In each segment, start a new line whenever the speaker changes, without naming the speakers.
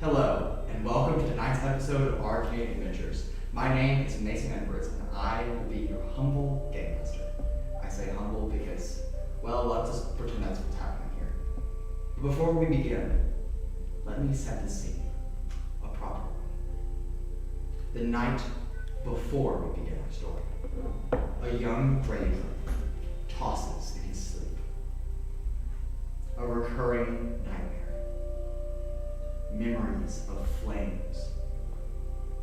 Hello, and welcome to tonight's episode of Arcane Adventures. My name is Mason Edwards, and I will be your humble game master. I say humble because, well, let's just pretend that's what's happening here. But before we begin, let me set the scene, a proper one. The night before we begin our story, a young Raudrem tosses in his sleep. A recurring nightmare. Memories of flames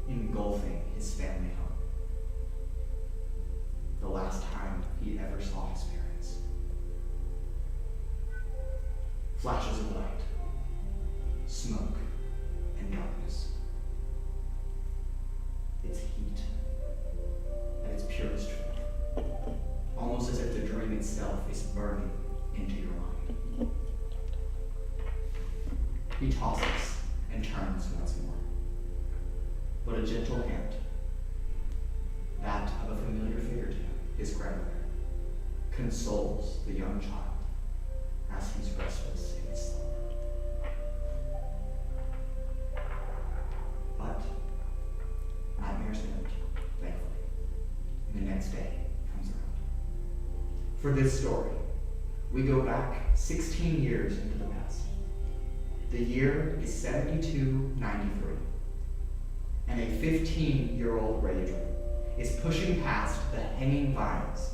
engulfing his family home. The last time he ever saw his parents. Flashes of light, smoke, and darkness. It's heat at its purest form, almost as if the dream itself is burning into your mind. He tosses and turns once more. But a gentle hand, that of a familiar figure to him, his grandmother, consoles the young child as he's restless in his slumber. But nightmares end, thankfully, and the next day comes around. For this story, we go back 16 years into the past. The year is 7293, and a 15-year-old Raudrem is pushing past the hanging vines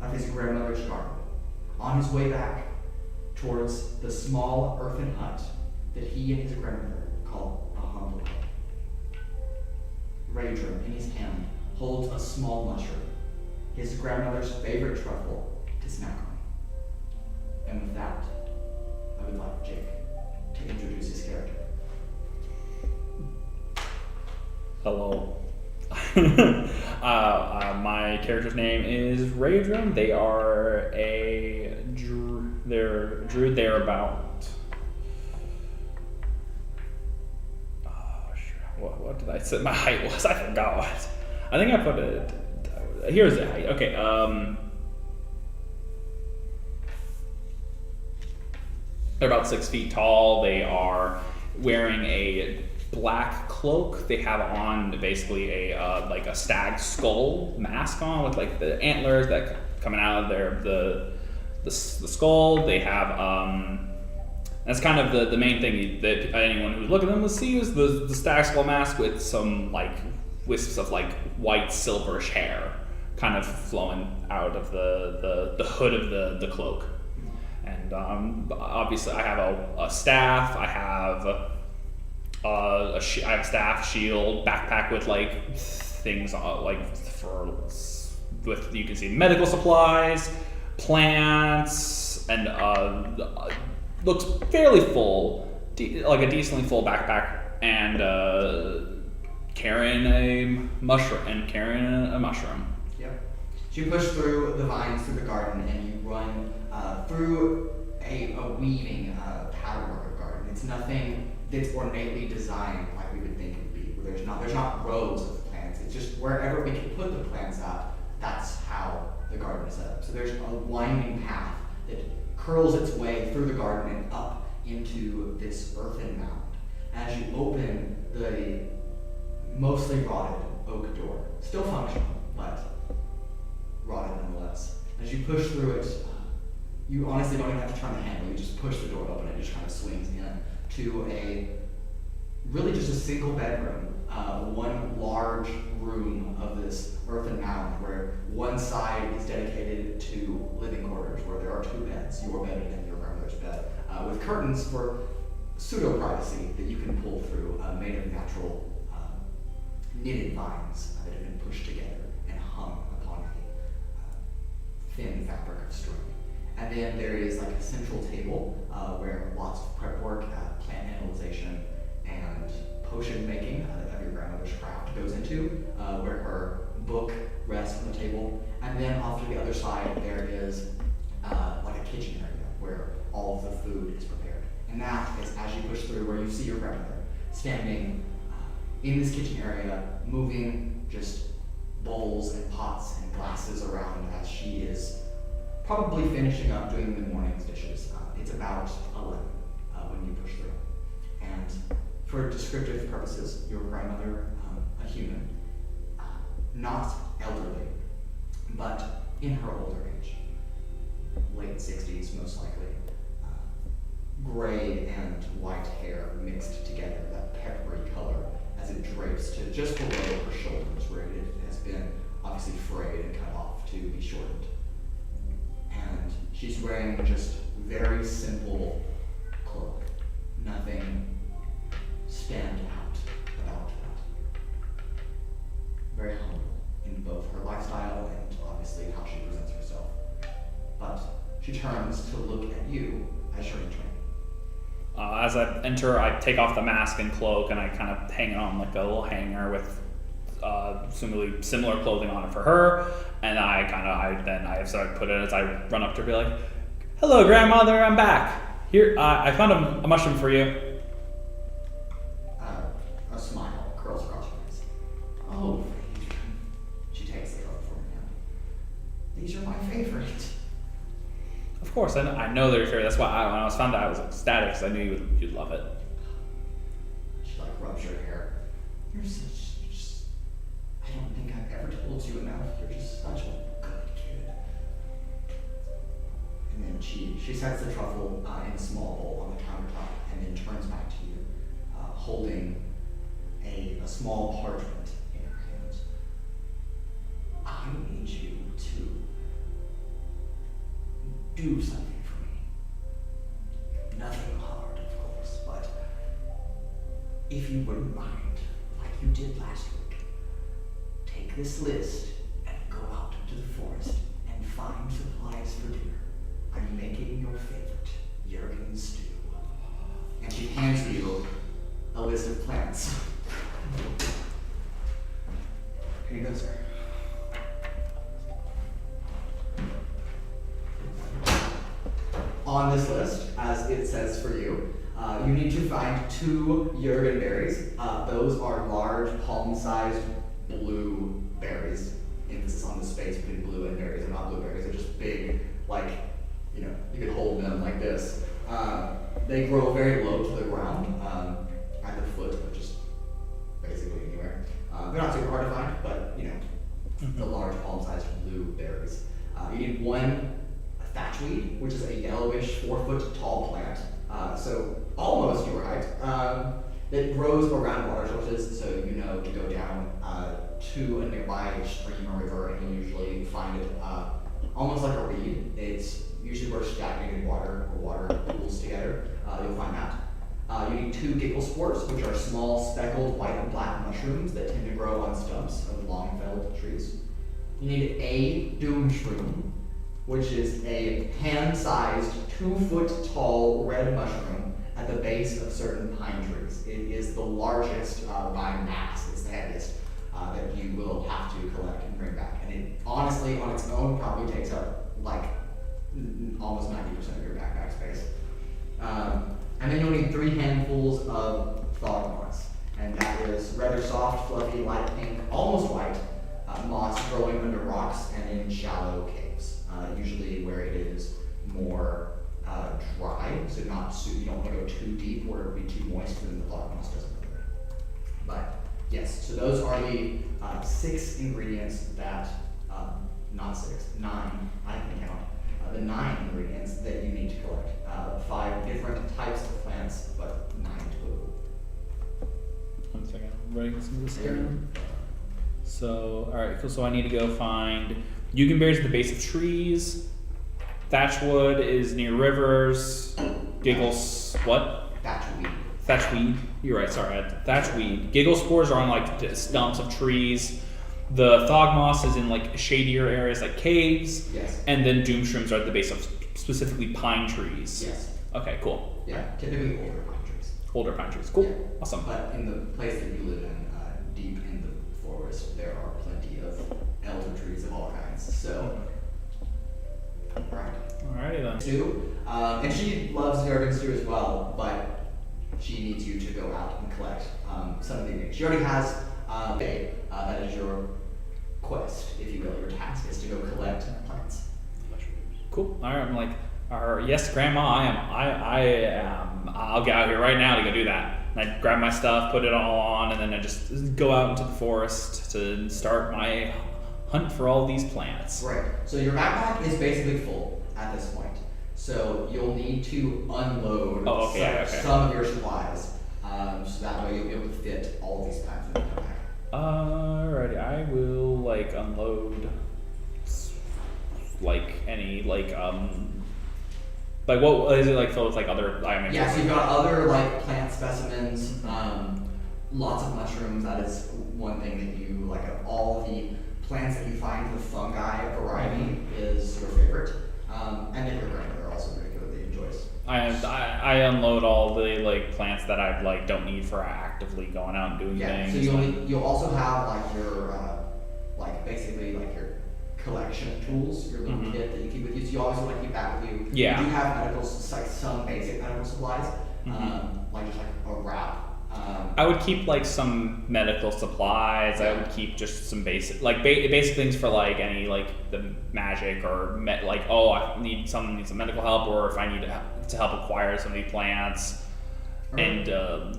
of his grandmother's garden on his way back towards the small earthen hut that he and his grandmother called a humble home. Raudrem, in his hand, holds a small mushroom, his grandmother's favorite truffle, to snack on. And with that, I would like Jake to introduce his character.
Hello. My character's name is Raudrem. They are a druid. They're about. What did I say my height was? I forgot what. I think I put it. Here's the height. Okay. They're about 6 feet tall. They are wearing a black cloak. They have on basically a like a stag skull mask on with like the antlers that coming out of the skull. They have that's kind of the main thing that anyone who's looking at them will see is the stag skull mask with some like wisps of like white silverish hair kind of flowing out of the hood of the cloak. And obviously, I have a staff. I have I have a staff, shield, backpack with like things like with you can see medical supplies, plants, and looks fairly full, like a decently full backpack, and carrying a mushroom.
Yep. So you push through the vines through the garden, and you run through a weaving patternwork of garden. It's nothing that's ornately designed like we would think it would be. Where there's not rows of plants. It's just wherever we can put the plants out, that's how the garden is set up. So there's a winding path that curls its way through the garden and up into this earthen mound. As you open the mostly rotted oak door, still functional, but rotted nonetheless. As you push through it, you honestly don't even have to turn the handle. You just push the door open and it just kind of swings in to really just a single bedroom, one large room of this earthen mound where one side is dedicated to living quarters where there are 2 beds, your bed and your grandmother's bed, with curtains for pseudo-privacy that you can pull through, made of natural knitted vines that have been pushed together and hung upon a thin fabric of string. And then there is like a central table where lots of prep work, plant analyzation, and potion making of your grandmother's craft goes into, where her book rests on the table. And then off to the other side there is like a kitchen area where all of the food is prepared. And that is as you push through where you see your grandmother standing in this kitchen area, moving just bowls and pots and glasses around as she is probably finishing up doing the morning's dishes. It's about 11 when you push through. And for descriptive purposes, your grandmother, a human, not elderly, but in her older age, late 60s most likely, gray and white hair mixed together, that peppery color as it drapes to just below her shoulders where it has been obviously frayed and cut off to be shortened. And she's wearing just very simple cloak, nothing stand out about that. Very humble in both her lifestyle and obviously how she presents herself. But she turns to look at you as you're entering.
As I enter, I take off the mask and cloak, and I kind of hang it on like a little hanger with similar clothing on it for her. And I put it as I run up to her, be like, "Hello, grandmother, I'm back. Here, I found a mushroom for you."
A smile curls across her face. "Oh, Raudrem." She takes the cup from her hand. "These are my favorite."
Of course, I know they're your favorite. That's why when I was found out, I was ecstatic because I knew you'd love it.
She rubs your hair. "You're such, I don't think I've ever told you enough. You're just such a good kid." And then she sets the truffle in a small bowl on the countertop and then turns back to you, holding a small parchment in her hands. "I need you to do something for me. Nothing hard, of course, but if you wouldn't mind, like you did last week, take this list and go out into the forest and find supplies for dinner. I'm making your favorite Jurgen stew." And she hands you a list of plants. Here you go, sir. On this list, as it says for you, you need to find 2 Jurgen berries. Those are large, palm-sized blue berries. Emphasis on the space between blue and berries. They're not blueberries. They're just big, you could hold them like this. They grow very low to the ground, at the foot, but just basically anywhere. They're not super hard to find, but the large, palm-sized blue berries. You need 1 thatchweed, which is a yellowish 4-foot tall plant, so almost your height. It grows around water sources, so you know to go down to a nearby stream or river, and you'll usually find it almost like a reed. It's usually where stagnated water or water pools together. You'll find that. You need 2 giggle spores, which are small speckled white and black mushrooms that tend to grow on stumps of long-felled trees. You need a doom shroom, which is a hand-sized, 2-foot-tall red mushroom at the base of certain pine trees. It is the largest by mass. It's the heaviest that you will have to collect and bring back. And it honestly, on its own, probably takes up almost 90% of your backpack space. And then you'll need 3 handfuls of thawed moss. And that is rather soft, fluffy, light pink, almost white moss growing under rocks and in shallow caves. Usually where it is more dry, so you don't want to go too deep where it would be too moist, and then the thawed moss doesn't really work. But yes, so those are the 6 ingredients that, not 6, 9, I can count, the 9 ingredients that you need to collect. 5 different types of plants, but 9 total.
1 second, I'm writing some of this down. So, alright, cool. So I need to go find Jugenberries at the base of trees. Thatchwood is near rivers. Giggles, what?
Thatchweed.
Thatchweed. You're right, sorry. Thatchweed. Giggle spores are on stumps of trees. The thawed moss is in shadier areas like caves.
Yes.
And then doom shrooms are at the base of specifically pine trees.
Yes.
Okay, cool.
Yeah, typically older pine trees.
Older pine trees. Cool.
Yeah.
Awesome.
But in the place that you live in, deep in the forest, there are plenty of elder trees of all kinds. So, right.
Alrighty then.
Stew. And she loves Jurgen stew as well, but she needs you to go out and collect some of the ingredients. She already has that is your quest, if you will. Your task is to go collect plants.
Cool. Alright, I'm like, yes, Grandma, I am. I'll get out here right now to go do that. And I grab my stuff, put it all on, and then I just go out into the forest to start my hunt for all these plants.
Right. So your backpack is basically full at this point. So you'll need to unload some of your supplies. So that way you'll be able to fit all of these plants in your backpack.
Alrighty, I will like unload like any like what is it like filled with like other items?
Yeah, so you've got other like plant specimens, lots of mushrooms. That is one thing that you like. Of all the plants that you find, the fungi variety is your favorite, and then your grandmother also particularly enjoys.
I unload all the like plants that I like don't need for actively going out and doing things.
So you'll also have like your like basically like your collection of tools, your little kit that you keep with you. So you always want to keep that with you.
Yeah.
You do have medical, like some basic medical supplies, like just like a wrap.
I would keep like some medical supplies. I would keep just some basic like basic things for like any like the magic or I need some medical help, or if I need to help acquire some of these plants, and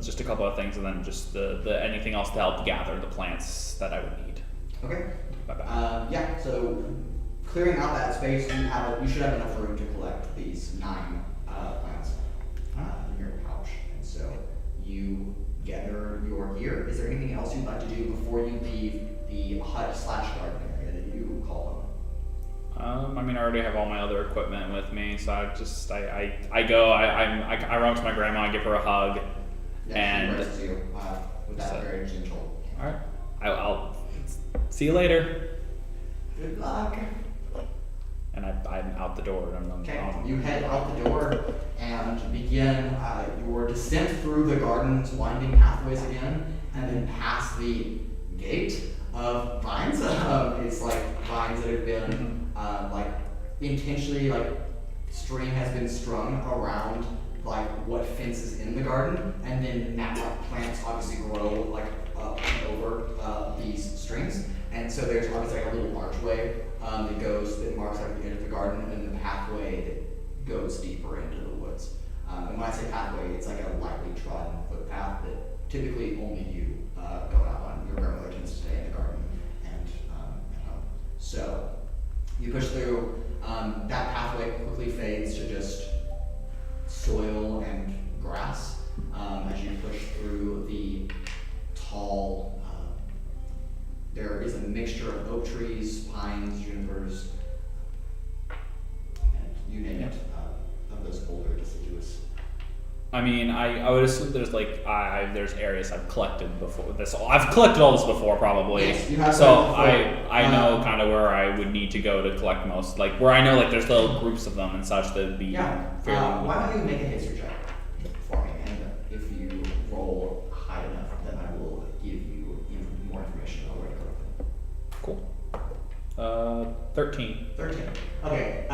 just a couple of things, and then just the anything else to help gather the plants that I would need.
Okay.
Bye-bye.
Yeah, so clearing out that space, you should have enough room to collect these 9 plants in your pouch. And so you gather your gear. Is there anything else you'd like to do before you leave the hut/garden area that you call home?
I mean, I already have all my other equipment with me, so I go. I run up to my grandma, I give her a hug,
and she rests you with that very gentle.
All right, I'll see you later.
Good luck.
And I'm out the door.
You head out the door and begin your descent through the garden's winding pathways again, and then past the gate of vines. It's like vines that have been like intentionally like string has been strung around like what fences in the garden, and then now like plants obviously grow like up and over these strings. And so there's obviously like a little archway that marks out the end of the garden, and then the pathway that goes deeper into the woods. And when I say pathway, it's like a lightly trodden footpath that typically only you go out on. Your grandmother tends to stay in the garden and at home. So you push through. That pathway quickly fades to just soil and grass as you push through the tall. There is a mixture of oak trees, pines, junipers, and you name it, of those older deciduous.
I mean, I would assume there's like there's areas I've collected before. I've collected all this before, probably.
Yes, you have.
So I know kind of where I would need to go to collect most, like where I know like there's little groups of them and such that'd be.
Yeah. Why don't you make a history check for me, and if you roll high enough, then I will give you more information about where to collect them.
Cool. 13.
13. Okay.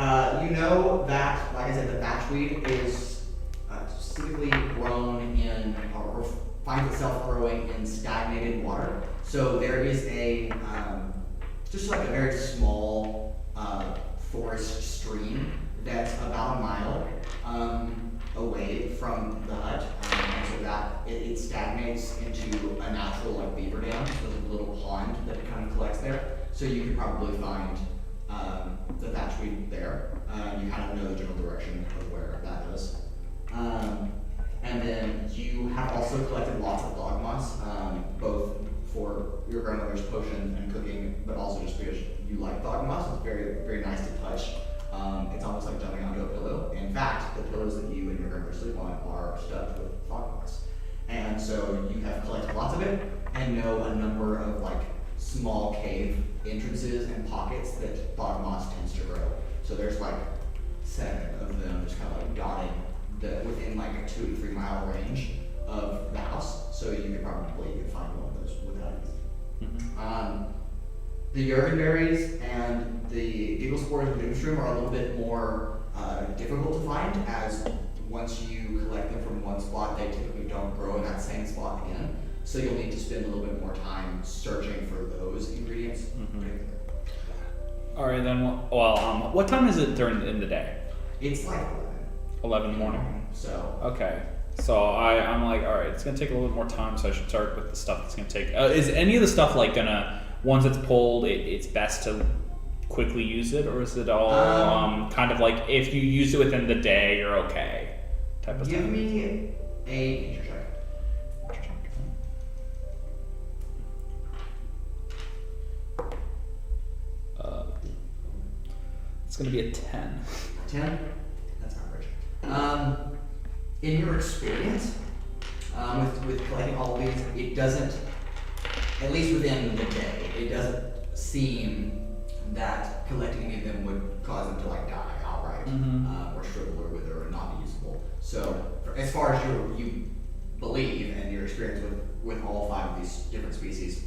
You know that, like I said, the batchweed is specifically grown in, or finds itself growing in stagnated water. So there is a, just like a very small forest stream that's about a mile away from the hut. And so that it stagnates into a natural like beaver dam. So there's a little pond that it kind of collects there. So you could probably find the batchweed there. You kind of know the general direction of where that is. And then you have also collected lots of dog moss, both for your grandmother's potion and cooking, but also just because you like dog moss. It's very, very nice to touch. It's almost like jumping onto a pillow. In fact, the pillows that you and your grandmother sleep on are stuffed with dog moss. And so you have collected lots of it and know a number of like small cave entrances and pockets that dog moss tends to grow. So there's like 7 of them just kind of like dotting within like a 2 to 3 mile range of the house. So you could probably find one of those without it. The Yergenberries and the Eagle Spores and Doomshroom are a little bit more difficult to find, as once you collect them from one spot, they typically don't grow in that same spot again. So you'll need to spend a little bit more time searching for those ingredients.
All right, then. Well, what time is it in the day?
It's like
11 in the morning.
So
okay. So I'm like, all right, it's gonna take a little bit more time, so I should start with the stuff that's gonna take. Is any of the stuff like gonna once it's pulled, it's best to quickly use it, or is it all kind of like if you use it within the day, you're okay? Type of
Give
thing.
me a nature check.
It's gonna be a 10.
10? That's average. In your experience, with collecting all of these, it doesn't, at least within the day, it doesn't seem that collecting any of them would cause them to like die outright, or shrivel or wither or not be usable. So, as far as you believe and your experience with all 5 of these different species,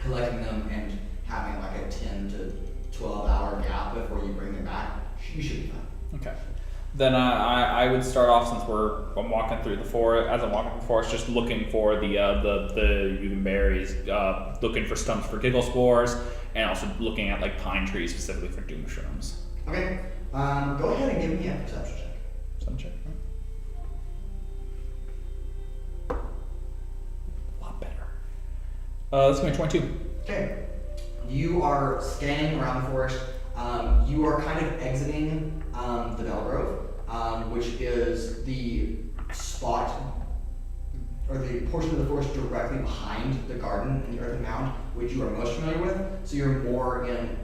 collecting them and having like a 10 to 12 hour gap before you bring them back, you should be fine.
Okay. Then I would start off, since I'm walking through the forest. As I'm walking through the forest, just looking for the berries, looking for stumps for giggle spores, and also looking at like pine trees specifically for doom mushrooms.
Okay. Go ahead and give me a perception check.
Perception check. Right? A lot better. That's gonna be 22.
Okay. You are scanning around the forest. You are kind of exiting the Bell Grove, which is the spot or the portion of the forest directly behind the garden and the earthen mound, which you are most familiar with. So you're more in,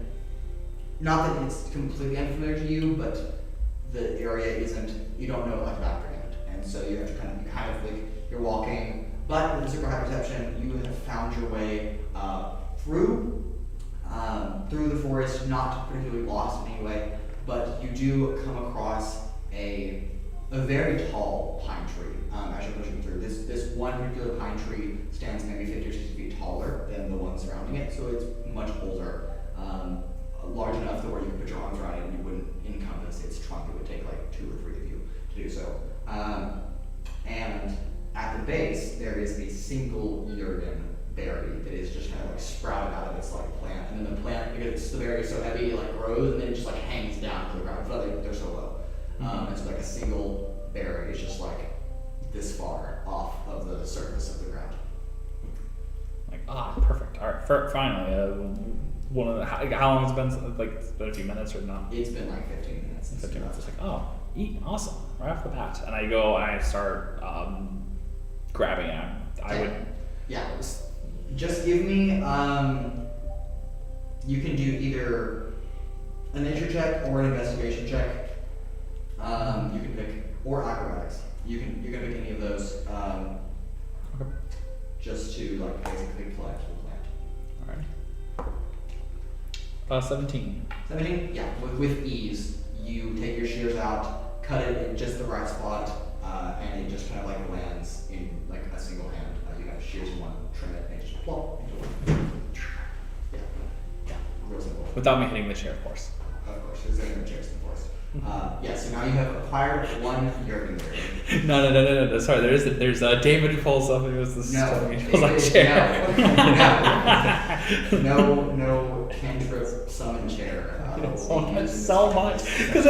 not that it's completely unfamiliar to you, but the area isn't, you don't know like the background. And so you have to kind of like, you're walking, but with a super high perception, you have found your way through the forest, not particularly lost in any way, but you do come across a very tall pine tree as you're pushing through. This one particular pine tree stands maybe 50 or 60 feet taller than the one surrounding it, so it's much older, large enough that where you could put your arms around it and you wouldn't encompass its trunk. It would take like 2 or 3 of you to do so. And at the base, there is a single Uridan berry that is just kind of like sprouted out of its like plant, and then the plant, because the berry is so heavy, it like grows and then it just like hangs down to the ground. I feel like they're so low. It's like a single berry is just like this far off of the surface of the ground.
Like, perfect. All right, finally. One of the, how long has it been? Like, it's been a few minutes or not?
It's been like 15 minutes.
15 minutes. It's like, awesome, right off the bat. And I go and I start grabbing it. I would.
Yeah. Just give me. You can do either a nature check or an investigation check. You can pick, or acrobatics. You can pick any of those.
Okay.
Just to like basically collect the plant.
All right. 17.
17? Yeah. With ease, you take your shears out, cut it in just the right spot, and it just kind of like lands in like a single hand. You have shears in one, trim it, and just plop into one. Yeah. Real simple.
Without me hitting the chair, of course.
Of course, there's no chairs in the forest. Yeah, so now you have acquired one Uridan berry.
No. Sorry, there's David pulls up and goes this.
No,
he pulls like chair.
No cantrip summon chair.
So much. Because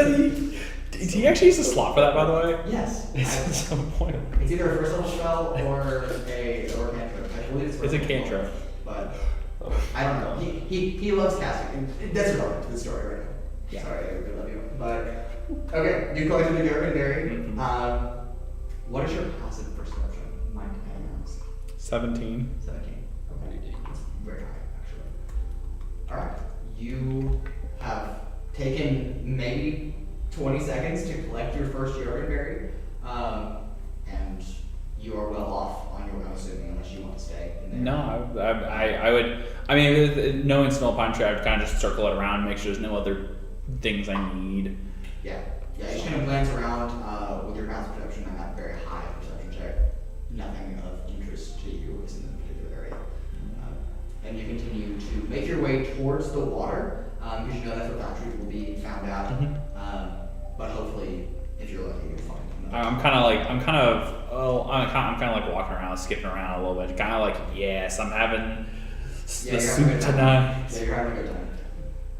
did he actually use a slot for that, by the way?
Yes.
At some point.
It's either a first level spell or a cantrip. I believe
it's a cantrip.
But I don't know. He loves casting. That's irrelevant to the story right now.
Yeah.
Sorry, I love you. But okay, you collected the Uridan berry.
Mm-hmm.
What is your passive perception? Mike and
17.
17. Okay. That's very high, actually. Alright. You have taken maybe 20 seconds to collect your first Uridan berry. And you are well off on your own, assuming, unless you want to stay in there.
No, I would. I mean, knowing it's an old pine tree, I'd kind of just circle it around, make sure there's no other things I need.
Yeah, you just kind of glance around with your passive perception and that very high perception check. Nothing of interest to you is in the particular area. And you continue to make your way towards the water, because you know that's where Valkyrie will be found out. But hopefully, if you're lucky, you'll find them.
I'm kind of like walking around, skipping around a little bit. Kind of like, yes, I'm having the soup tonight.
Yeah, you're having a good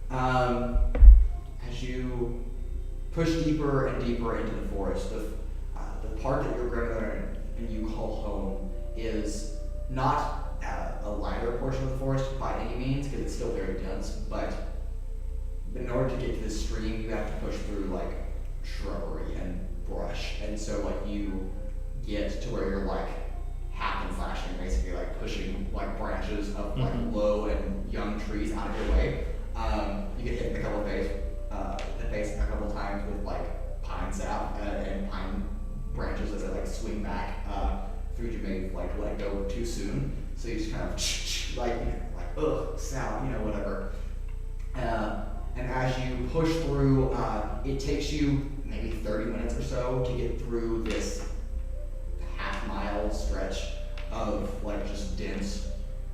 time. As you push deeper and deeper into the forest, the part that your grandmother and you call home is not a lighter portion of the forest by any means, because it's still very dense, but in order to get to the stream, you have to push through like shrubbery and brush, and so like you get to where you're like hack and slashing, basically like pushing like branches of like low and young trees out of your way. You get hit in a couple of the face a couple of times with like pine sap and pine branches as they like swing back through you may like let go too soon, so you just kind of like ugh sound, whatever. And as you push through, it takes you maybe 30 minutes or so to get through this half-mile stretch of like just dense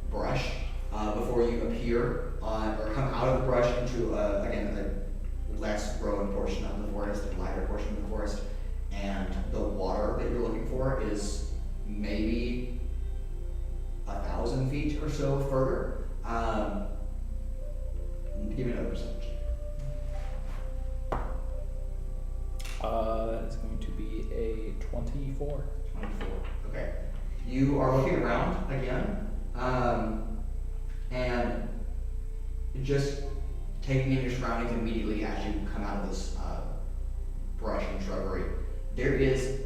brush before you appear or come out of the brush into again a less grown portion of the forest, a lighter portion of the forest, and the water that you're looking for is maybe 1,000 feet or so further. Give me another percentage.
That is going to be a 24.
24. Okay. You are looking around again, and just taking in your surroundings immediately as you come out of this brush and shrubbery. There is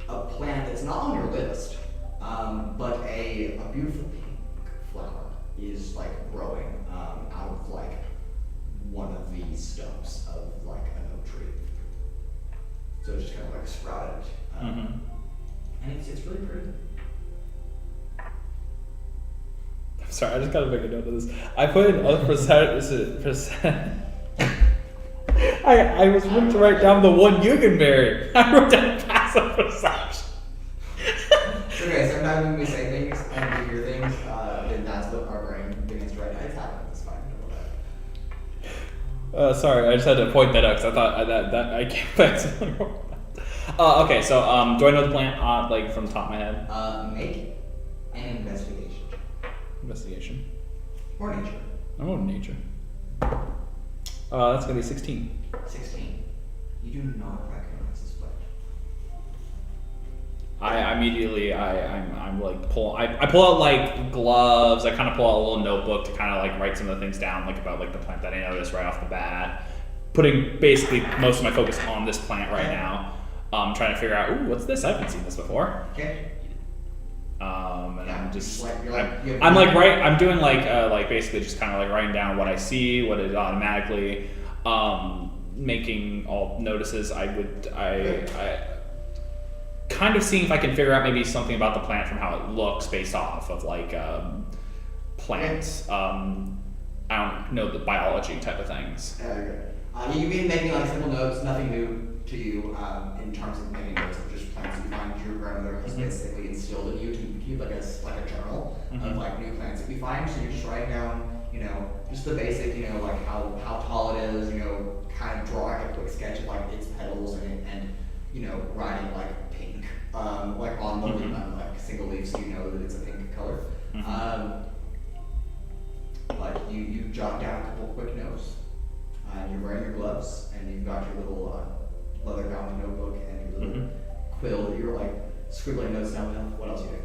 a plant that's not on your list, but a beautiful pink flower is like growing out of like one of these stumps of like an oak tree. So it's just kind of like sprouted. And it's really pretty.
I'm sorry, I just gotta make a note of this. I put in other percent. I was going to write down the one you can bury. I wrote down passive perception.
It's okay, sometimes when we say things and we hear things, then that's what our brain begins to write. It's happening, it's fine.
Sorry, I just had to point that out because I thought that I can't back something wrong. Okay, so do I know the plant like from the top of my head?
Make an investigation.
Investigation.
Or nature.
Oh, nature. That's gonna be 16.
16. You do not recognize this plant.
I immediately I'm like I pull out like gloves. I kind of pull out a little notebook to kind of like write some of the things down, like about like the plant that I noticed right off the bat. Putting basically most of my focus on this plant right now. Trying to figure out, ooh, what's this? I haven't seen this before.
Okay.
And
Yeah,
I'm just
like,
I'm doing like basically just kind of like writing down what I see, what is automatically, making all notices. I kind of seeing if I can figure out maybe something about the plant from how it looks based off of like plants. I don't know the biology type of things.
You've been making like simple notes, nothing new to you in terms of making notes of just plants that you find. Your grandmother has basically instilled in you to keep like a journal of like new plants that you find. So you're just writing down, just the basic, like how tall it is, kind of drawing a quick sketch of like its petals and writing like pink, like on the like single leaf, so you know that it's a pink color. Like you jot down a couple quick notes. You're wearing your gloves, and you've got your little leather-bound notebook and your little quill that you're like scribbling notes down with. What else you do?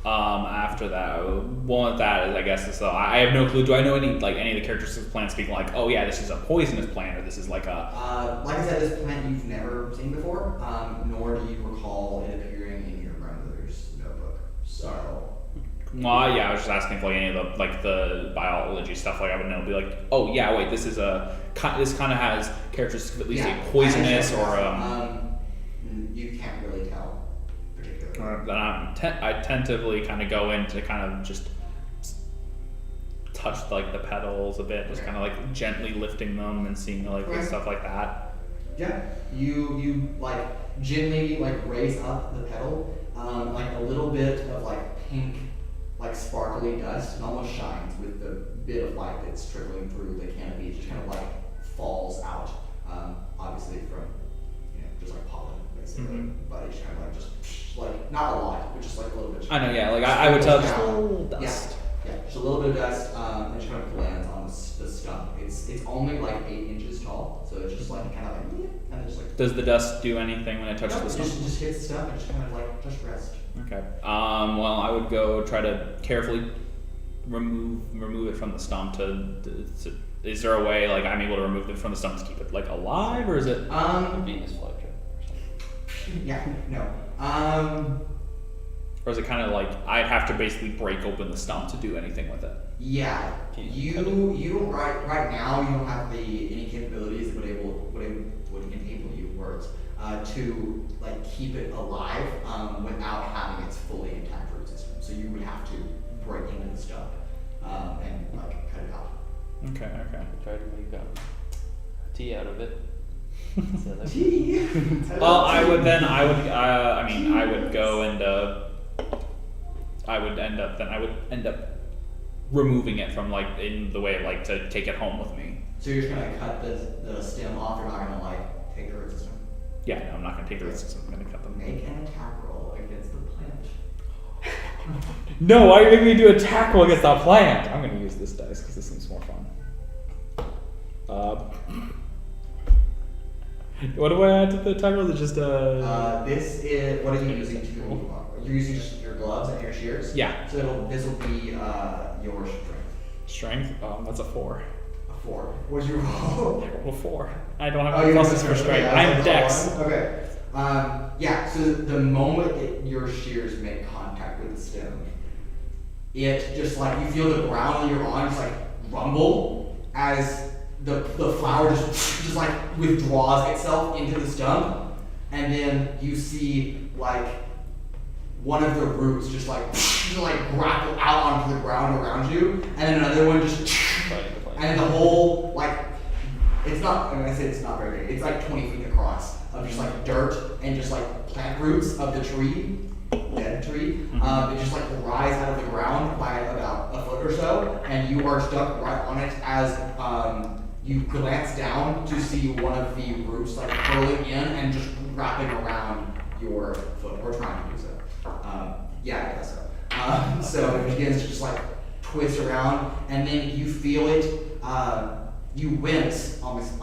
After that, one of that is I guess so. I have no clue. Do I know any of the characteristics of the plant speaking like, oh yeah, this is a poisonous plant, or this is like a.
Like I said, this plant you've never seen before, nor do you recall it appearing in your grandmother's notebook. So.
Well, yeah, I was just asking if any of the biology stuff I would know. Be like, oh yeah, wait, this kind of has characteristics of at least a poisonous or
you can't really tell particularly.
Then I tentatively kind of go in to kind of just touch like the petals a bit, just kind of like gently lifting them and seeing stuff like that.
Yeah, you like gently like raise up the petal, like a little bit of like pink, like sparkly dust. It almost shines with the bit of light that's trickling through the canopy. It just kind of like falls out, obviously from just like pollen basically, but it's kind of like just like not a lot, but just like a little bit.
I know, yeah, like I would tell just a little dust.
Yeah, just a little bit of dust, and it just kind of lands on the stump. It's only like 8 inches tall, so it's just like kind of like and then just like
Does the dust do anything when it touches the stump?
Just hits stuff and just kind of like just rest.
Okay. Well, I would go try to carefully remove it from the stump. Is there a way like I'm able to remove it from the stump to keep it like alive, or is it?
Venus flytrap.
Yeah. No.
Or is it kind of like I'd have to basically break open the stump to do anything with it?
Yeah. You right now you don't have any capabilities that would enable you words to like keep it alive without having its fully intact root system. So you would have to break into the stump and like cut it out.
Okay.
Try to make tea out of it.
Tea.
Well, I would go and I would end up removing it from like in the way like to take it home with me.
So you're just gonna cut the stem off. You're not gonna like take the root system.
Yeah, no, I'm not gonna take the root system. I'm gonna cut them.
Make an attack roll against the plant.
No, why are you making me do a attack roll against that plant? I'm gonna use this dice because this seems more fun. What do I add to the attack roll? Is it just
this is what are you using to? You're using just your gloves and your shears.
Yeah.
So this will be your strength.
Strength? That's a 4.
A 4. What'd you roll?
I rolled a 4. I don't have
you
any
have
pluses
a
for
strength.
strength.
Okay,
I'm Dex.
Okay. Yeah. So the moment that your shears make contact with the stem, it just like you feel the ground you're on just like rumble as the flower just like withdraws itself into the stump, and then you see like one of the roots just like grapple out onto the ground around you, and then another one just and then the whole like it's not. When I say it's not very big, it's like 20 feet across of just like dirt and just like plant roots of the tree, dead tree. It just like rise out of the ground by about a foot or so, and you are stuck right on it as you glance down to see one of the roots like curling in and just wrapping around your foot, or trying to do so. Yeah, I guess so. So it begins to just like twist around, and then you feel it. You wince almost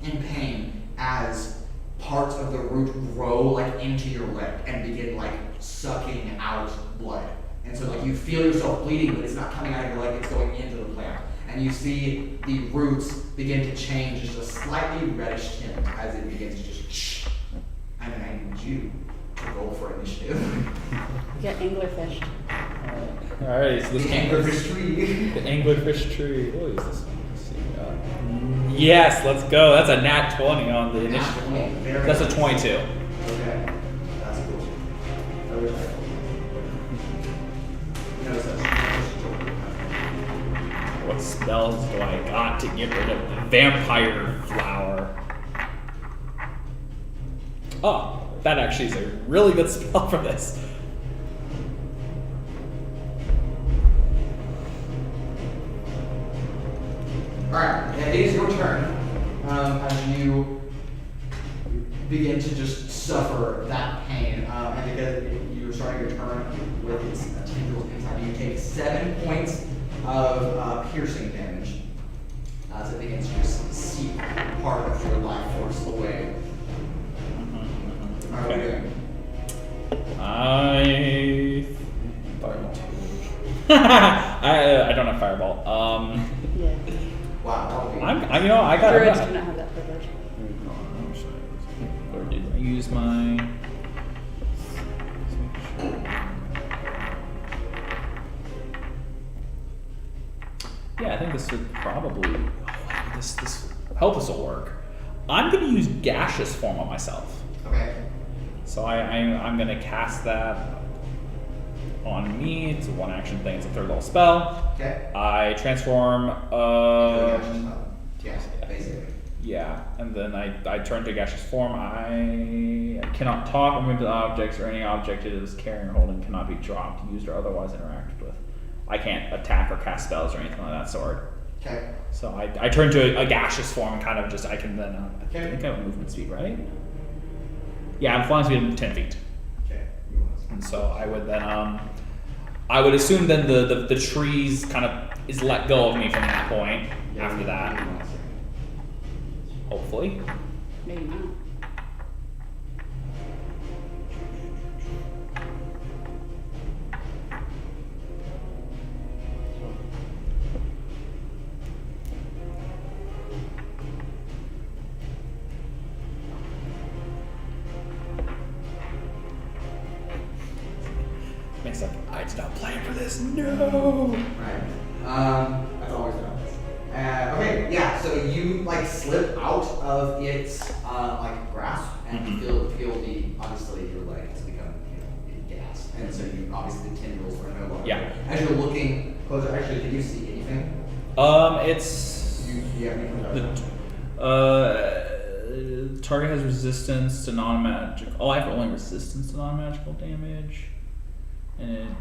in pain as parts of the root grow like into your leg and begin like sucking out blood. And so like you feel yourself bleeding, but it's not coming out of your leg; it's going into the plant. And you see the roots begin to change just a slightly reddish tint as it begins to just shh. And then I need you to roll for initiative.
Get anglerfish.
Alright, so this
The anglerfish tree.
The anglerfish tree. What is this one? Let's see. Yes, let's go. That's a nat 20 on the initiative. That's a 22.
Okay, that's cool. That was nice. Notice that's
What spells do I got to get rid of the vampire flower? Oh, that actually is a really good spell for this.
Alright, it is your turn. As you begin to just suffer that pain, and because you're starting your turn with its tendrils inside you, take 7 points of piercing damage as it begins to just seep part of your life force away. How are we doing?
Fireball. I don't have fireball.
Yeah.
Wow, that would be...
I got
Druids
it.
do not have that privilege.
Or did I use my? Yeah, I think this would probably. This hope this will work. I'm gonna use gaseous form on myself.
Okay.
So I'm gonna cast that on me. It's a 1 action thing. It's a 3rd level spell.
Okay.
I transform.
Yeah, basically.
Yeah, and then I turn to gaseous form. I cannot talk or move to objects, or any object it is carrying or holding cannot be dropped, used, or otherwise interacted with. I can't attack or cast spells or anything like that sort.
Okay.
So I turn to a gaseous form and kind of just, I can then, I
Okay.
think I have movement speed, right? Yeah, I'm flying speed of 10 feet.
Okay.
And so I would then, I would assume then the trees kind of is let go of me from that point after that. Hopefully.
Maybe not.
this, no!
Right. That's always what happens. Okay, yeah, so you like slip out of its like grasp and feel the obviously your leg has become gas, and so you obviously the tendrils are no longer.
Yeah.
As you're looking closer, actually, can you see anything?
It's
You have anything?
the target has resistance to non-magical. Oh, I have only resistance to non-magical damage, and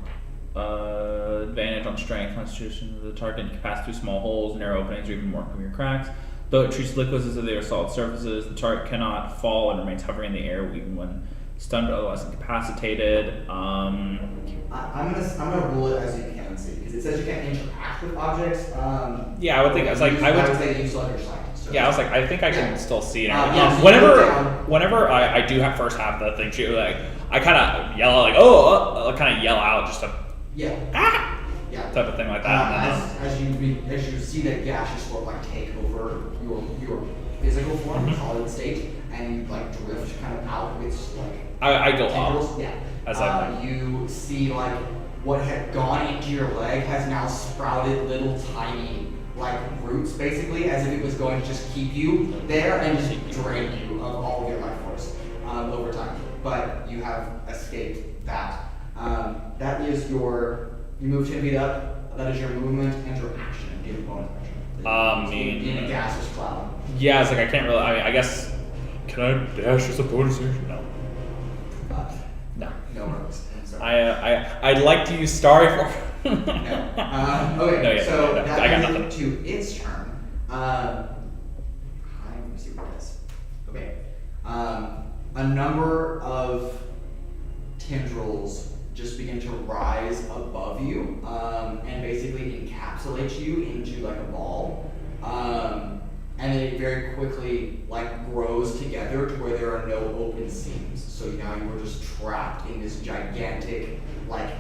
advantage on strength, constitution. The target can pass through small holes, narrow openings, or even more clear cracks. Though it treats liquids as if they are solid surfaces, the target cannot fall and remains hovering in the air even when stunned or otherwise incapacitated.
I'm gonna rule it as you can see because it says you can't interact with objects.
Yeah, I would think. I was like,
I would say you still have your sight. So
yeah, I was like, I think I can still see it.
Yeah, so
Whenever I do first have the thing too, like I kind of yell like, kind of yell out just a
yeah.
type of thing like that.
As you see that gaseous form like take over your physical form, solid state, and you like drift kind of out with like
I go
tendrils.
up.
Yeah.
As
you see like what had gone into your leg has now sprouted little tiny like roots basically, as if it was going to just keep you there and just drain you of all of your life force over time. But you have escaped that. That is you move 10 feet up. That is your movement and your action. Do you have a bonus action? In a gaseous cloud.
Yeah, it's like I can't really. I guess. Can I dash as a bonus action? No. No.
No worries. I'm sorry.
I'd like to use Starry for.
No. Okay.
No, yeah,
so
no,
that
I got
brings
nothing.
it to its turn. I'm gonna see what it does. Okay. A number of tendrils just begin to rise above you and basically encapsulate you into like a ball. And then it very quickly like grows together to where there are no open seams. So now you are just trapped in this gigantic like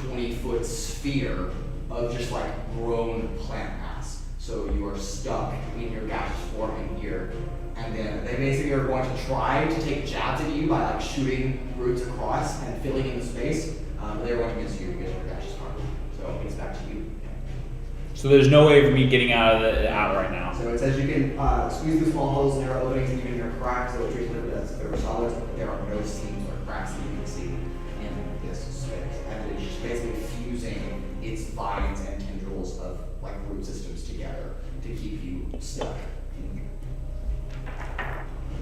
20-foot sphere of just like grown plant mass. So you are stuck in your gaseous form in here. And then they basically are going to try to take jabs at you by like shooting roots across and filling in the space. But they're going to miss you because you're gaseous form. So it's back to you.
So there's no way of me getting out right now.
So it says you can squeeze through small holes, narrow openings, and even your cracks. So it treats liquid as if they were solids. But there are no seams or cracks that you can see in this space. And it's just basically fusing its vines and tendrils of like root systems together to keep you stuck in here.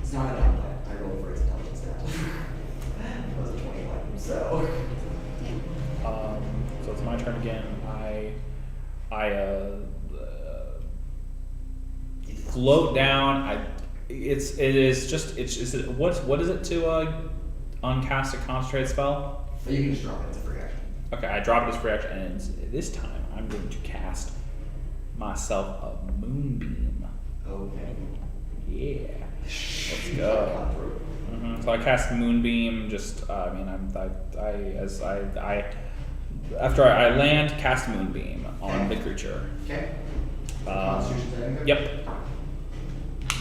It's not a dumb plan. I rolled for its intelligence stat. It was a 21, so.
So it's my turn again. I float down. What is it to uncast a concentrated spell?
But you can just drop it as a free action.
Okay, I drop it as free action, and this time I'm going to cast myself a moonbeam.
Okay.
Yeah, let's go. So I cast moonbeam. After I land, cast moonbeam on the creature.
Okay. Constitution saving throw?
Yep.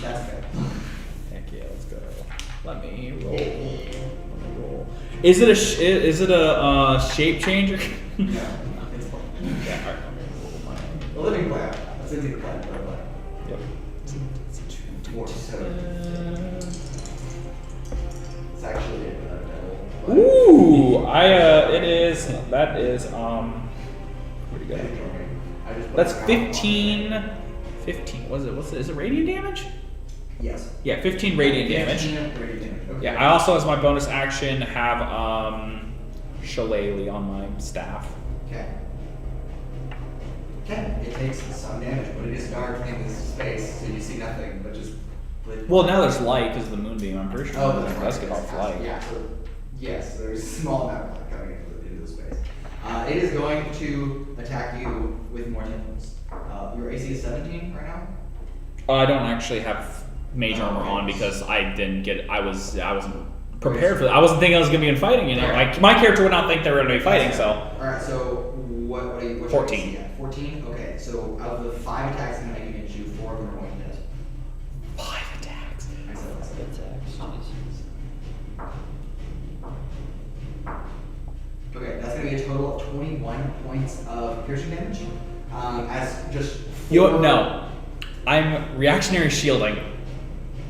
That's good.
Heck yeah, let's go. Let me roll. Is it a shape changer?
No, it's fine.
Yeah. All right. Let me roll my.
The living plant. That's into the plant.
Yep.
More so. It's actually a devil.
Ooh, that is where'd you go? That's 15, what is it? Is it radiant damage?
Yes.
Yeah, 15 radiant damage.
15 radiant damage. Okay.
Yeah, I also, as my bonus action, have Shillelagh on my staff.
Okay. Okay. It takes some damage, but it is dark in this space, so you see nothing but just.
Well, now there's light because of the moonbeam. I'm pretty sure it does get off light.
Yeah. So, yes, there's a small amount of light coming into the space. It is going to attack you with more tentacles. Your AC is 17 right now.
I don't actually have mage armor on because I wasn't prepared for that. I wasn't thinking I was going to be in fighting. You know, like my character would not think they were going to be fighting. So.
All right. So what's
14.
Your AC at? 14. Okay. So out of the 5 attacks I'm making against you, 4 of them are going to hit.
5 attacks.
Okay, that's gonna to be a total of 21 points of piercing damage. As just
No. I'm reactionary shielding.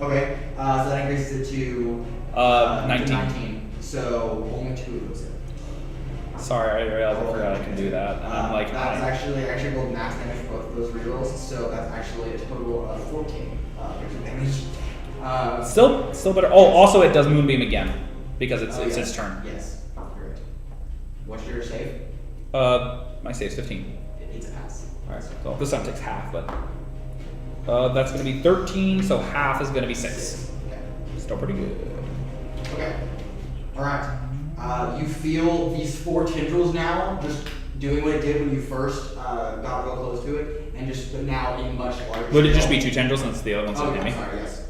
Okay, so that increases it to
19.
19. So only 2 of those hit.
Sorry, I realized I forgot I can do that. And I'm like,
that's I actually rolled max damage for both of those rerolls, so that's actually a total of 14 piercing damage.
still better. Oh, also it does moonbeam again because it's
yes.
its turn.
Yes, correct. What's your save?
My save's 15.
It's a pass.
Alright, so this time takes half, but that's going to be 13, so half is going to be 6.
Okay.
Still pretty good.
Okay. All right. You feel these 4 tendrils now just doing what it did when you first got real close to it, and just but now in much larger.
Would it just
scale.
be 2 tendrils since the other one's
Oh,
hit
I'm
me?
sorry. Yes,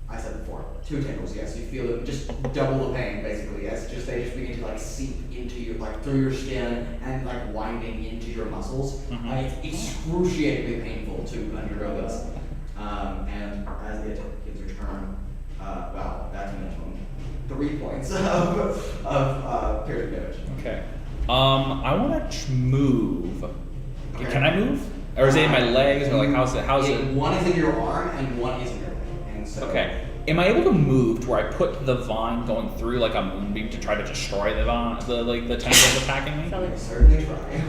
I said before. 2 tendrils. Yes, you feel it just double the pain basically. Yes, just they just begin to like seep into your like through your skin and like winding into your muscles.
Mhm.
It's excruciatingly painful to undergo this. And as it gets your turn, wow, that's a minimum 3 points of piercing damage.
Okay. I want to move.
Okay.
Can I move? Or is it in my legs? Or like how's it?
One is in your arm and one is in your leg. And so
Okay. Am I able to move to where I put the vine going through like a moonbeam to try to destroy the vine, the tentacles attacking me?
you can certainly try.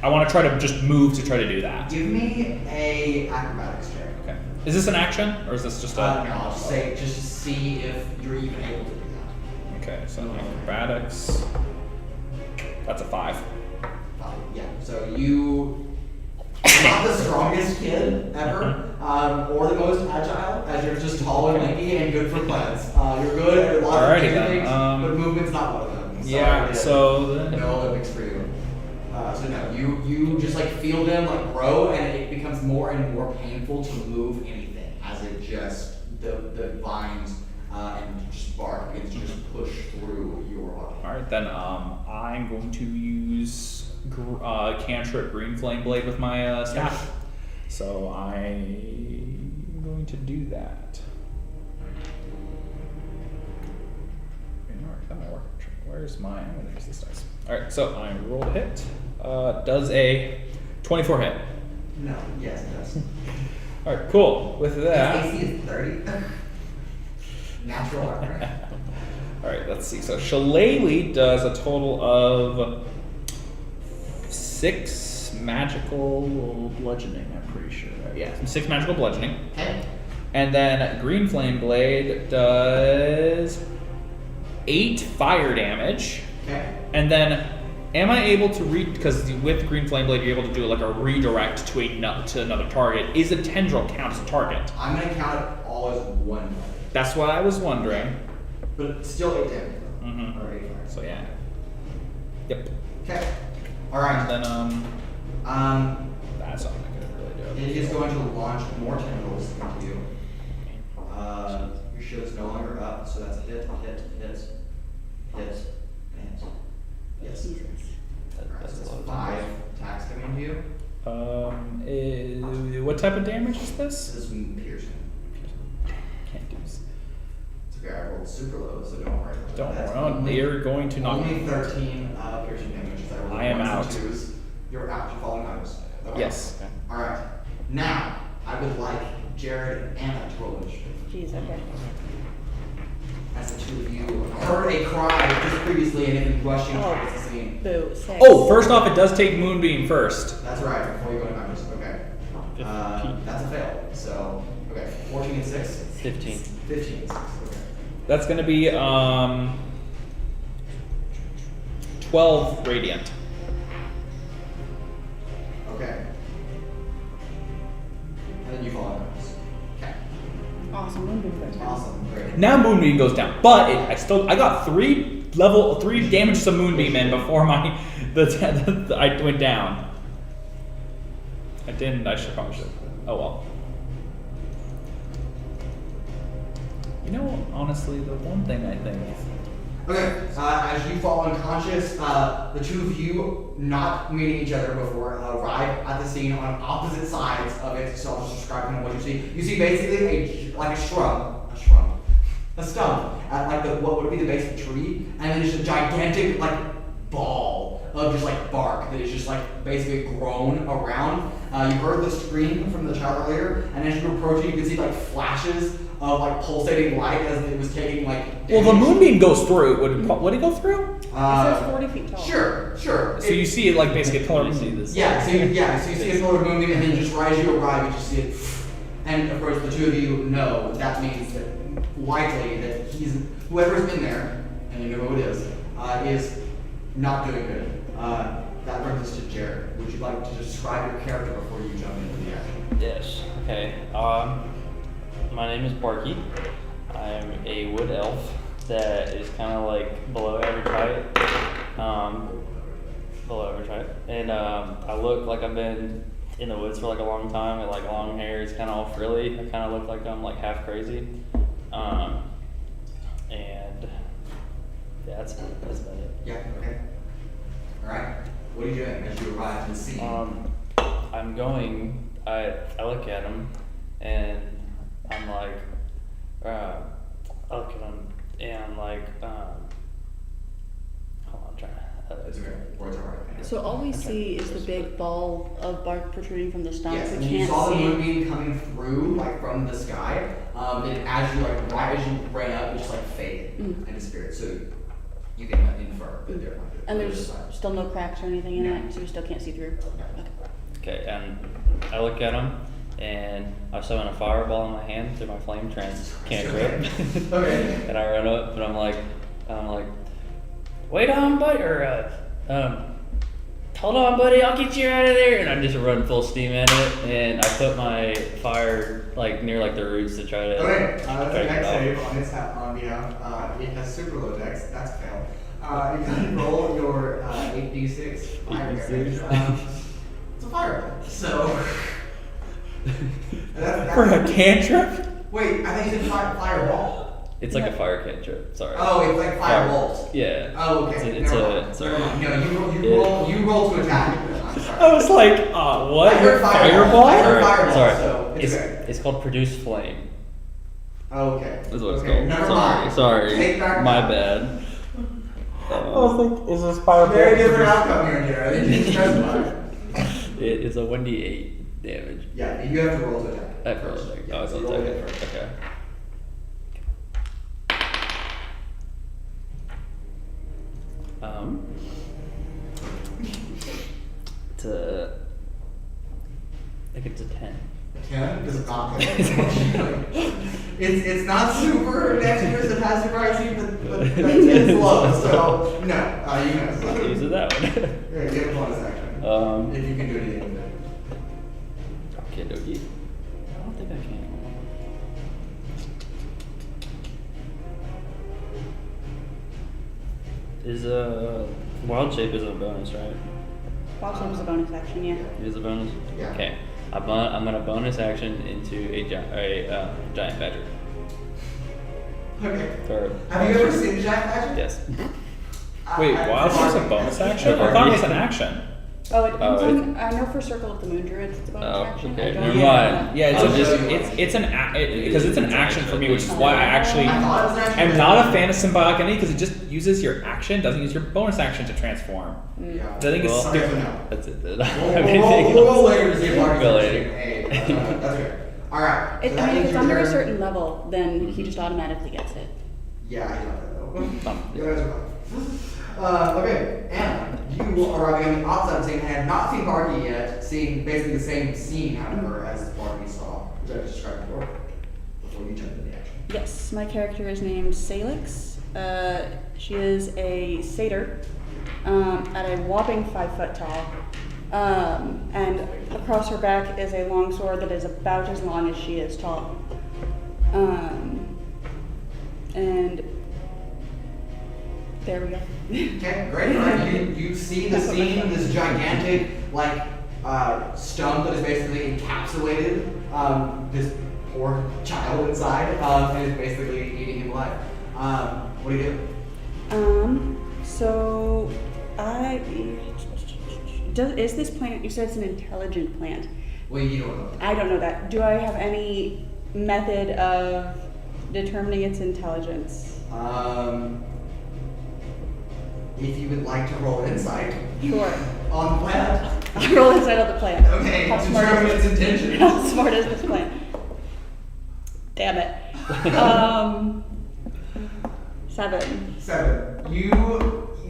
I want to try to just move to try to do that.
Give me a acrobatics check.
Okay. Is this an action or is this just a?
No, I'll just say just to see if you're even able to do that.
Okay, so acrobatics. That's a 5.
Yeah. So you're not the strongest kid ever, or the most agile, as you're just tall and lanky and good for plants. You're good at a lot of
Alrighty
different
then,
things, but movement's not one of them.
Yeah.
Sorry,
So then.
no Olympics for you. So no, you just like feel them like grow, and it becomes more and more painful to move anything as it just the vines and just bark begins to just push through your body.
All right, then I'm going to use cantrip green flame blade with my staff. So I'm going to do that. That might work. Where's my? I'm going to use this dice. All right, so I rolled a hit. Does a 24 hit?
No, yes, it does.
All right, cool. With that.
AC is 30. Natural armor.
All right, let's see. So Shillelagh does a total of 6 magical bludgeoning. I'm pretty sure. Yeah, 6 magical bludgeoning.
Okay.
And then Green Flame Blade does 8 fire damage.
Okay.
And then, am I able to because with Green Flame Blade you're able to do like a redirect to another target. Is a tendril count as a target?
I'm gonna count it all as one.
That's what I was wondering.
But it's still 8 damage.
Mm-hmm.
Or 8 fire.
So yeah. Yep.
Okay. Alright.
And then that's all I'm gonna really do.
It is going to launch more tendrils into you. Your shield's no longer up, so that's hit, and yes.
Jesus.
Alright,
That's
so
a
that's
lot of
5 attacks coming to you.
What type of damage is
This
this?
is piercing.
Can't do this.
It's okay, I rolled super low, so don't worry.
Don't
That's
worry.
only-
You're going to knock
Only
me.
13 piercing damage. So rolled
I am
ones and
out.
2s. You're out. You're falling out. Okay.
Yes.
Alright. Now, I would like Jared and Anna to roll initiative.
Jeez, okay.
As the 2 of you heard a cry just previously and have been rushing
Oh.
towards the scene.
Boo, 6.
Oh, first off, it does take Moonbeam first.
That's right, before you go to numbers. Okay. That's a fail. So, okay, 14 and 6.
15.
15 and 6. Okay.
That's going to be 12 radiant.
Okay. And then you fall on numbers. Okay.
Awesome. Moonbeam goes down.
Awesome. Great.
Now Moonbeam goes down, but I got 3 damage to Moonbeam in before I went down. I didn't. I probably should. Oh well. You know, honestly, the one thing I think.
Okay, as you fall unconscious, the 2 of you, not meeting each other before, arrive at the scene on opposite sides of it. So I'll just describe kind of what you see. You see basically a stump at like what would be the base of a tree, and then just a gigantic like ball of just like bark that is just like basically grown around. You heard the scream from the child earlier, and as you approach it, you can see like flashes of like pulsating light as it was taking like.
Well, the moonbeam goes through. Would it go through?
It says 40 feet tall.
Sure.
So you see it like basically a pillar of moonbeam.
Yeah, so you see a pillar of moonbeam, and then just right as you arrive, you just see it. And of course, the two of you know that means that likely that whoever's in there, and you know who it is not doing good. That brings us to Jared. Would you like to describe your character before you jump into the action?
Yes. Okay. My name is Barky. I'm a wood elf that is kind of like below average height. Below average height. And I look like I've been in the woods for like a long time, and like long hair is kind of all frilly. I kind of look like I'm like half crazy. And yeah, that's about it.
Yeah, okay. Alright. What are you doing as you arrive in the scene?
I look at him and I'm like, I look at him and I'm like, hold on, I'm trying to.
It's okay. Words are hard.
So all we see is the big ball of bark protruding from the stump.
Yes,
We
and you
can't
saw the
see.
moonbeam coming through, like from the sky. And as you right as you ran up, it just like faded and disappeared. So you can infer that they're not good.
And there's still no cracks or anything in
No.
it, so we still can't see through.
Okay, and I look at him and I summon a fireball in my hand through my flame trance cantrip.
Okay.
And I run up and I'm like, wait on, buddy, or hold on, buddy, I'll get you out of there. And I just run full steam at it, and I put my fire like near like the roots to try to.
Okay, that's
try
a
to
dex
get
save
off.
on its on behalf. It has super low dex. That's a fail. You can roll your 8d6 fire
8d6.
damage. It's a fireball. So.
For a cantrip?
Wait, I think you said fireball.
It's like a fire cantrip. Sorry.
Oh, it's like firebolt.
Yeah.
Oh, okay.
It's
Never
a
mind.
sorry.
No, you roll to attack. I'm sorry.
I was like, what?
I heard fireball. I heard
Alright,
fireball,
sorry.
so it's okay.
It's called produce flame.
Oh, okay.
That's what it's
Okay,
called.
never
Sorry.
mind.
Sorry.
Take back
My
now.
bad.
like, is this fire?
Very different outcome here, Jared. They didn't specify.
It is a 1d8 damage.
Yeah, you have to roll to attack.
I have to roll to attack.
Yeah,
Oh,
so
it's
roll
on
it
attack.
first.
Okay. I think it's a 10.
10 is not good. It's not super dexterous, it has super IC, but it's low, so no, you miss.
I'll use it that one.
Yeah, get a bonus action. If you can do anything with it.
Okay, dokie. I don't think I can. Is wild shape is a bonus, right?
Wild shape is a bonus action, yeah.
It is a bonus.
Yeah.
Okay. I'm gonna bonus action into a giant badger.
Okay.
Or,
Have you ever seen a giant badger?
Yes.
Wait, wild shape's a bonus action? I thought it was an action.
Oh, it depends
Oh,
on. I know for Circle of the Moon Druids, it's a bonus
Oh,
action.
okay.
I don't
Never
know.
mind.
Yeah,
I was just-
it's an because it's an action for me, which is why I actually
I thought it was an action.
am not a fan of symbiotic entity because it just uses your action, doesn't use your bonus action to transform.
Yeah.
I think it's
Well,
Okay, so
stupid.
no.
That's it then.
We'll go later to see if Marcus
Go
is
later.
interesting. That's good. Alright.
If if it's under a certain level, then he just automatically gets it.
Yeah, I know that though.
Um,
You guys are fine. Okay, Anna, you are arriving on the opposite scene and have not seen Barky yet, seeing basically the same scene, however, as Barky saw, which I just described before you jump into the action.
Yes, my character is named Salix. She is a satyr at a whopping 5 foot tall. And across her back is a long sword that is about as long as she is tall. And there we go.
Okay, great. Alright, you see the scene, this gigantic, like, stump that is basically encapsulated this poor child inside, and is basically eating him alive. What do you do?
So is this plant, you said it's an intelligent plant.
Well, you don't know.
I don't know that. Do I have any method of determining its intelligence?
If you would like to roll insight,
Sure.
On the plant?
I roll inside of the plant.
Okay,
How smart
determine
is
its
this?
intention.
How smart is this plant? Damn it. 7.
7. You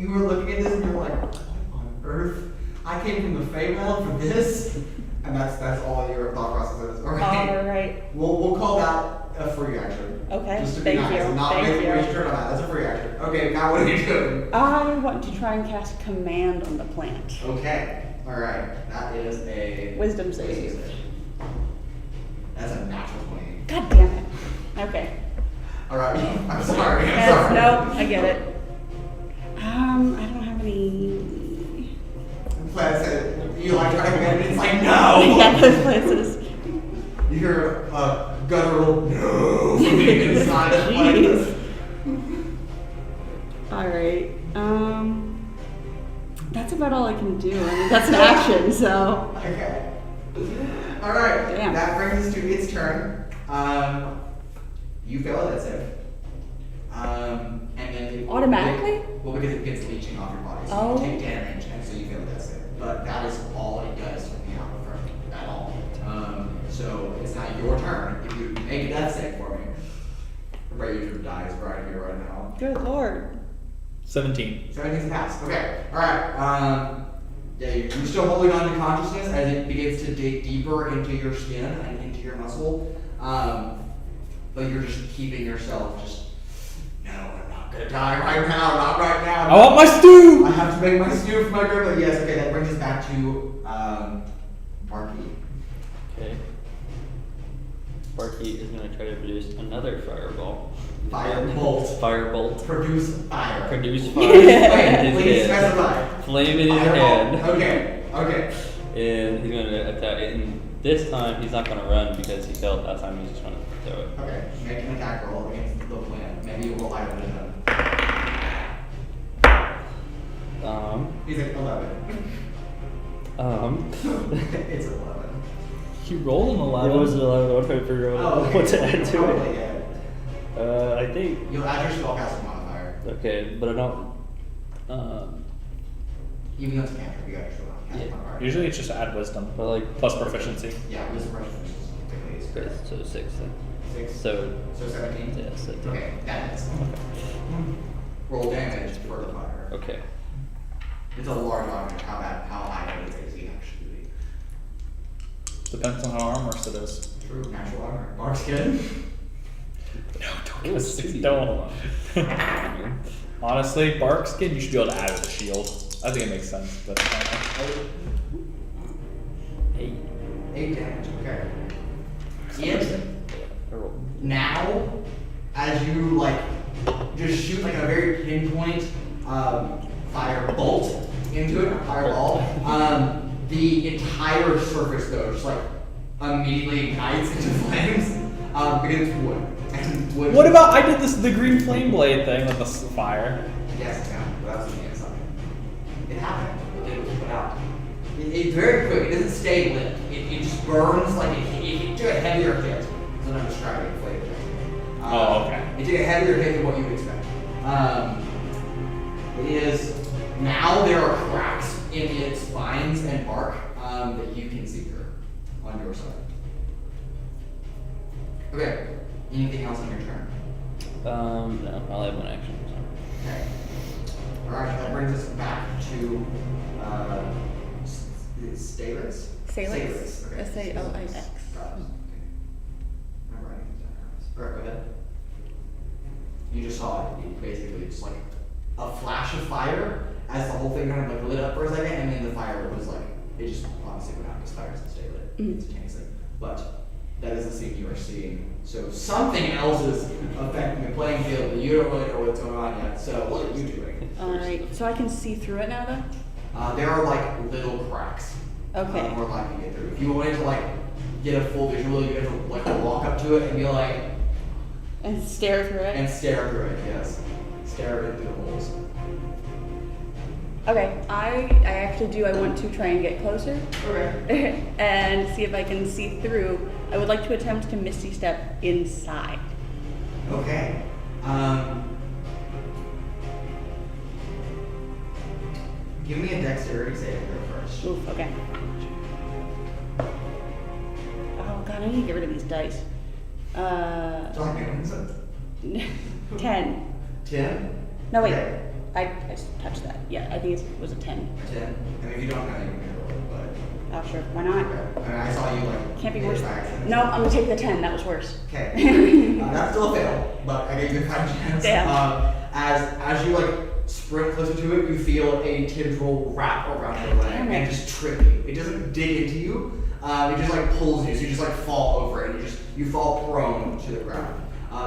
were looking at this and you're like, what on earth? I came from the Feywild for this? And that's all your thought process is.
All right.
We'll call that a free action.
Okay,
Just to be
thank
nice.
you,
And not
thank
make
you.
a waste your turn on that. That's a free action. Okay, now what are you doing?
I want to try and cast command on the plant.
Okay. Alright. That is a
Wisdom save.
That's a natural 20.
God damn it. Okay.
Alright. I'm sorry. I'm
Yes,
sorry.
no, I get it. I don't have any.
Plant said, you like trying to command it? It's like, no!
Yeah, those places.
You hear a guttural no from the inside of the plant.
Alright. That's about all I can do. I mean, that's an action, so.
Okay. Alright.
Damn.
That brings us to its turn. You fail that save. And then
Automatically?
Well, because it gets leeching off your body, so
Oh.
you take damage, and so you fail that save. But that is all it does to me out from at all. So it's not your turn. If you make a death save for me, Rage of dies right here, right now.
Good lord.
17.
17's pass. Okay. Alright. Yeah, you're still holding on to consciousness as it begins to dig deeper into your skin and into your muscle. But you're just keeping yourself just, no, I'm not gonna die right now, not right now.
I want my stew!
I have to make my stew for my grandma. Yes, okay, that brings us back to Barky.
Okay. Barky is going to try to produce another fireball.
Firebolt.
Firebolt.
Produce fire.
Produce fire
Wait,
in
please
his hand.
specify.
Flame in his
Fireball.
hand.
Okay, okay.
And he's going to attack it. And this time he's not going to run because he failed last time. He's just going to throw it.
Okay, make an attack roll against the plant. Maybe you will item it up. He's like 11. It's 11.
You rolled an 11.
It was 11. I'm trying to figure out
Oh, okay.
what to add to
Probably,
it.
yeah.
I think.
You'll add your spellcasting modifier.
Okay, but I don't.
Even though it's a cantrip, you got your spellcasting
Yeah.
modifier.
Usually it's just add wisdom.
But like.
Plus proficiency.
Yeah, wisdom proficiency typically is
Okay, so 6 then.
6.
So.
So 17?
Yeah, 17.
Okay, that is. Roll damage for the fire.
Okay.
It's a large object. How high would its AC actually be?
Depends on how armorous it is.
True, natural armor. Bark skin?
No, don't
It was
60.
60.
Don't. Honestly, bark skin you should be able to add with a shield. I think it makes sense, but
8.
8 damage, okay. Now, as you like just shoot like a very pinpoint fire bolt into it, fireball, the entire surface though just like immediately ignites into flames because it's wood. And wood.
what about I did the green flame blade thing with the fire?
Yes, yeah, but that's the inside. It happened. It was put out. It's very quick. It doesn't stay lit. It just burns like it took a heavier hit. That's what I'm describing. Flavor.
Oh, okay.
It took a heavier hit than what you would expect. It is now there are cracks in its spines and bark that you can see through on your side. Okay. Anything else on your turn?
No, I'll have one action.
Okay. Alright, that brings us back to Salix?
Salix.
Okay.
S-A-L-I-X.
I'm writing it down. Alright, go ahead. You just saw it. Basically just like a flash of fire as the whole thing kind of like lit up for a second, and then the fire was like, it just obviously went out because fire doesn't stay lit instantaneously. But that is the scene you are seeing. So something else is affecting the playing field, but you don't really know what's going on yet. So what are you doing?
Alright, so I can see through it now then?
There are like little cracks.
Okay.
More likely to get through. If you wanted to like get a full visual, you have to like walk up to it and be like,
And stare through it?
and stare through it. Yes, stare into the holes.
Okay, I actually do. I want to try and get closer
Okay.
and see if I can see through. I would like to attempt to Misty Step inside.
Give me a dexterity saving throw first.
Oof, okay. Oh god, I need to get rid of these dice.
Don't have
10.
10?
No, wait.
Okay.
I just touched that. Yeah, I think it was a 10.
10? I mean, if you don't know, you can roll it, but...
Oh, sure. Why not?
Okay. I mean, I saw you, like...
Can't be
hit
worse.
by accident.
No, I'm gonna take the 10. That was worse.
Okay. That's still a fail, but I gave you a fighting chance.
Damn.
As you, like, sprint closer to it, you feel a tendril wrap around your leg
Damn it.
and just trip you. It doesn't dig into you. It just, like, pulls you, so you just, like, fall over it, and you fall prone to the ground.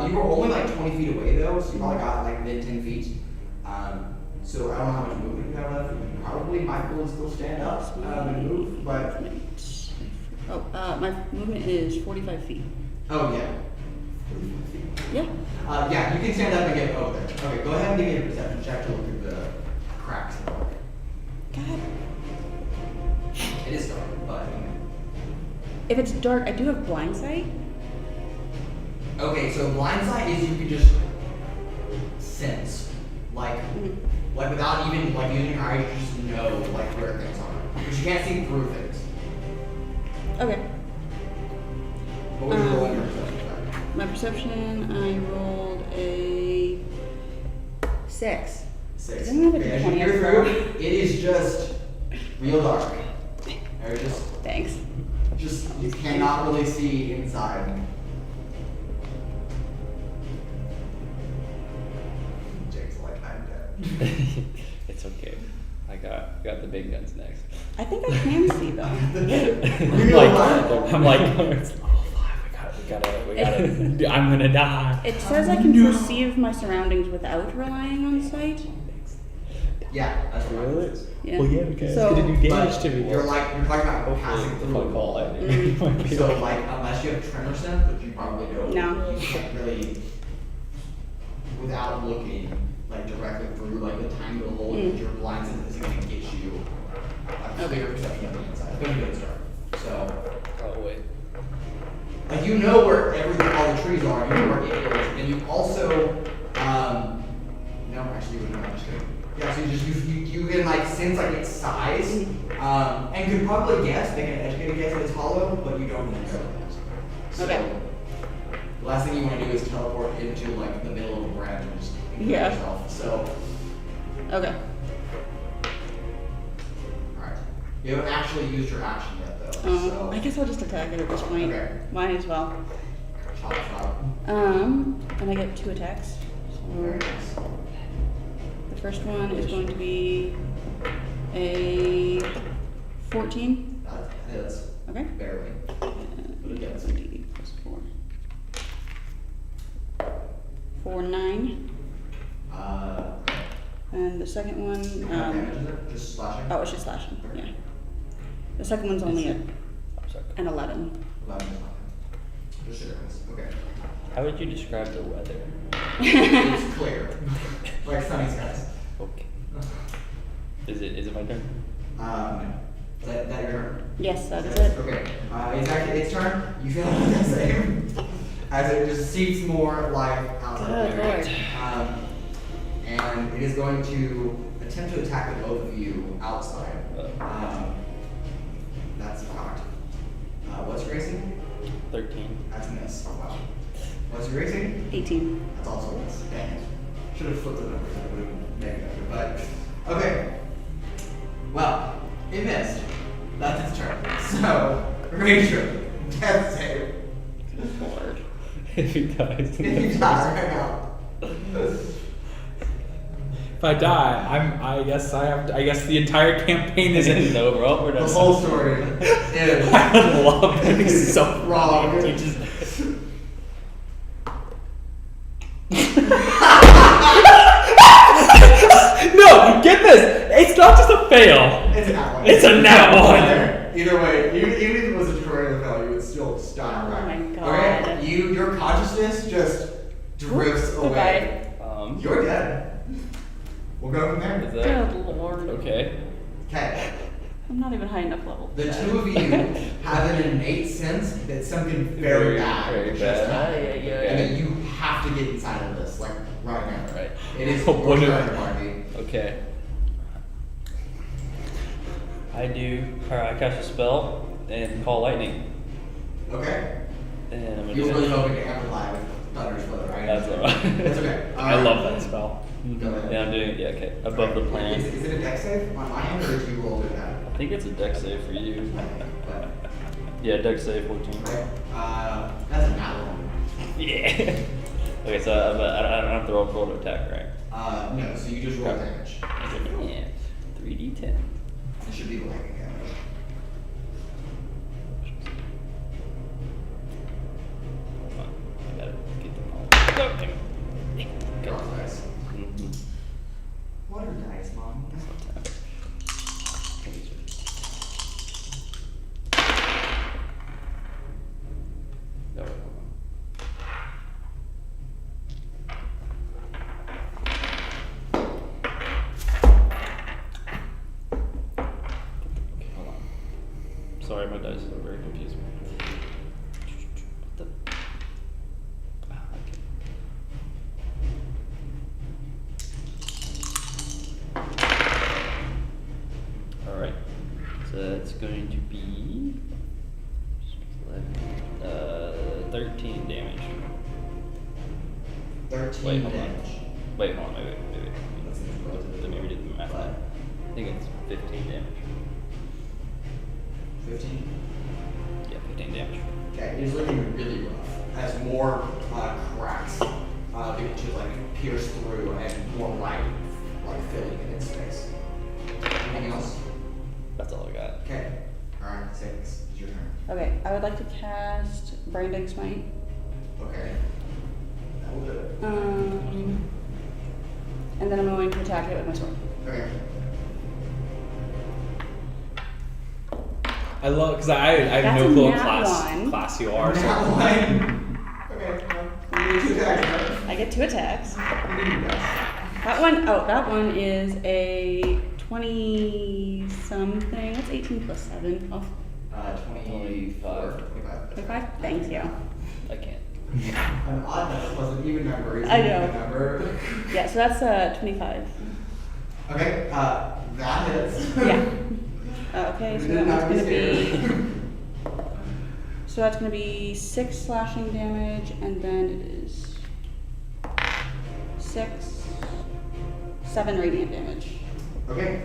You were only, like, 20 feet away, though, so you probably got, like, mid 10 feet. So I don't know how much movement you have left. You probably might be able to still stand up and move, but...
Oh, my movement is 45 feet.
Oh, yeah.
Yeah.
Yeah, you can stand up and get over there. Okay, go ahead and give me a perception check to look through the cracks in the wall.
God.
It is dark, but...
If it's dark, I do have blind sight.
Okay, so blind sight is you can just sense. Like without even, like, using your eyes, you just know, like, where things are. Because you can't see through things.
Okay.
What would you roll in your perception check?
My perception, I rolled a 6.
6.
Doesn't have a
Okay, as you
D20
hear
as
through,
well.
it is just real dark. Or
Thanks.
just, you cannot really see inside. Jake's like, I'm dead.
It's okay. I got the big guns next.
I think I can see though.
I'm like, it's level 5. We gotta. I'm gonna die.
It says I can perceive my surroundings without relying on sight.
Yeah, that's what it is.
Yeah.
Well, yeah, because
So-
it's gonna do damage
But
to me.
you're talking about passing
Hopefully,
through
if
a
I call
wall.
it.
So like, unless you have tremor sense, which you probably don't,
No.
you can't really, without looking, like, directly through, like, the tiny little hole that your blind sense is going to get you a clear perception of the inside. It's going to be good start. So,
Oh wait.
like, you know where all the trees are, you know where it is, and you also, no, actually, you wouldn't know, just kidding. Yeah, so you can, like, sense, like, its size, and could probably guess, make an educated guess that it's hollow, but you don't really know that. So,
Okay.
the last thing you want to do is teleport into, like, the middle of a branch and just ignore
Yeah.
yourself. So,
Okay.
alright. You haven't actually used your action yet, though. So,
I guess I'll just attack it at this point.
Okay.
Might as well.
chop, chop.
And I get 2 attacks.
Very
So
nice.
the first one is going to be a 14.
That hits.
Okay.
Barely.
And
Yes.
20 plus 4. For 9. And the second one,
How much damage is it? Just slashing?
oh, it's just slashing. Yeah. The second one's only
I'm sorry.
an 11.
11 is not. Just shivers. Okay.
How would you describe the weather?
It's clear. Like sunny skies.
Okay. Is it my turn?
That your turn?
Yes, that is it.
Okay. It's actually its turn. You feel the same. As it just seeps more life out of
Good
there.
lord.
And it is going to attempt to attack the both of you outside. That's cocked. What's your AC?
13.
That's a miss. Wow. What's your AC?
18.
That's also a miss. Dang it. Should have flipped the numbers. It would have made it better. But, okay. Well, it missed. That's its turn. So, Rachel, death save.
Good lord.
If he dies.
If you die right now.
If I die, I guess the entire campaign is
It's
in.
over. Oh, we're
The
done.
whole story is
I love it. It's so
wrong.
funny. You just- No, get this. It's not just a fail.
It's a nat one.
It's a nat one.
Either way, even if it was a tutorial fail, you would still stop.
Oh
Right?
my god.
Okay, your consciousness just drifts away. You're dead. We'll go from there.
Is that
Good lord.
okay?
Okay.
I'm not even high enough level.
The two of you have an innate sense that something very bad
very
just
bad.
happened.
Yeah.
And that you have to get inside of this, like, right now.
Right.
It is
What
your
if-
turn, Marty.
Okay. Alright, I cast a spell and call lightning.
Okay.
And I'm gonna
You're
do
really hoping to amplify with Thunder's Weather, right?
That's alright.
That's okay.
I love that spell.
Go ahead.
Yeah, I'm doing it. Yeah, okay. Above the plan.
Is it a dex save on my end, or did you roll it out?
I think it's a dex save for you.
But,
Yeah, dex save 14.
okay. That's a nat one.
Yeah. Okay, so I don't have to roll to attack, right?
No, so you just roll damage.
Yeah. 3d10.
It should be the lightning damage.
Hold on. I gotta get them all. Oh, dang it.
Draw dice.
Mhm.
What are dice, Mom?
No, wait, hold on. Okay, hold on. Sorry, my dice are very confusing. What the? Ah, okay. Alright, so that's going to be 13 damage.
13
Wait, hold on.
damage.
Wait, hold on, wait.
That's relative.
Then maybe did the math.
What?
I think it's 15 damage.
15.
Yeah, 15 damage.
Okay, it is looking really rough. As more cracks begin to like pierce through and more light like filling in its space. Anything else?
That's all I got.
Okay. Alright, Salix, it's your turn.
Okay, I would like to cast Branding Smite.
Okay. That will do it.
And then I'm going to attack it with my sword.
Okay.
I love because I have
That's
no
a
clue what
nat one.
class you are.
That
So
one. Okay, well, you need to attack.
I get 2 attacks.
You need to guess.
That one is a 20 something. What's 18 plus 7? Oh,
24. 25.
25? Thank you.
I can't.
An odd number plus an even number is
I
an
know.
even number.
Yeah, so that's 25.
Okay, that hits.
Yeah. Okay, so
You
that
did
one's
not be
gonna be.
scared.
So that's gonna be 6 slashing damage, and then it is 7 radiant damage.
Okay.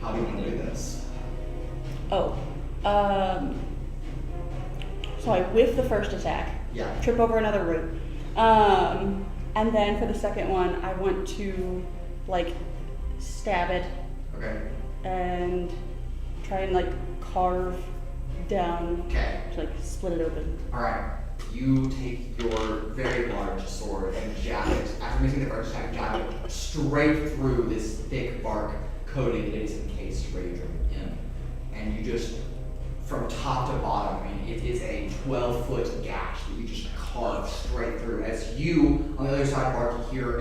How do you want to do this?
Oh, so I whiff the first attack,
Yeah.
trip over another root, and then for the second one, I want to like stab it
Okay.
and try and like carve down
Okay.
to like split it open.
Alright. You take your very large sword and jab it, after missing the first attack, jab it straight through this thick bark coating that is encased Raudrem in. And you just, from top to bottom, I mean, it is a 12-foot gash that you just carve straight through. As you, on the other side, Barky, hear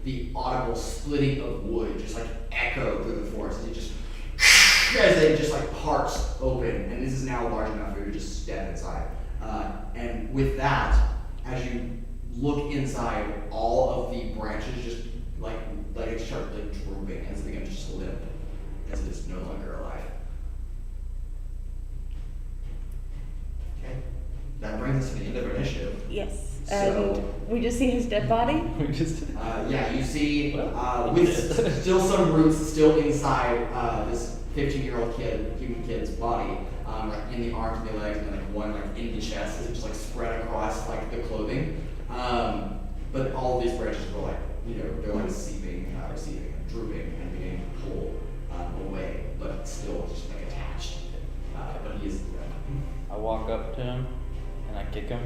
the audible splitting of wood just like echo through the forest as it just as it just like parts open, and this is now large enough for you to just step inside. And with that, as you look inside, all of the branches just like it start like drooping as they begin to slip, as it is no longer alive. Okay, that brings us to the end of our initiative.
Yes.
So-
And we just see his dead body.
We just.
Yeah, you see,
Well,
with still some roots still inside this 15-year-old human kid's body, like in the arms and the legs, and then like one like in the chest, as it just like spread across like the clothing. But all of these branches were like, they're like seeping, drooping, and beginning to pull away, but still just like attached. But he is dead.
I walk up to him and I kick him.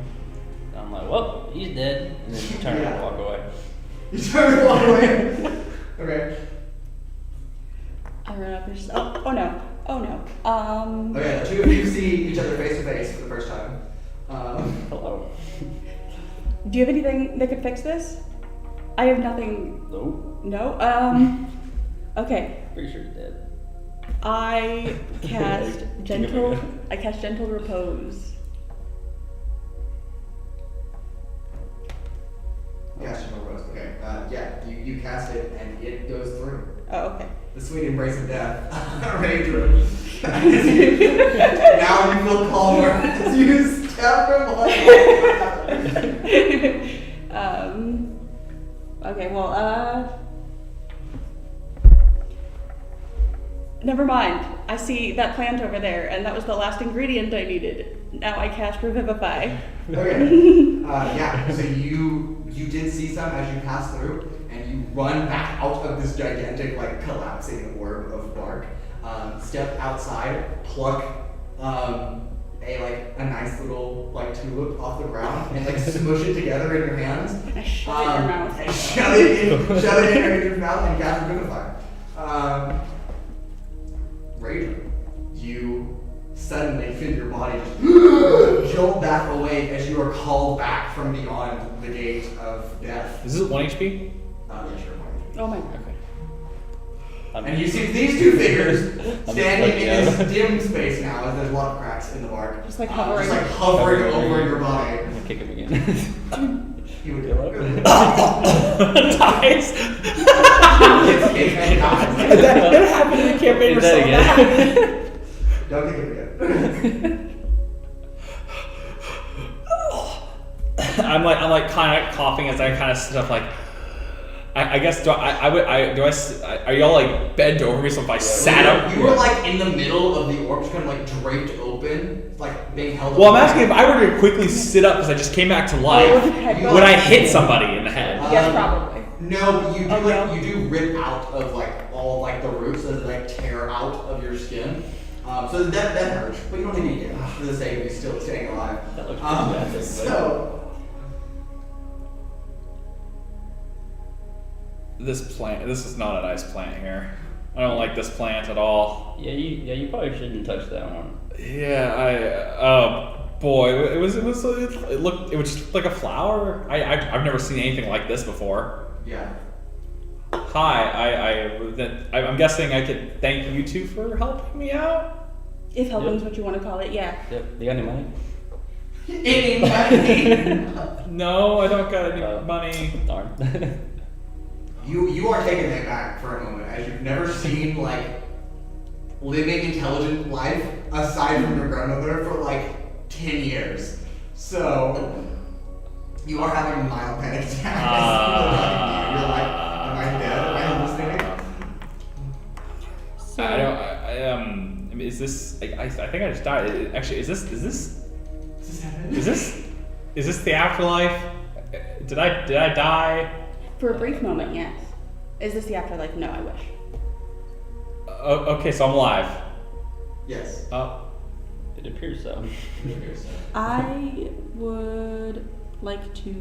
And I'm like, well, he's dead. And then turn
Yeah.
and walk away.
You turn and walk away. Okay.
I run up and just, oh no.
Okay, the two of you see each other face to face for the first time.
Hello.
Do you have anything that could fix this? I have nothing.
Nope.
No? Okay.
Pretty sure he's dead.
I cast gentle repose.
Cast your rose. Okay. Yeah, you cast it and it goes through.
Oh, okay.
the sweet embrace of death. Raudrem. Now you feel calmer as you step from
Okay, well, never mind. I see that plant over there, and that was the last ingredient I needed. Now I cast Revivify.
Okay. Yeah. So you did see some as you passed through, and you run back out of this gigantic, like, collapsing orb of bark. Step outside, pluck a nice little like tulip off the ground, and like smush it together in your hands.
I shove it in your mouth.
And shove it in your mouth and cast Revivify. Raudrem, you suddenly feel your body just jolt back awake as you are called back from beyond the gate of death.
Is this 1 HP?
Yeah, sure.
Oh my god.
Okay.
And you see these two figures standing
looking
in
at
this
them.
dim space now, as there's a lot of cracks in the bark.
Just like hovering.
Hovering over your body.
I'm gonna kick him again.
You would
Good luck.
Dies.
It's and dies.
That happened in the campaign.
Is that again?
Don't kick it again.
I'm like kind of coughing as I kind of stuff like. I guess are y'all like bent over me? So if I sat up,
You were like in the middle of the orb, just kind of like draped open, like being held up.
well, I'm asking if I were to quickly sit up because I just came back to life. Would I hit somebody in the head?
Yes, probably.
No, but you do
no.
you do rip out of like all like the roots that like tear out of your skin. So that hurts, but you don't need to for the sake of you still staying alive.
That looks pretty bad.
So.
This is not a nice plant here. I don't like this plant at all.
Yeah, you probably shouldn't touch that one.
Yeah, boy, it was just like a flower. I've never seen anything like this before.
Yeah.
Hi, I'm guessing I could thank you two for helping me out.
If helping is
Yep.
what you want to call it, yeah.
Yep. You got any money?
No, I don't got any
Oh.
money.
Darn.
You are taken aback for a moment as you've never seen like living intelligent life aside from your grandmother for like 10 years. So you are having a mild panic attack. You're like, am I dead? Am I hallucinating?
So,
I mean, is this? I think I just died. Actually, is this the afterlife? Did I die?
for a brief moment, yes. Is this the afterlife? No, I wish.
Okay, so I'm alive.
Yes.
It appears so.
I would like to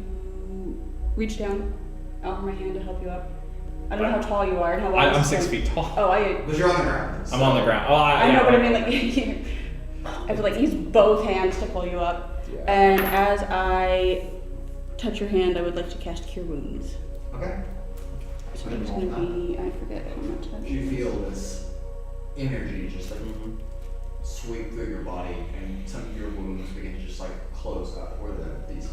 reach down, offer my hand to help you up. I don't know how tall you are and how wide.
I'm
this
6
is.
feet tall.
Oh,
But you're on the ground.
I'm on the ground. Oh,
I know,
yeah,
but I
right.
mean, like, I have to like use both hands to pull you up.
Yeah.
And as I touch your hand, I would like to cast Cure Wounds.
Okay.
So it's gonna be, I forget how much that
You
is.
feel this energy just like sweep through your body, and some of your wounds begin to just like close up, where these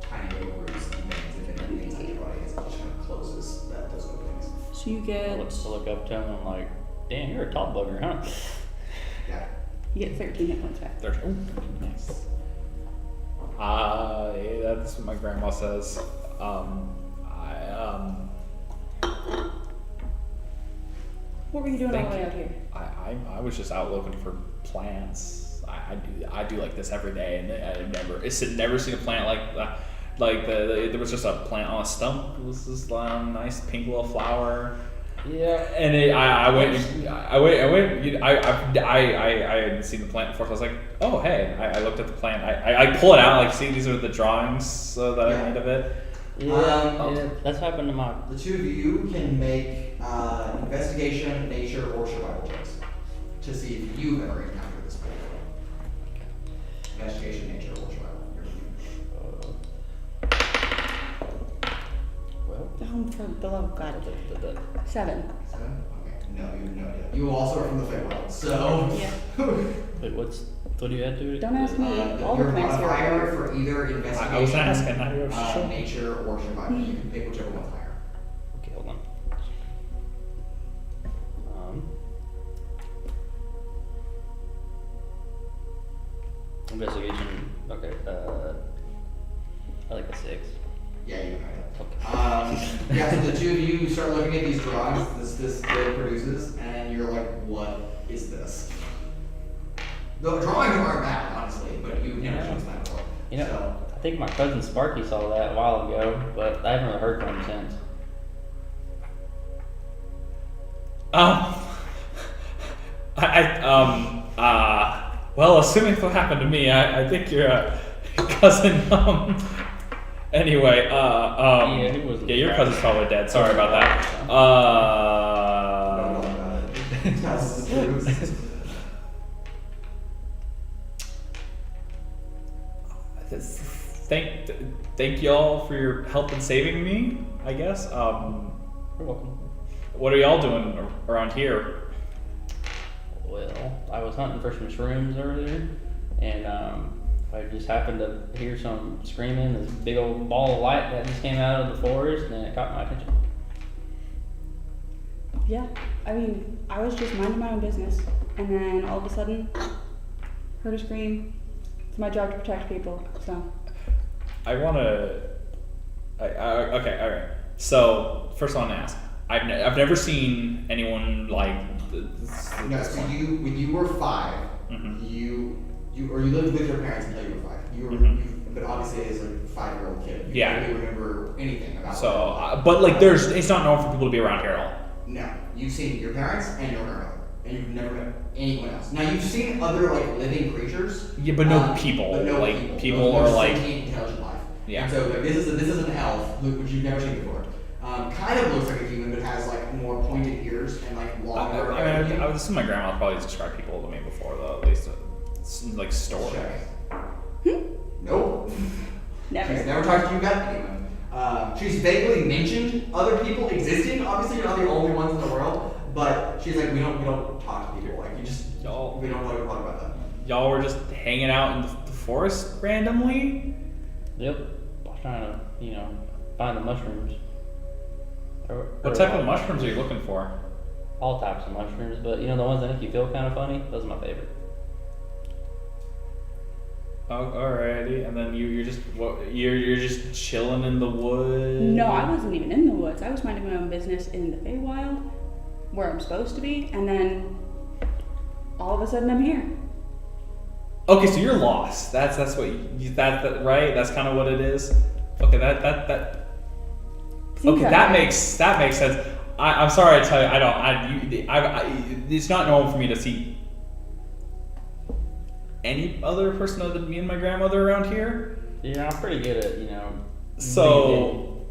tiny little roots and veins, if anything, inside your body, it just kind of closes those openings.
So you
I
get,
look up to him and I'm like, damn, you're a tall bugger, huh?
Yeah.
you get 13 hit points back.
Oh, nice. Yeah, that's what my grandma says.
What were you doing all the way out here?
I was just out looking for plants. I do like this every day, and I never seen a plant like that. Like there was just a plant on a stump. It was this nice pink little flower.
Yeah.
And I hadn't seen the plant before, so I was like, oh hey, I looked at the plant. I pull it out, like, see, these are the drawings that I made of it.
Yeah, that's happened to my.
The two of you can make investigation, nature, or survival checks to see if you've ever encountered this before. Investigation, nature, or survival.
Well,
Oh, for the love of God. 7.
7? Okay. No, you have no idea. You also are from the Feywild, so.
Yeah.
wait, what do you have to do?
Don't ask me. All the
Your
plants here are
modifier
weird.
for either investigation,
I was asking, how do you know?
nature, or survival. You can pick whichever one's higher.
Okay, hold on. Investigation. Okay. I like a 6.
Yeah, you got it. Yeah, so the two of you start looking at these drawings this kid produces, and you're like, what is this? The drawings aren't bad, honestly, but you've never seen this before.
You know, I think my cousin Sparky saw that a while ago, but I haven't really heard from him since.
Well, assuming what happened to me, I think your cousin, anyway,
yeah,
your cousin's probably dead. Sorry about that. Thank y'all for your help in saving me, I guess.
You're welcome.
What are y'all doing around here?
Well, I was hunting for some shrooms earlier, and I just happened to hear some screaming, this big old ball of light that just came out of the forest, and it caught my attention.
Yeah, I mean, I was just minding my own business, and then all of a sudden, heard a scream. It's my job to protect people, so.
Okay, alright. So, first I want to ask, I've never seen anyone like this.
No, so when you were 5,
Mm-hmm.
you lived with your parents until you were 5. You were,
Mm-hmm.
but obviously as a 5-year-old kid, you
Yeah.
don't really remember anything about
So, but like, it's not normal for people to be around here at all.
No, you've seen your parents and your grandmother, and you've never met anyone else. Now you've seen other like living creatures.
Yeah, but no people.
But no
like
people
are like.
sentient, intelligent life.
Yeah.
And so like, this is an elf, which you've never seen before. Kind of looks like a human, but has like more pointed ears and like longer.
I would assume my grandma probably described people to me before, though. At least like stories.
Nope.
Never.
She's never talked to you about anyone. She's vaguely mentioned other people existing. Obviously, you're not the only ones in the world, but she's like, we don't talk to people. Like we don't talk about them.
Y'all were just hanging out in the forest randomly.
Yep. I was trying to, find the mushrooms.
What type of mushrooms are you looking for?
All types of mushrooms, but the ones that make you feel kind of funny, those are my favorite.
Oh, alrighty. And then you're just chilling in the woods.
No, I wasn't even in the woods. I was minding my own business in the Feywild, where I'm supposed to be, and then all of a sudden I'm here.
Okay, so you're lost. That's what that right? That's kind of what it is. Okay, that.
Seems
Okay, that makes sense. I'm sorry to tell you, it's not normal for me to see any other person other than me and my grandmother around here.
Yeah, I'm pretty good at,
So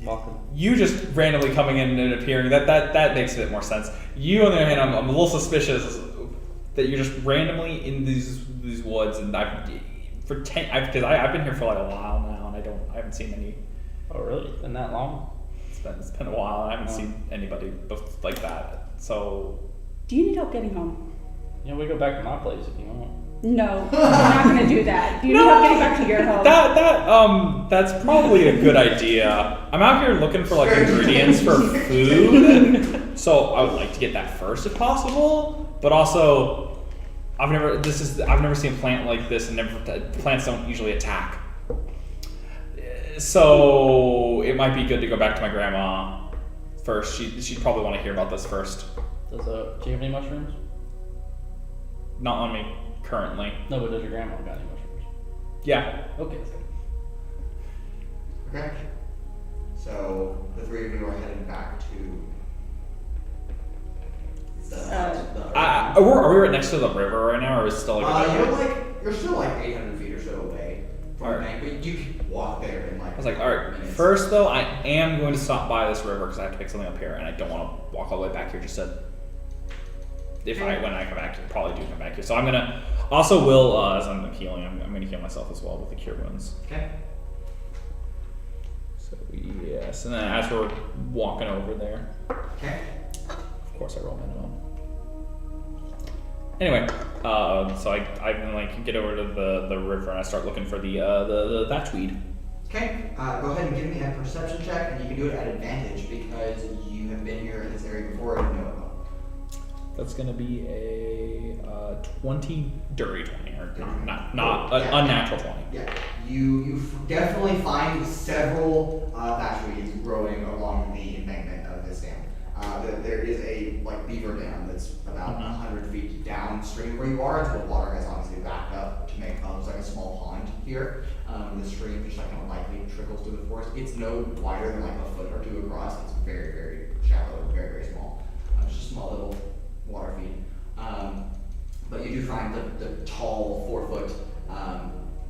walking.
you just randomly coming in and appearing, that makes a bit more sense. You, on the other hand, I'm a little suspicious that you're just randomly in these woods, and I've been here for like a while now, and I haven't seen any.
Oh, really? Been that long?
It's been a while, and I haven't seen anybody like that. So.
Do you need help getting home?
We go back to my place if you want.
No, I'm not gonna do that. Do you need help getting back to your home?
That's probably a good idea. I'm out here looking for like ingredients for food, so I would like to get that first if possible. But also, I've never seen a plant like this, and plants don't usually attack. So it might be good to go back to my grandma first. She'd probably want to hear about this first.
Do you have any mushrooms?
Not on me currently.
No, but does your grandma got any mushrooms?
Yeah.
Okay.
Okay. So the 3 of you are heading back to
are we right next to the river right now, or is it still like?
You're still like 800 feet or so away from the bank, but you can walk there in like.
I was like, all right.
minutes.
First, though, I am going to stop by this river because I have to pick something up here, and I don't want to walk all the way back here. Just to, when I come back, probably do come back here. So I'm gonna also as I'm healing, I'm gonna heal myself as well with the cure wounds.
Okay.
So yes, and then as we're walking over there,
Okay.
of course I roll minimum. Anyway, so I can like get over to the river and I start looking for the thatchweed.
Okay. Go ahead and give me a perception check, and you can do it at advantage because you have been here in this area before and you know it well.
That's gonna be a 20, dirty 20, or not unnatural 20.
Yeah, you definitely find several thatch weeds growing along the embankment of this dam. There is a beaver dam that's about 100 feet downstream where you are, until the water has obviously backed up to make looks like a small pond here. The stream just kind of lightly trickles through the forest. It's no wider than a foot or two across. It's very, very shallow, very, very small. It's just a small little water feed. But you do find the tall 4-foot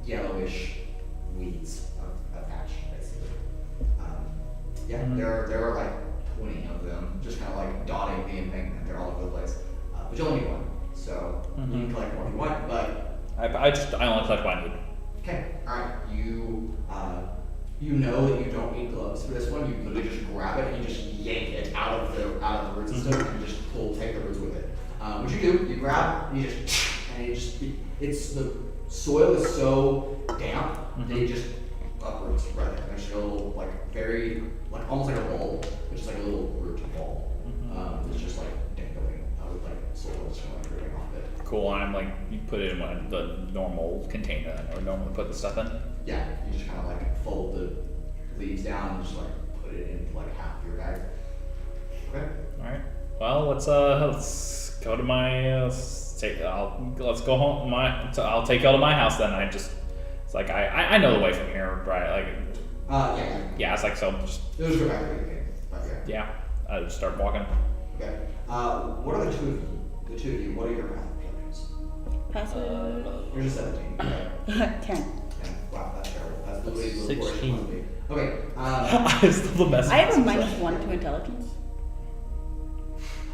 yellowish weeds of thatch, basically. There are 20 of them, just kind of dotting the embankment. They're all over the place. But you only need one, so you can collect more if you want. But
I only collect what I need.
okay, all right. You know that you don't need gloves for this one. You literally just grab it and you just yank it out of the roots and stuff, and you just take the roots with it. What you do, you grab, you it's the soil is so damp that it just uproots right there. There's a little very almost like a bulb, which is a little root ball. It's just dangling with soil just dripping off it.
Cool, and I'm you put it in the normal container that I would normally put the stuff in?
Yeah, you just kind of fold the leaves down and just put it into half of your bag. Okay.
Alright. Well, let's go to my let's go home. I'll take y'all to my house then. I know the way from here, right? Yeah, it's so just.
It was right after you came, but yeah.
Yeah, I just start walking.
Okay. What are the two of you? The two of you. What are your passive abilities?
Passive.
You're just 17. Right?
10.
Wow, that's terrible. That's literally
16.
Okay.
I'm still the best.
I have a -1 to intelligence.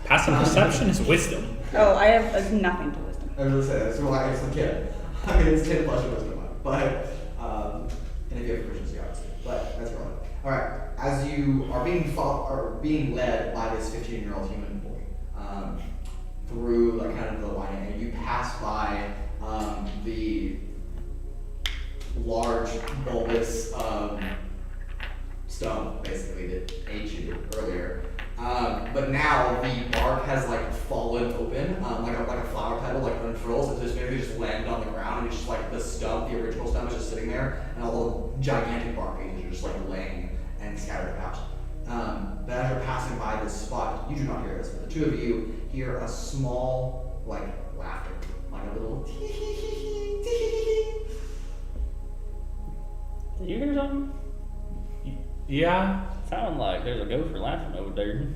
Passive perception is wisdom.
Oh, I have nothing to wisdom.
I was gonna say that's why it's it's 10 plus your wisdom, but and if you have proficiency, obviously, but that's relevant. All right, as you are being led by this 15-year-old human boy through kind of the line, and you pass by the large bulbous stump, basically, that ate you earlier. But now the bark has fallen open, like a flower petal unfurls. It just maybe just landed on the ground, and it's just the stump, the original stump, is just sitting there, and all the gigantic bark pieces are just laying and scattered about. But as you're passing by this spot, you do not hear this, but the two of you hear a small laughter, a little tee hee hee tee hee.
Did you hear something?
Yeah.
Sound like there's a gopher laughing over there.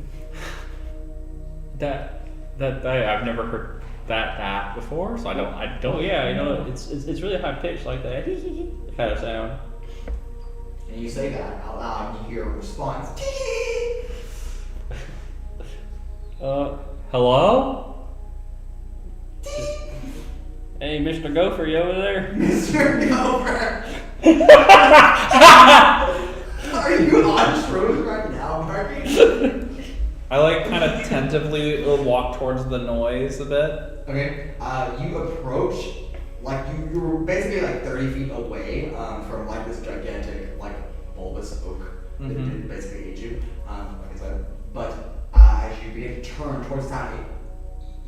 I've never heard that before, so I don't.
Oh yeah, it's really high pitched like that kind of sound.
And you say that out loud, and you hear a response.
Hello? Hey, Mr. Gopher, you over there?
Mr. Gopher! Are you on shrooms right now, Barky?
I kind of tentatively walk towards the noise a bit.
Okay, you approach, you're basically 30 feet away from this gigantic, bulbous oak that did basically eat you, like I said. But as you begin to turn towards town,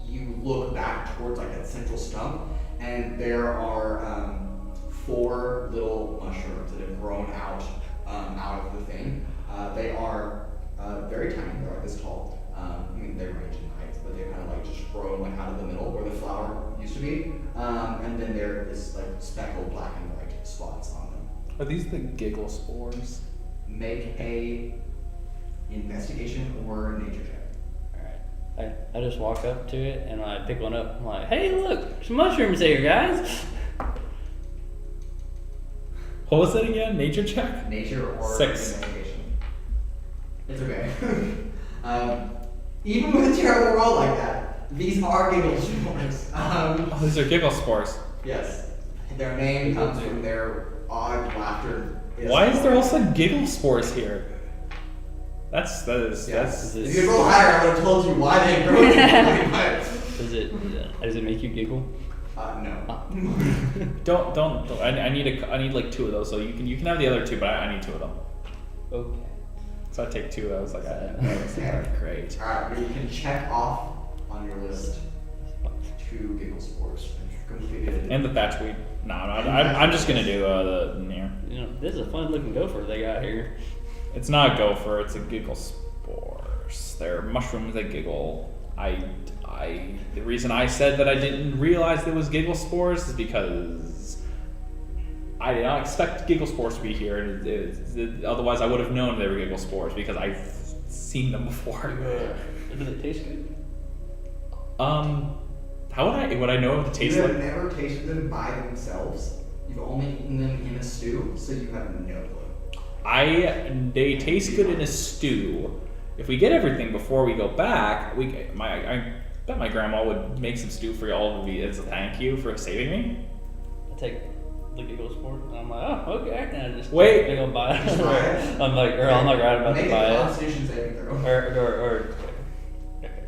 you look back towards that central stump, and there are 4 little mushrooms that have grown out of the thing. They are very tiny. They're this tall. They range in height, but they're kind of just grown out of the middle where the flower used to be. And then there is speckled black and white spots on them.
Are these the giggle spores?
Make a investigation or nature check.
Alright. I just walk up to it and I pick one up. I'm like, hey, look, some mushrooms here, guys.
What was it again? Nature check?
Nature or
6.
investigation. It's okay. Even with a terrible roll like that, these are giggle spores.
These are giggle spores.
Yes. Their name comes from their odd laughter.
Why is there also giggle spores here? That's
If you roll higher, I would have told you why they grow.
Does it make you giggle?
No.
Don't. I need 2 of those. So you can have the other 2, but I need 2 of them.
Okay.
So I take 2 of those. Alright, great.
Alright, you can check off on on your list 2 giggle spores. Completed.
And the thatchweed. No, I'm just gonna do the near.
You know, this is a fun looking gopher they got here.
It's not a gopher. It's a giggle spores. They're mushrooms that giggle. The reason I said that I didn't realize there was giggle spores is because I did not expect giggle spores to be here, and otherwise I would have known they were giggle spores because I've seen them before.
Does it taste good?
How would I know what the taste
You
like?
have never tasted them by themselves. You've only eaten them in a stew, so you have no clue.
They taste good in a stew. If we get everything before we go back, I bet my grandma would make some stew for all of you as a thank you for saving me.
I take the giggle sport and I'm like, oh, okay. And I just
Wait.
take a big old bite.
Just try it.
I'm like, I'm not right about
Make
to
a
buy it.
Constitution saving throw.
Or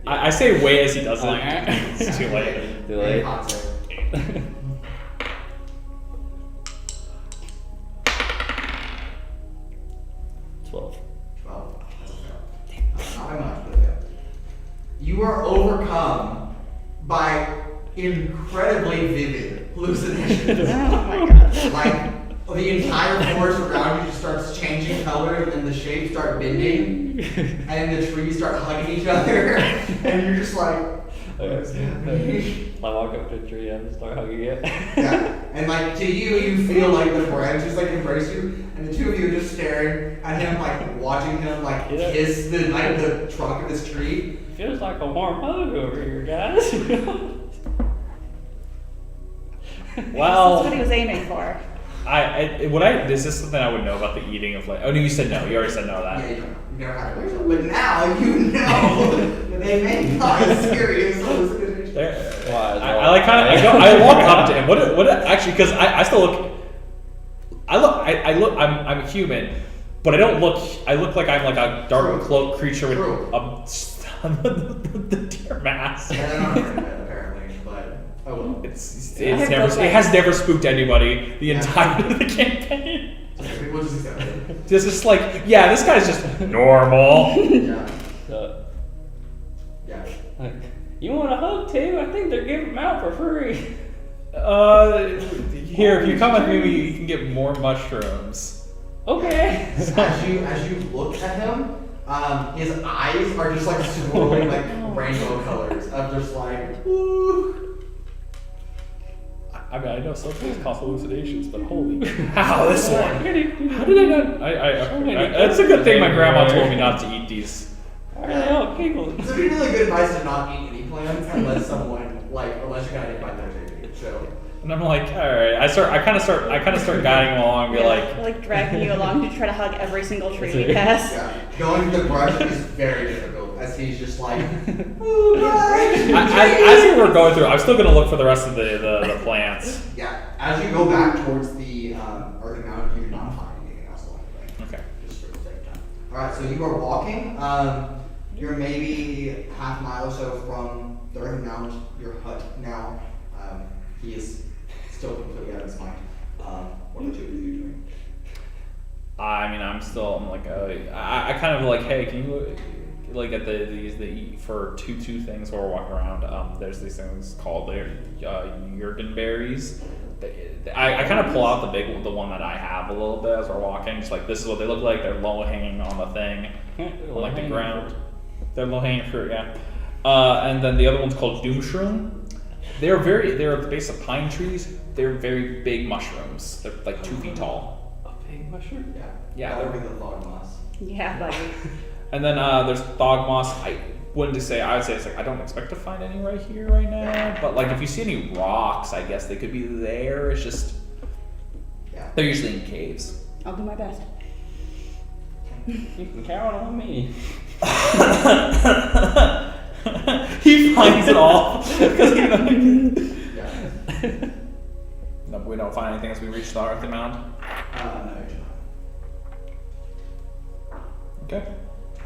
I say wait as he does it.
Like,
It's too late.
Too
Make a
late.
con save.
12.
12. That's a fail. Not by much, but a fail. You are overcome by incredibly vivid hallucinations.
Oh my god.
Like, the entire forest around you just starts changing color, and then the shapes start bending, and the trees start hugging each other, and you're just like, what is happening?
I walk up to a tree and start hugging it.
Yeah, and like to you, you feel like the branches like embrace you, and the two of you are just staring at him, like watching him like
Yeah.
kiss the trunk of this tree.
Feels like a warm hug over here, guys.
Well,
That's what he was aiming for.
is this something I would know about the eating of like? Oh no, you said no. You already said no to
Yeah,
that.
you don't. You never had to wait till, but now you know that they may cause serious hallucinations.
Why?
I like kind of I walk up to him. What actually? Because I still look. I'm a human, but I don't look. I look like I'm like a dark
True.
cloaked creature with
True.
the deer mask.
And they're not afraid of it, apparently, but oh well.
It has never spooked anybody the entire of the campaign.
Okay, we'll just accept it.
It's just like, yeah, this guy's just normal.
Yeah. Yeah.
Like, you want a hug too? I think they're giving them out for free.
Here, if you come with me, you can get more mushrooms.
Okay.
As you look at him, his eyes are just like swirling like rainbow colors of just like, ooh.
I mean, I know some things cause hallucinations, but holy cow, this one. How did I not? It's a good thing my grandma told me not to eat these.
Why are they all giggling?
It's really good advice to not eat any plants unless you're gonna eat by Thursday. So.
And I'm like, all right. I kind of start guiding him along, and be
We're
like,
dragging you along to try to hug every single tree we pass.
Yeah, going to the brush is very difficult as he's just like, ooh, guys.
as we were going through, I'm still gonna look for the rest of the plants.
Yeah, as you go back towards the earthen mound, you do not find anything else along the way.
Okay.
Just for the sake of time. Alright, so you are walking. You're maybe half a mile or so from the earthen mound, your hut now. He is still completely out of his mind. What are the two of you doing?
I mean, I'm like, I kind of like, hey, can you like get the for two things while we're walking around? There's these things called Jurgenberries. I kind of pull out the one that I have a little bit as we're walking. Just like, this is what they look like. They're low hanging on the thing, on like the ground. They're low hanging fruit, yeah. And then the other one's called Doomshroom. They're at the base of pine trees. They're very big mushrooms. They're like 2 feet tall.
A big mushroom?
Yeah, that would be the thought moss.
Yeah, buddy.
And then there's thog moss. I would say it's like I don't expect to find any right here right now. But like if you see any rocks, I guess they could be there. It's just they're usually in caves.
I'll do my best.
You can count on me.
He finds it all because No, we don't find anything as we reach the earthen mound.
No, you do not.
Okay.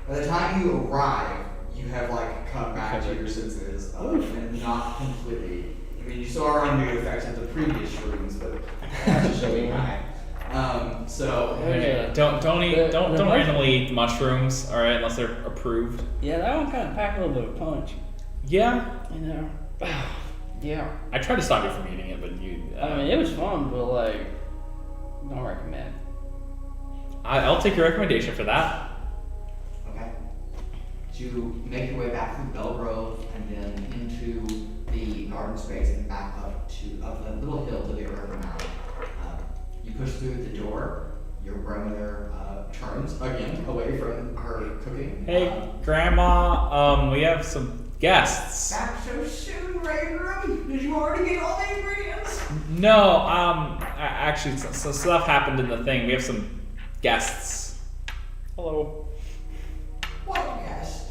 By the time you arrive, you have like come back to your senses and not completely. I mean, you still are under the effects of the previous shrooms, but that's just showing high. Don't
randomly eat mushrooms, all right, unless they're approved.
Yeah, that one kind of packed a little bit of punch.
Yeah.
You know. Yeah.
I tried to stop you from eating it, but you.
I mean, it was fun, but like, don't recommend.
I'll take your recommendation for that.
Okay. You make your way back through Bell Grove and then into the garden space and back up the little hill to the river mouth. You push through the door. Your grandmother turns again away from her cooking.
Hey, Grandma. We have some guests.
Back so soon, Raudrem? Did you already get all the ingredients?
No. Actually, so stuff happened in the thing. We have some guests.
Hello.
What guest?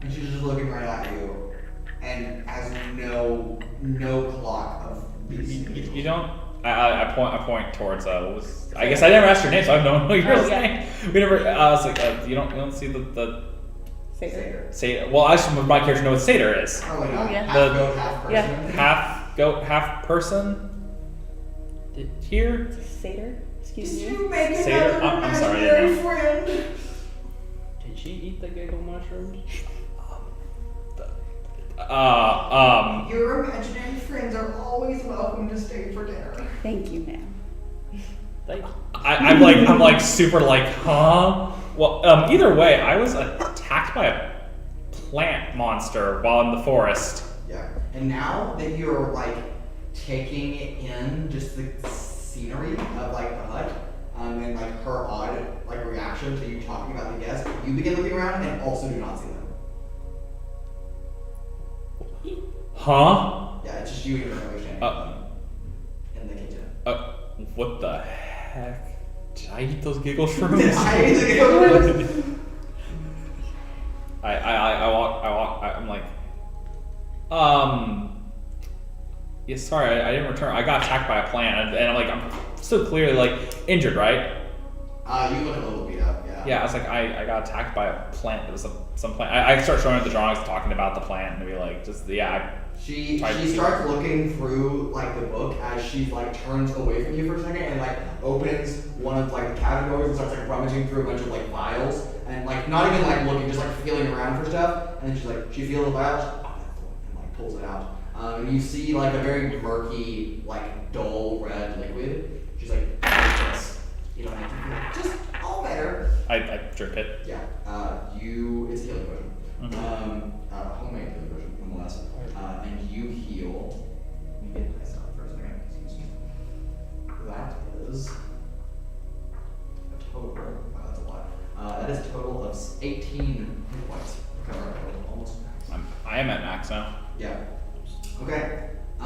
And she's just looking right at you, and has no clock of these.
You don't. I point towards what was. I guess I never asked your name, so I don't know your name. We never. I was like, you don't see the
Satyr.
Satyr. Well, I should my character know what Satyr is.
Probably not.
Oh, yeah.
Half goat, half person.
Yeah.
Half goat, half person. Here.
Satyr? Excuse
Did
me.
you make
Satyr?
another
I'm sorry, I
imaginary
didn't
friend?
Did she eat the giggle mushrooms?
Your imaginary friends are always welcome to stay for dinner.
Thank you, ma'am.
Thank you.
I'm like super like, huh? Well, either way, I was attacked by a plant monster while in the forest.
Yeah. And now that you're like taking in just the scenery of like the hut, and like her odd like reaction to you talking about the guests, you begin looking around and also do not see them.
Huh?
Yeah, it's just you and your family standing in the kitchen.
What the heck? Did I eat those giggle shrooms?
Did I eat the giggle shrooms?
I walk, I'm like, yeah, sorry, I didn't return. I got attacked by a plant, and I'm like, I'm still clearly like injured, right?
You look a little beat up, yeah.
Yeah, I was like, I got attacked by a plant. It was some plant. I start showing her the drawings, talking about the plant, and be like, just yeah.
She starts looking through like the book as she like turns away from you for a second and like opens one of like the categories and starts like rummaging through a bunch of like vials and like not even like looking, just like feeling around for stuff. And then she's like, she feels the vials, oh that's the one, and like pulls it out. And you see like a very murky, like dull red liquid. She's like, this. You don't have to feel just all better.
I drink it.
Yeah. It's a healing potion. Homemade healing potion, nonetheless. And you heal. Let me get my stuff for a second. Excuse me. That is a total. Wow, that's a lot. That is a total of 18 hit points. Recover a total almost max.
I am at max now.
Yeah. Okay. Oh,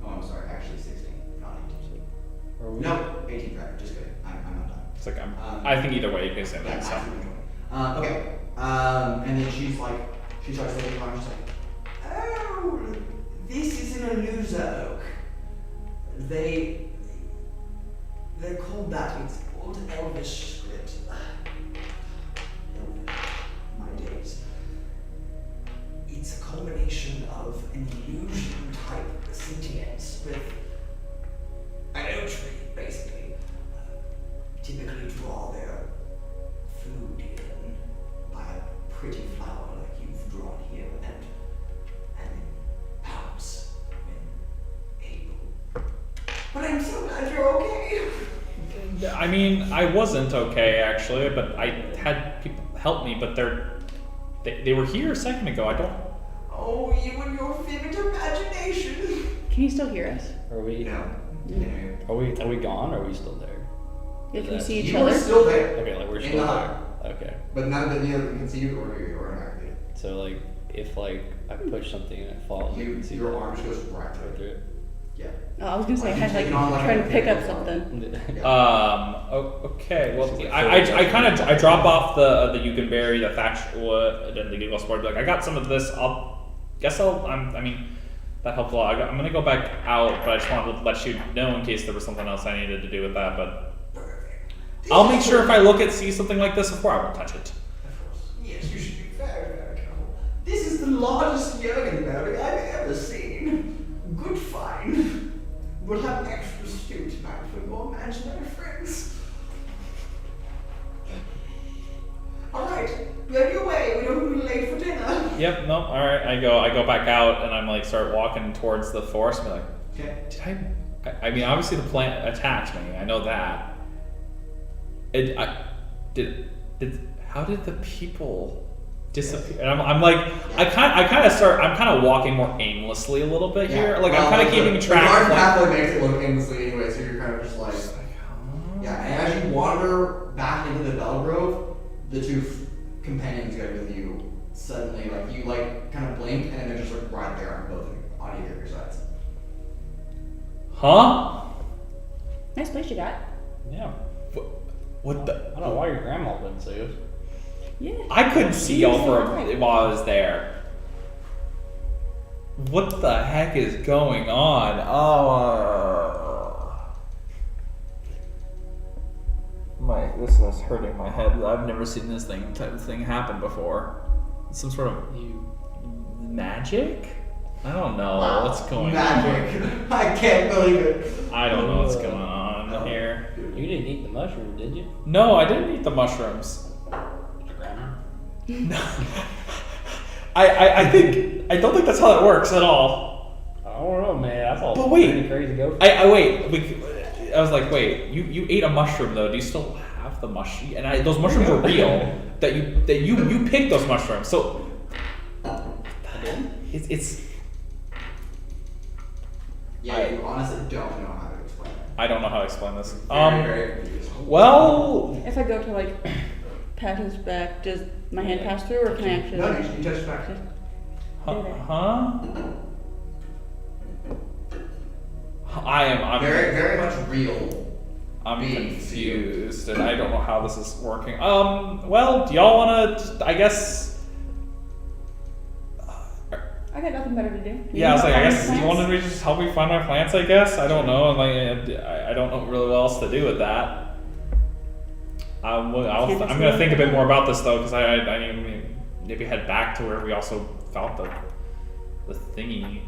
I'm sorry. Actually, 16, not 18. No, 18. Right. Just kidding. I'm not done.
It's like I think either way you can say
Yeah,
that. So.
absolutely. Okay. And then she starts looking around. She's like, "Oh, this is an Alusa oak. They're called that. It's old Elvish script. My days. It's a combination of an illusion type sentience with an oak tree, basically. Typically draw their food in by a pretty flower like you've drawn here, and pounce when able. But I'm so glad you're okay.
I mean, I wasn't okay actually, but I had people help me, but they were here a second ago. I don't.
Oh, you and your vivid imagination.
Can you still hear us?
Are we?
No.
Are we gone? Or are we still there?
Yeah, can you see each
You are
other?
still there.
Okay, like we're
In
still
the
there.
hut.
Okay.
But none of you can see you or hear you or interact with you.
So like, if like I push something and it falls, I can see
Your
it.
arm just goes right
Right
through it.
through it.
Yeah.
Oh, I was gonna say, I
Like
had
you're
like
taking on, like,
trying
a
to pick up
bigger
something.
Okay. Well,
Just like
I drop off the Yugenberry, the thatch wood, and the giggle spore. Like I got some of this. I mean, that helped a lot. I'm gonna go back out, but I just wanted to let you know in case there was something else I needed to do with that. But
Perfect.
I'll make sure if I see something like this before, I won't touch it.
Of course. Yes, you should be very, very careful. This is the largest Jürgenberg I've ever seen. Good find. We'll have an extra stew tonight for your imaginary friends. Alright, be on your way. We don't want to be late for dinner.
Yep. No. All right. I go back out, and I'm like start walking towards the forest. And be like,
Okay.
did I mean, obviously the plant attacked me. I know that. How did the people disappear? And I'm like, I'm kind of walking more aimlessly a little bit here. Like I'm kind of keeping track.
The garden
of,
pathway makes it look aimlessly anyway, so you're kind of just like, yeah. And as you wander back into the Bell Grove, the two companions go with you. Suddenly, like you like kind of blink, and they're just like right there on both on either of your sides.
Huh?
Nice place you got.
Yeah.
What the?
I don't know why your grandma wouldn't see us.
Yeah.
I couldn't see y'all while I was there. What the heck is going on? This is hurting my head. I've never seen this type of thing happen before. Some sort of magic? I don't know what's going on.
Magic. I can't believe it.
I don't know what's going on here.
You didn't eat the mushroom, did you?
No, I didn't eat the mushrooms.
Your grandma?
No. I don't think that's how that works at all.
I don't know, man. That's all
But wait.
pretty crazy. Go for
I was like, wait, you ate a mushroom though. Do you still have the mushroom? And those mushrooms are real. that you picked those mushrooms. So it's.
Yeah, you honestly don't know how to explain it.
I don't know how to explain this.
Very confused.
Well,
If I go to like pat his back, does my hand pass through, or can I actually?
No, you touch back.
huh? I'm
Very, very much real.
I'm
being
confused, and I don't know how this is working. Well, do y'all wanna? I guess.
I got nothing better to do.
Yeah, I was like, I guess
Plants?
you wanted me to just help me find my plants. I guess I don't know. I don't know really what else to do with that. I'm gonna think a bit more about this though, because I mean, maybe head back to where we also found the thingy.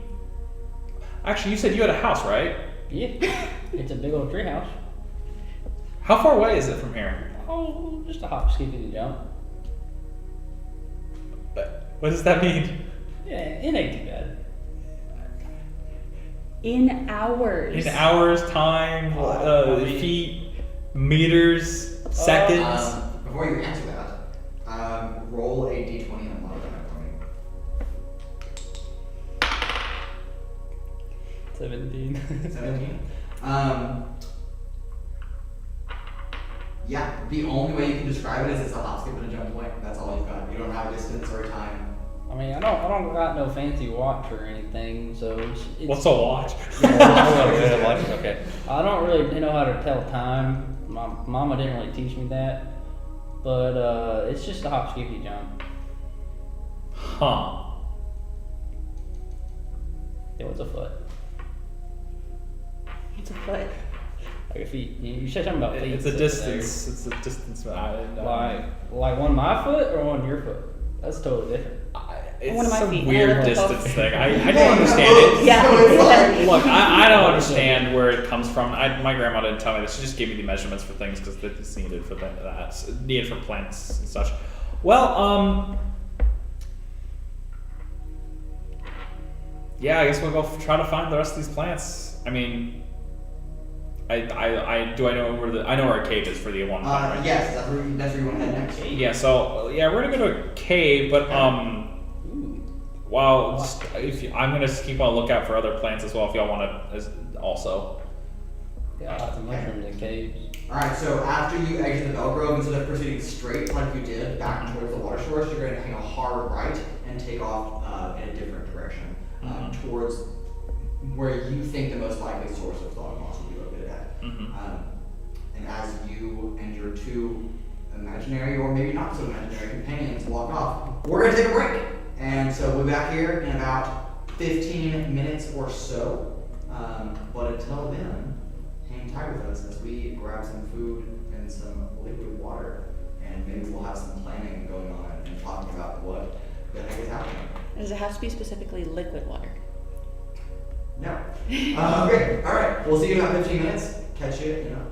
Actually, you said you had a house, right?
Yeah. It's a big old tree house.
How far away is it from here?
Oh, just a hop, skip, and a jump.
What does that mean?
Yeah, it ain't too bad.
In hours.
In hours, time, feet, meters, seconds.
Before you answer that, roll a d20 and modify it for me.
17.
17. Yeah, the only way you can describe it is it's a hop, skip, and a jump away. That's all you've got. You don't have a distance or a time.
I mean, I don't got no fancy watch or anything, so it's
What's a watch?
Okay. I don't really know how to tell time. My mama didn't really teach me that, but it's just a hop, skip, and jump.
Huh.
It was a foot.
It's a foot.
Like a feet. You said something about feet.
It's a
so
distance. It's a distance.
Like one my foot or one your foot? That's totally different.
It's
One of my
some
feet.
weird
I
distance
look
thing. I don't understand it.
Yeah.
So it's like,
Look, I don't understand where it comes from. My grandma didn't tell me this. She just gave me the measurements for things because it's needed for that. Needed for plants and such. Well, yeah, I guess we'll go try to find the rest of these plants. I mean, I know where a cave is for the one. Right?
yes, that's where you want to head next.
Yeah. So yeah, we're gonna go to a cave, but well, I'm gonna keep on a lookout for other plants as well if y'all want to also.
Yeah, lots of mushrooms and caves.
Alright, so after you exit the Bell Grove, instead of proceeding straight like you did back towards the water source, you're going to hang a hard right and take off in a different direction towards where you think the most likely source of thought moss will be located at. And as you and your two imaginary or maybe not so imaginary companions walk off, we're going to take a break. And so we'll be back here in about 15 minutes or so. But until then, hang tight with us as we grab some food and some liquid water, and maybe we'll have some planning going on and talking about what the heck is happening.
Does it have to be specifically liquid water?
No. Okay, alright. We'll see you in about 15 minutes. Catch you in a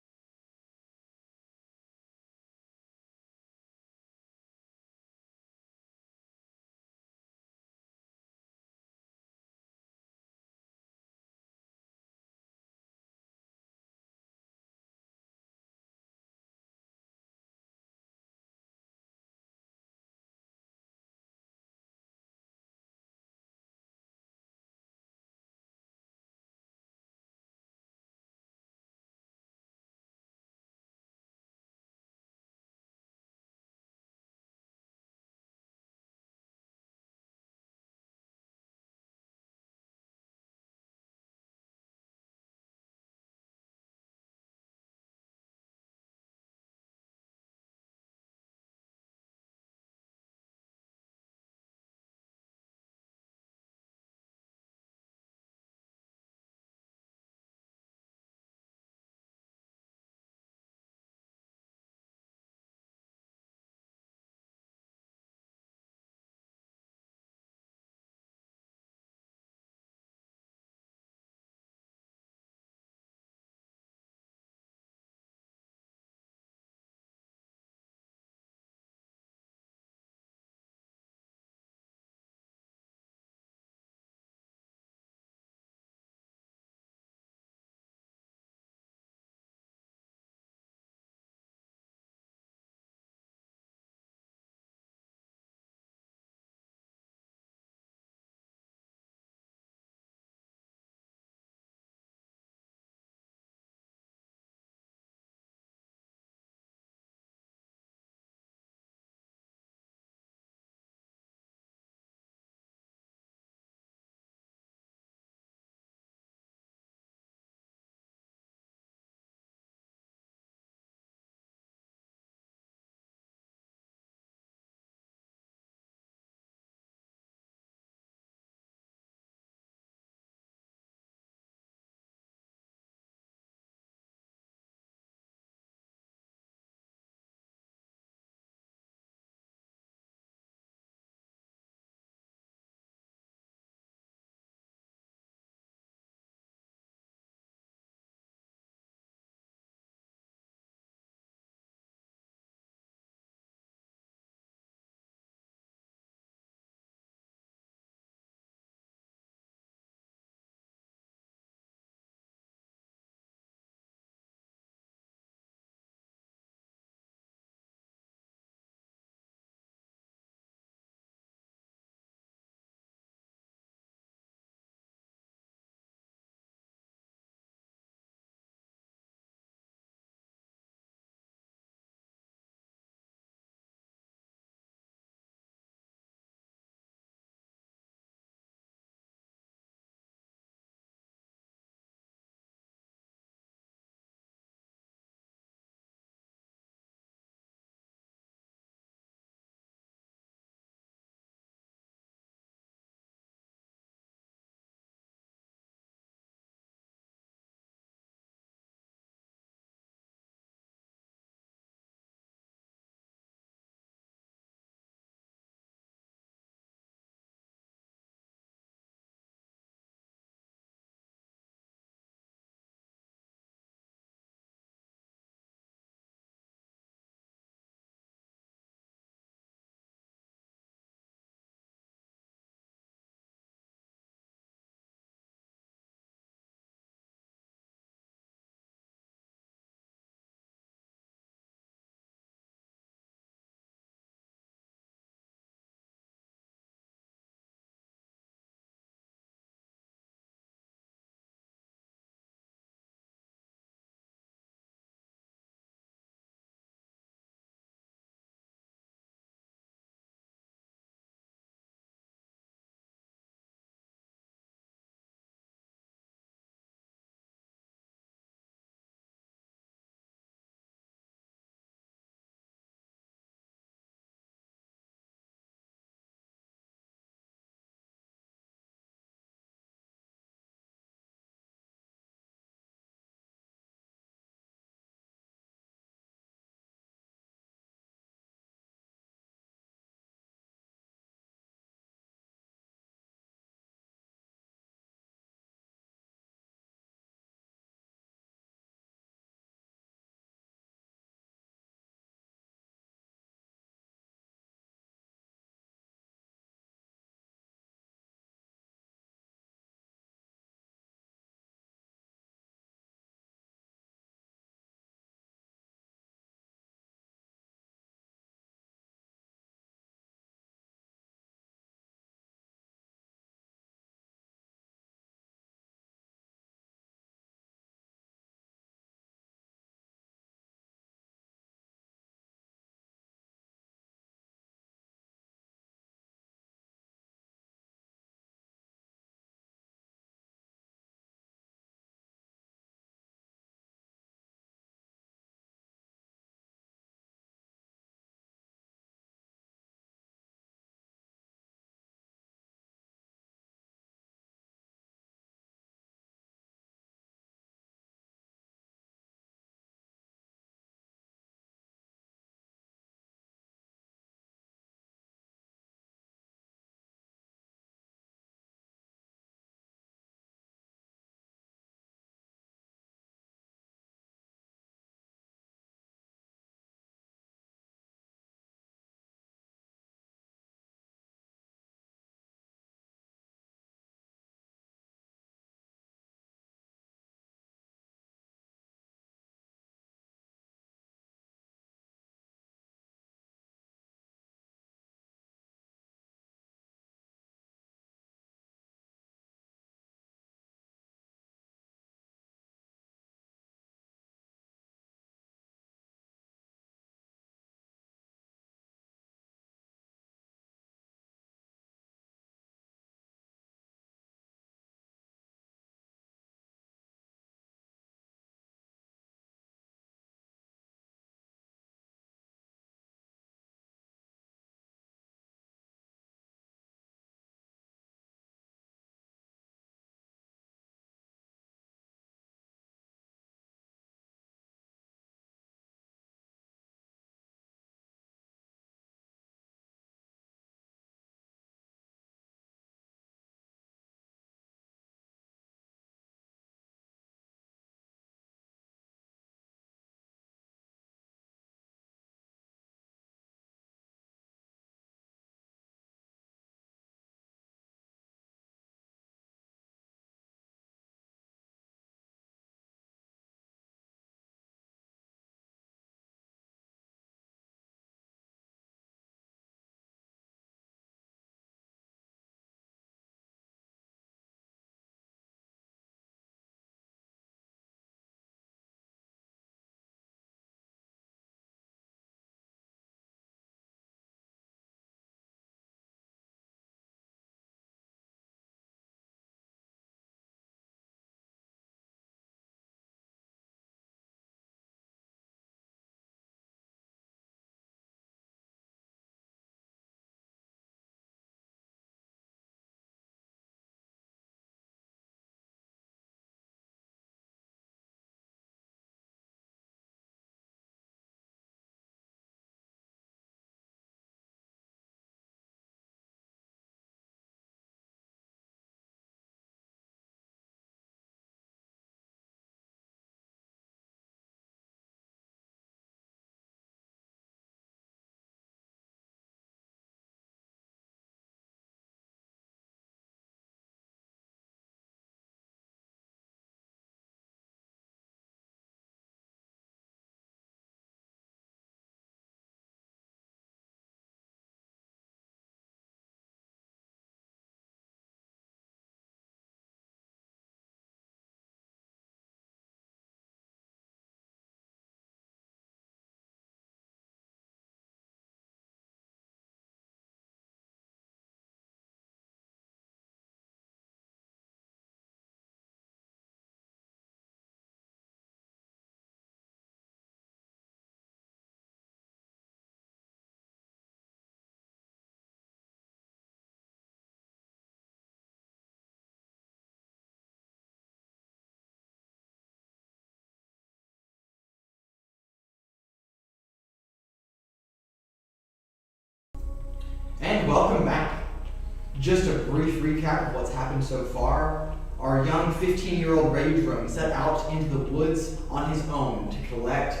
just a brief recap of what's happened so far. Our young 15-year-old Raudrem set out into the woods on his own to collect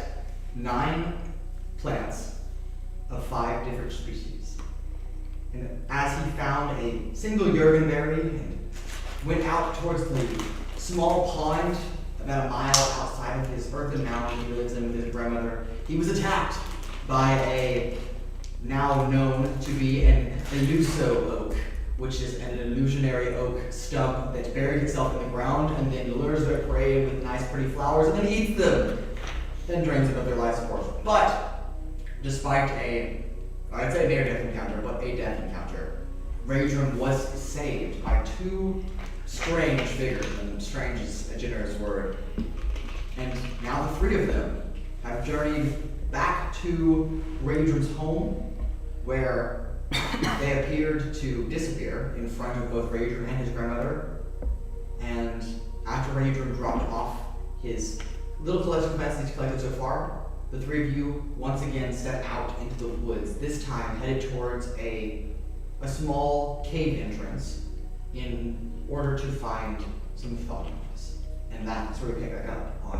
9 plants of 5 different species. And as he found a single Jurgenberry and went out towards the small pond about a mile outside of his earthen mountain he lives in with his grandmother, he was attacked by a now known to be an eluso oak, which is an illusionary oak stump that buried itself in the ground and then lures their prey with nice pretty flowers and then eats them, then drains them of their life support. But despite I'd say near death encounter, but a death encounter, Raudrem was saved by 2 strange figures, and strange is a generous word. And now the 3 of them have journeyed back to Raudrem's home, where they appeared to disappear in front of both Raudrem and his grandmother. And after Raudrem dropped off his little collection of plants that he's collected so far, the 3 of you once again set out into the woods, this time headed towards a small cave entrance in order to find some thoughts. And that's where we pick back up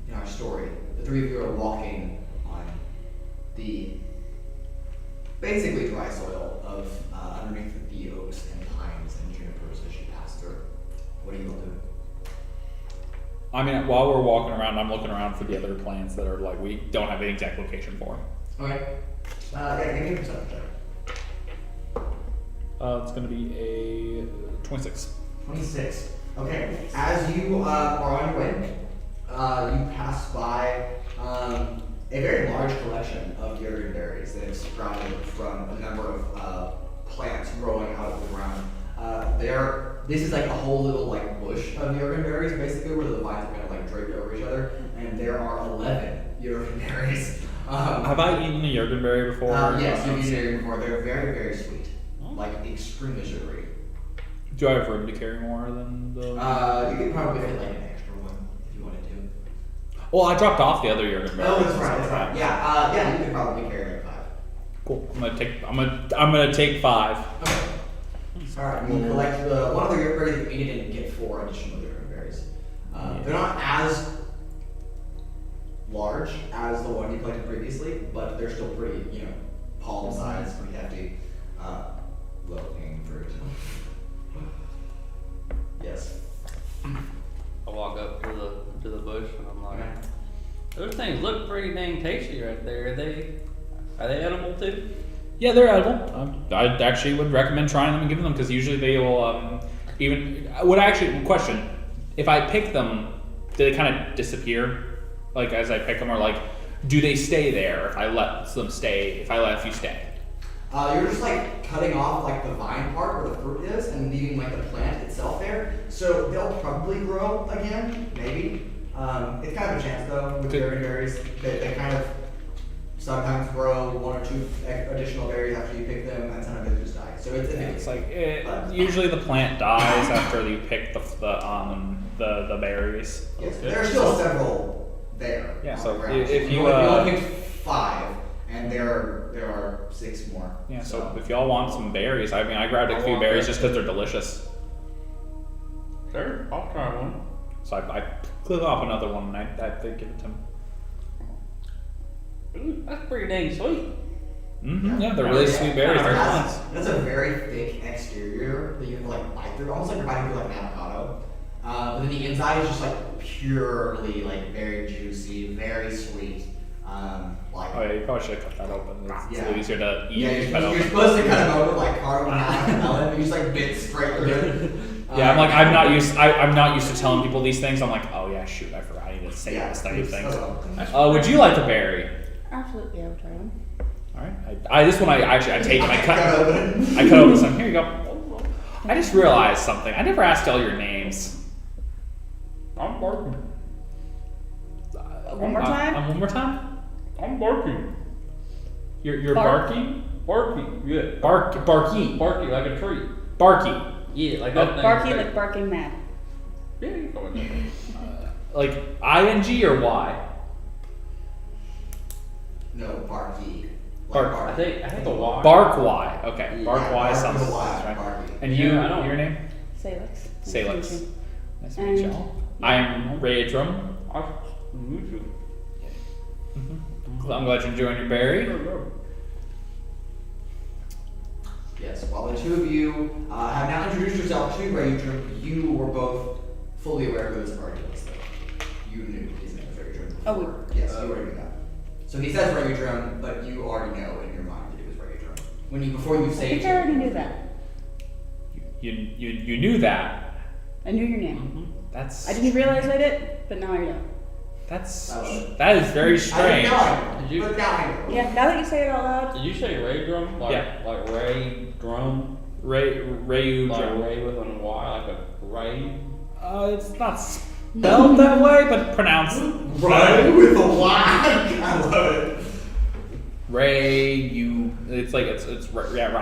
in our story. The 3 of you are walking on the basically dry soil of underneath the oaks and pines and junipers as you pass through. What are you all doing?
I mean, while we're walking around, I'm looking around for the other plants that are like we don't have the exact location for.
Okay. Yeah, give me a perception check.
It's going to be a 26.
26. Okay. As you are on your way, you pass by a very large collection of Jurgenberries that have sprouted from a number of plants growing out of the ground. This is like a whole little like bush of Jurgenberries, basically, where the vines are kind of like draped over each other, and there are 11 Jurgenberries.
Have I eaten a Jurgenberry before?
Yes, you've eaten Jurgen before. They're very, very sweet, like extremely sugary.
Do I have room to carry more than the?
You could probably fit like an extra one if you wanted to.
Well, I dropped off the other Jurgenberry.
Oh, that's right. That's right. Yeah, you could probably carry like 5.
Cool. I'm gonna take 5.
Okay. All right. We'll collect the one other Jurgenberry that you needed and get 4 additional Jurgenberries. They're not as large as the one you collected previously, but they're still pretty, palm size, pretty hefty. Low hanging fruit. Yes.
I walk up to the bush and I'm like, those things look pretty dang tasty right there. Are they edible too?
Yeah, they're edible. I actually would recommend trying them and giving them because usually they will question, if I pick them, do they kind of disappear? Like as I pick them, or like do they stay there if I let them stay? If I let a few stay?
You're just like cutting off like the vine part where the fruit is and leaving like the plant itself there. So they'll probably grow again, maybe. It's kind of a chance though with Jurgenberries. They kind of sometimes grow 1 or 2 additional berries after you pick them, and sometimes they just die. So it's like
usually the plant dies after you pick the berries.
Yes, there are still several there.
Yeah.
On
So
the ground.
if you
only picked 5, and there are 6 more.
Yeah. So if y'all want some berries, I mean, I grabbed a few berries just because they're delicious.
Sure, I'll try one.
So I clip off another one and I think give it to him.
Ooh, that's pretty dang sweet.
Mm-hmm. Yeah, they're really sweet berries. They're fun.
That's a very thick exterior that you have to like bite through, almost like you're biting through like an avocado. But then the inside is just like purely like very juicy, very sweet.
Oh yeah, you probably should have cut that open. It's a little easier to eat.
Yeah,
you're
supposed to cut them open like carve them out and melon, but you just like bit straight through it.
Yeah, I'm not used to telling people these things. I'm like, oh yeah, shoot, I forgot. I need to say this type of things. Would you like a berry?
Absolutely, I would try one.
All right. This one I take and I cut open some. Here you go. I just realized something. I never asked all your names.
I'm barking.
One more time?
One more time?
I'm barking.
You're
Bark.
barking?
Barking, yeah.
Barky.
Barky like a tree.
Barky.
Yeah, like that thing.
Barky like barking mad.
Yeah, you go with that.
Like ing or y?
No, Barky.
Bark.
I think the Y.
Bark y. Okay.
Yeah,
Bark y
Bark
sounds
with a Y,
right.
Barky.
And
Yeah, I don't-
your name?
Salix.
Salix. Nice to
And-
meet y'all. I'm Raudrem. I'm glad you're enjoying your berry.
Yes, while the two of you have now introduced yourself to Raudrem, you were both fully aware of who this party was, though. You knew his name was Raudrem.
Oh,
before. Yes, you already knew that. So he says Raudrem, but you already know in your mind that it was Raudrem. Before you
I
say
think I already knew that.
You knew that.
I knew your name.
That's
I didn't realize I did, but now I know.
that is very strange.
Did you-
But now I know.
Yeah, now that you say it out loud.
Did you say Ray Drum? Like,
Yeah.
Like Ray Drum? Like
Raudrem.
Ray with a Y, like a Ray?
It's not spelled that way, but pronounced
Right with a Y. I love it.
Ray. It's like it's Raudrem.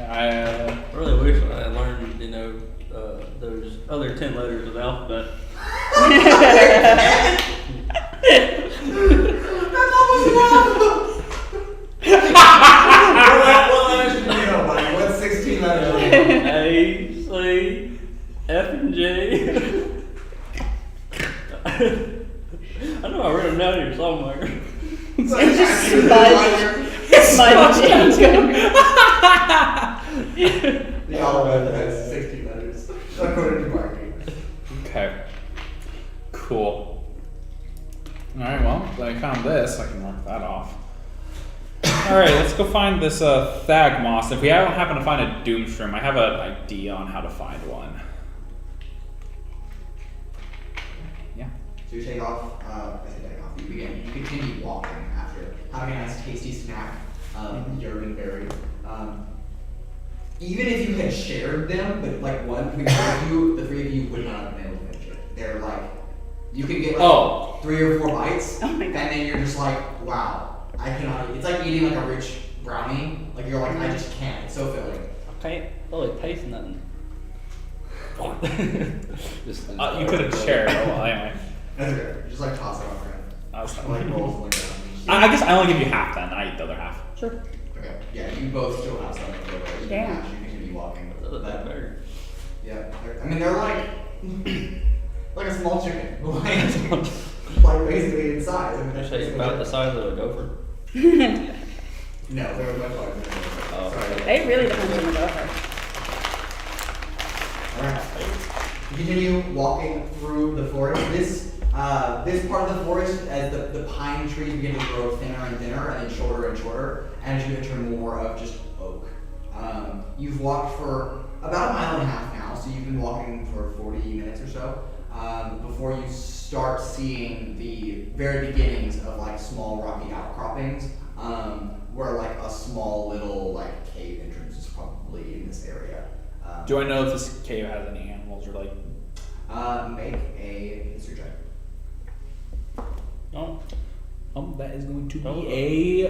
I really wish I had learned, those other 10 letters of the alphabet.
That's almost enough. What letters do you know, buddy? What's 16 letters?
A, C, F, and G. I know I wrote them down here somewhere.
It's
just smudging.
The alphabet has 16 letters, according to Barky.
Okay. Cool. Alright, well, I found this. I can mark that off. Alright, let's go find this Thagmoss. If we don't happen to find a Doomstrom, I have an idea on how to find one. Yeah.
So you take off, you continue walking after having a nice tasty snack of yerba berry. Even if you had shared them, but like one between the three of you would not have been able to finish it. They're like, you can get like 3 or 4 bites,
Oh my
and
God.
then you're just like, wow, I cannot eat. It's like eating like a rich brownie. Like you're like, I just can't. It's so filling.
I can't really taste nothing.
You could have shared. Oh, well, anyway.
That's okay. Just like toss it on ground.
I was
Like
thinking.
rolls on the ground.
I guess I only give you half then. I eat the other half.
Sure.
Okay. Yeah, you both still have some of the
Damn.
You continue walking.
That's better.
Yeah. They're like like a small chicken. Like basically in size. That's
Say
basically
about
it.
the size of a gopher.
No, they're much larger than that.
Oh.
Sorry.
It really depends on the gopher.
Alright. You continue walking through the forest. This part of the forest, as the pine trees begin to grow thinner and thinner, and then shorter and shorter, and as you enter more of just oak. You've walked for about 1.5 miles now, so you've been walking for 40 minutes or so, before you start seeing the very beginnings of like small rocky outcroppings, where like a small little like cave entrance is probably in this area.
Do I know if this cave has any animals or like?
Make a history check.
Oh,
That is going to
Oh.
be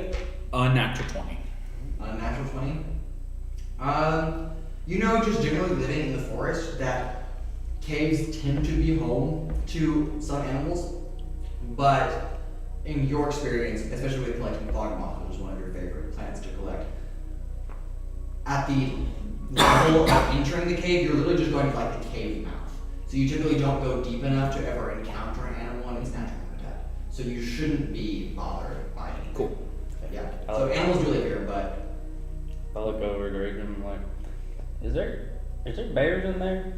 a natural 20.
Natural 20. Just generally living in the forest, that caves tend to be home to some animals, but in your experience, especially with collecting Thagmoss, which is one of your favorite plants to collect, at the level of entering the cave, you're literally just going to like the cave mouth. So you typically don't go deep enough to ever encounter an animal in its natural habitat. So you shouldn't be bothered by it.
Cool.
Yeah. So animals do live here, but
I look over to Rick and I'm like, is there bears in there?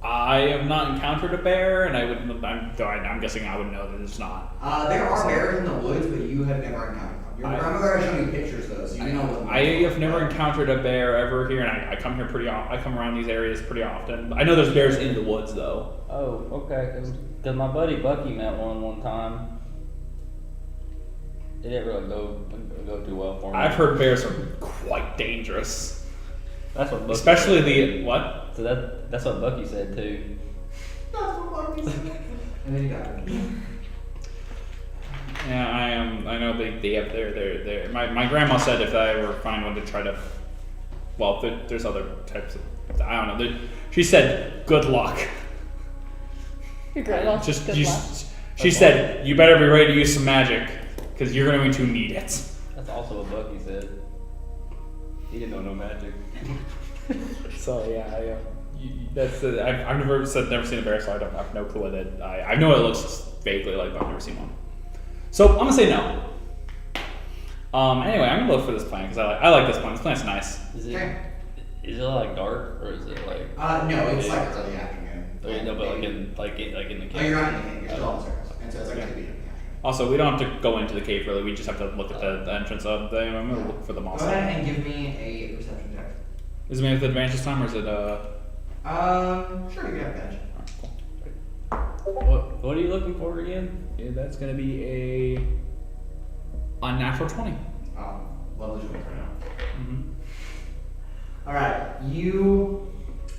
I have not encountered a bear, and I'm guessing I would know that it's not.
there are bears in the woods, but you have never encountered them. Your grandmother has shown you pictures though, so you know what.
I have never encountered a bear ever here, and I come here pretty often. I come around these areas pretty often. I know there's bears in the woods though.
Oh, okay. Because my buddy Bucky met one time. It didn't really go too well for me.
I've heard bears are quite dangerous,
That's what Bucky
especially
said.
the what?
So that's what Bucky said too.
That's what Mark said. And then you died.
Yeah, I know they have their. My grandma said if I ever find one to try to. Well, there's other types of. I don't know. She said, "Good luck."
Your grandma.
Just
good
you.
luck.
She said, "You better be ready to use some magic, because you're going to need it.
That's also a book, he said. He didn't know no magic.
So yeah, I've never seen a bear, so I have no clue what it. I know it looks vaguely like, but I've never seen one. So I'm gonna say no. Anyway, I'm gonna look for this plant because I like this plant. This plant's nice.
Is it
Okay.
is it like dark or is it like?
No, it's like early afternoon.
Okay, no, but like in the
Oh,
cave.
you're not in the cave. You're still on the surface, and so it's like 2 p.m. in the afternoon.
Also, we don't have to go into the cave really. We just have to look at the entrance of the. I'm gonna look for the moss.
Go ahead and give me a perception check.
Is it made with advantage this time, or is it
Sure, you can have advantage.
Alright, cool.
What are you looking for again?
Yeah, that's gonna be a unnatural 20.
Lovely joke right now.
Mm-hmm.
Alright, you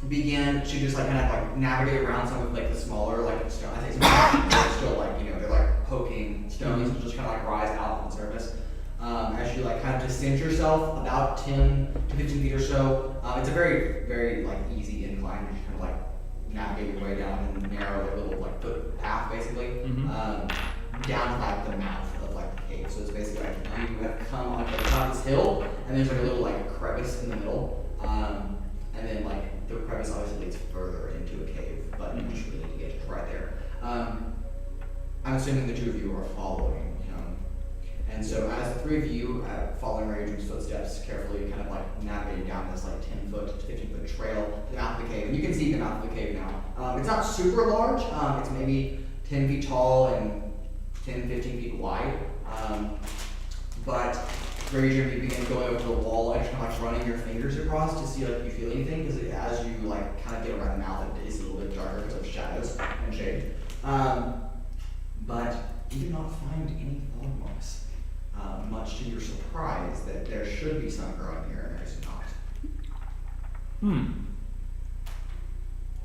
begin to just like kind of like navigate around some of like the smaller like stone. I think some are still like, you know, they're like poking stones that just kind of like rise out on the surface. As you like kind of distance yourself about 10 to 15 feet or so, it's a very, very like easy incline. You just kind of like navigate your way down and narrow like little like foot path basically, down to like the mouth of like the cave. So it's basically like you have come on the top of this hill, and there's like a little like crevice in the middle, and then like the crevice obviously leads further into a cave, but you just really need to get right there. I'm assuming the two of you are following him. And so as the three of you, following Raudrem's footsteps, carefully kind of like navigating down this like 10 foot to 15 foot trail to the mouth of the cave. And you can see the mouth of the cave now. It's not super large. It's maybe 10 feet tall and 10, 15 feet wide. But Raudrem, you begin going over the wall and just kind of like running your fingers across to see like if you feel anything, because as you like kind of get around the mouth, it is a little bit darker because of shadows and shade. But you do not find any fog marks. Much to your surprise, that there should be some growing here and there's not.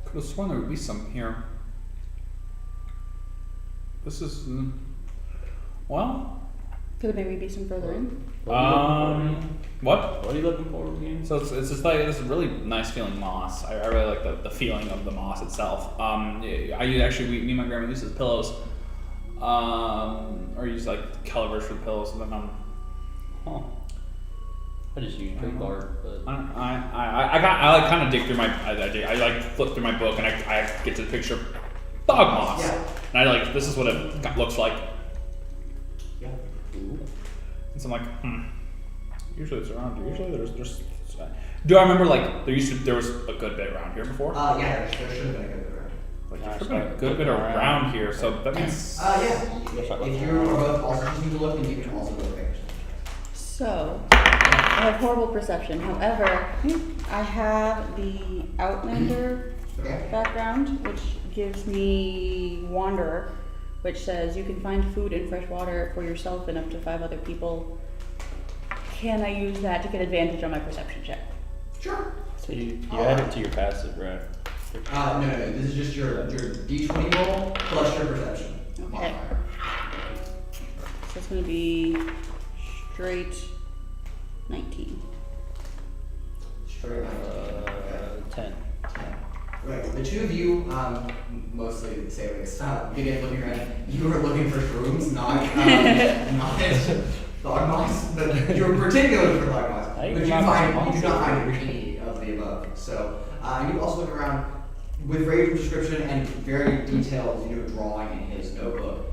Could have sworn there would be some here. This is well.
Could it maybe be some further in?
What?
What are you looking for again?
So it's just like this really nice feeling moss. I really like the feeling of the moss itself. Me and my grandma use it as pillows. Or use like calibers for the pillows, and then
I just use tree bark, but
I like kind of dig through my I like flip through my book and I get to the picture of dog moss, and I like this is what it looks like.
Yeah.
ooh.
And so I'm like, usually it's around here. Usually there's. Do I remember like there was a good bit around here before?
Yeah, there should have been a good bit around.
Like there should have been a good bit around here, so that means.
Yeah. If you're both also choosing to look, then you can also go to pictures.
So, I have horrible perception. However, I have the Outlander
Okay.
background, which gives me Wanderer, which says you can find food and fresh water for yourself and up to 5 other people. Can I use that to get advantage on my perception check?
Sure.
So you add it to your passive, right?
No. This is just your D20 roll plus your perception.
Okay.
Modifier.
So it's going to be straight 19.
Straight
10.
Right. The two of you, mostly Salix, begin looking around. You were looking for shrooms, not dog moss. But you were particularly for dog moss. But you do not find any of the above. So you also look around with Raudrem's description and very detailed, drawing in his notebook.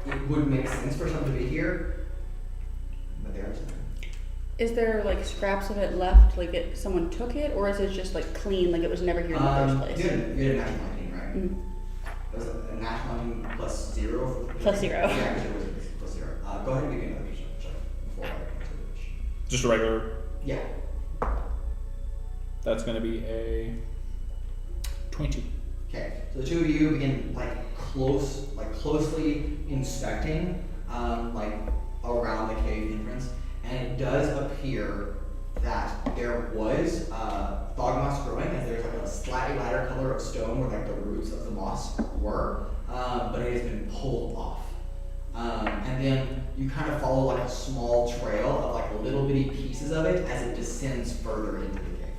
It would make sense for something to be here, but there isn't.
Is there like scraps of it left, like someone took it, or is it just like clean, like it was never here in the first place?
You did a natural 19, right?
Mm.
Was it a natural 19 plus 0?
Plus 0.
Yeah, it was plus 0. Go ahead and give me another check before I answer the question.
Just a regular.
Yeah.
That's gonna be a 20.
Okay. So the two of you begin closely inspecting, around the cave entrance. And it does appear that there was fog moss growing, as there's like a slightly lighter color of stone where like the roots of the moss were, but it has been pulled off. And then you kind of follow like a small trail of like little bitty pieces of it as it descends further into the cave.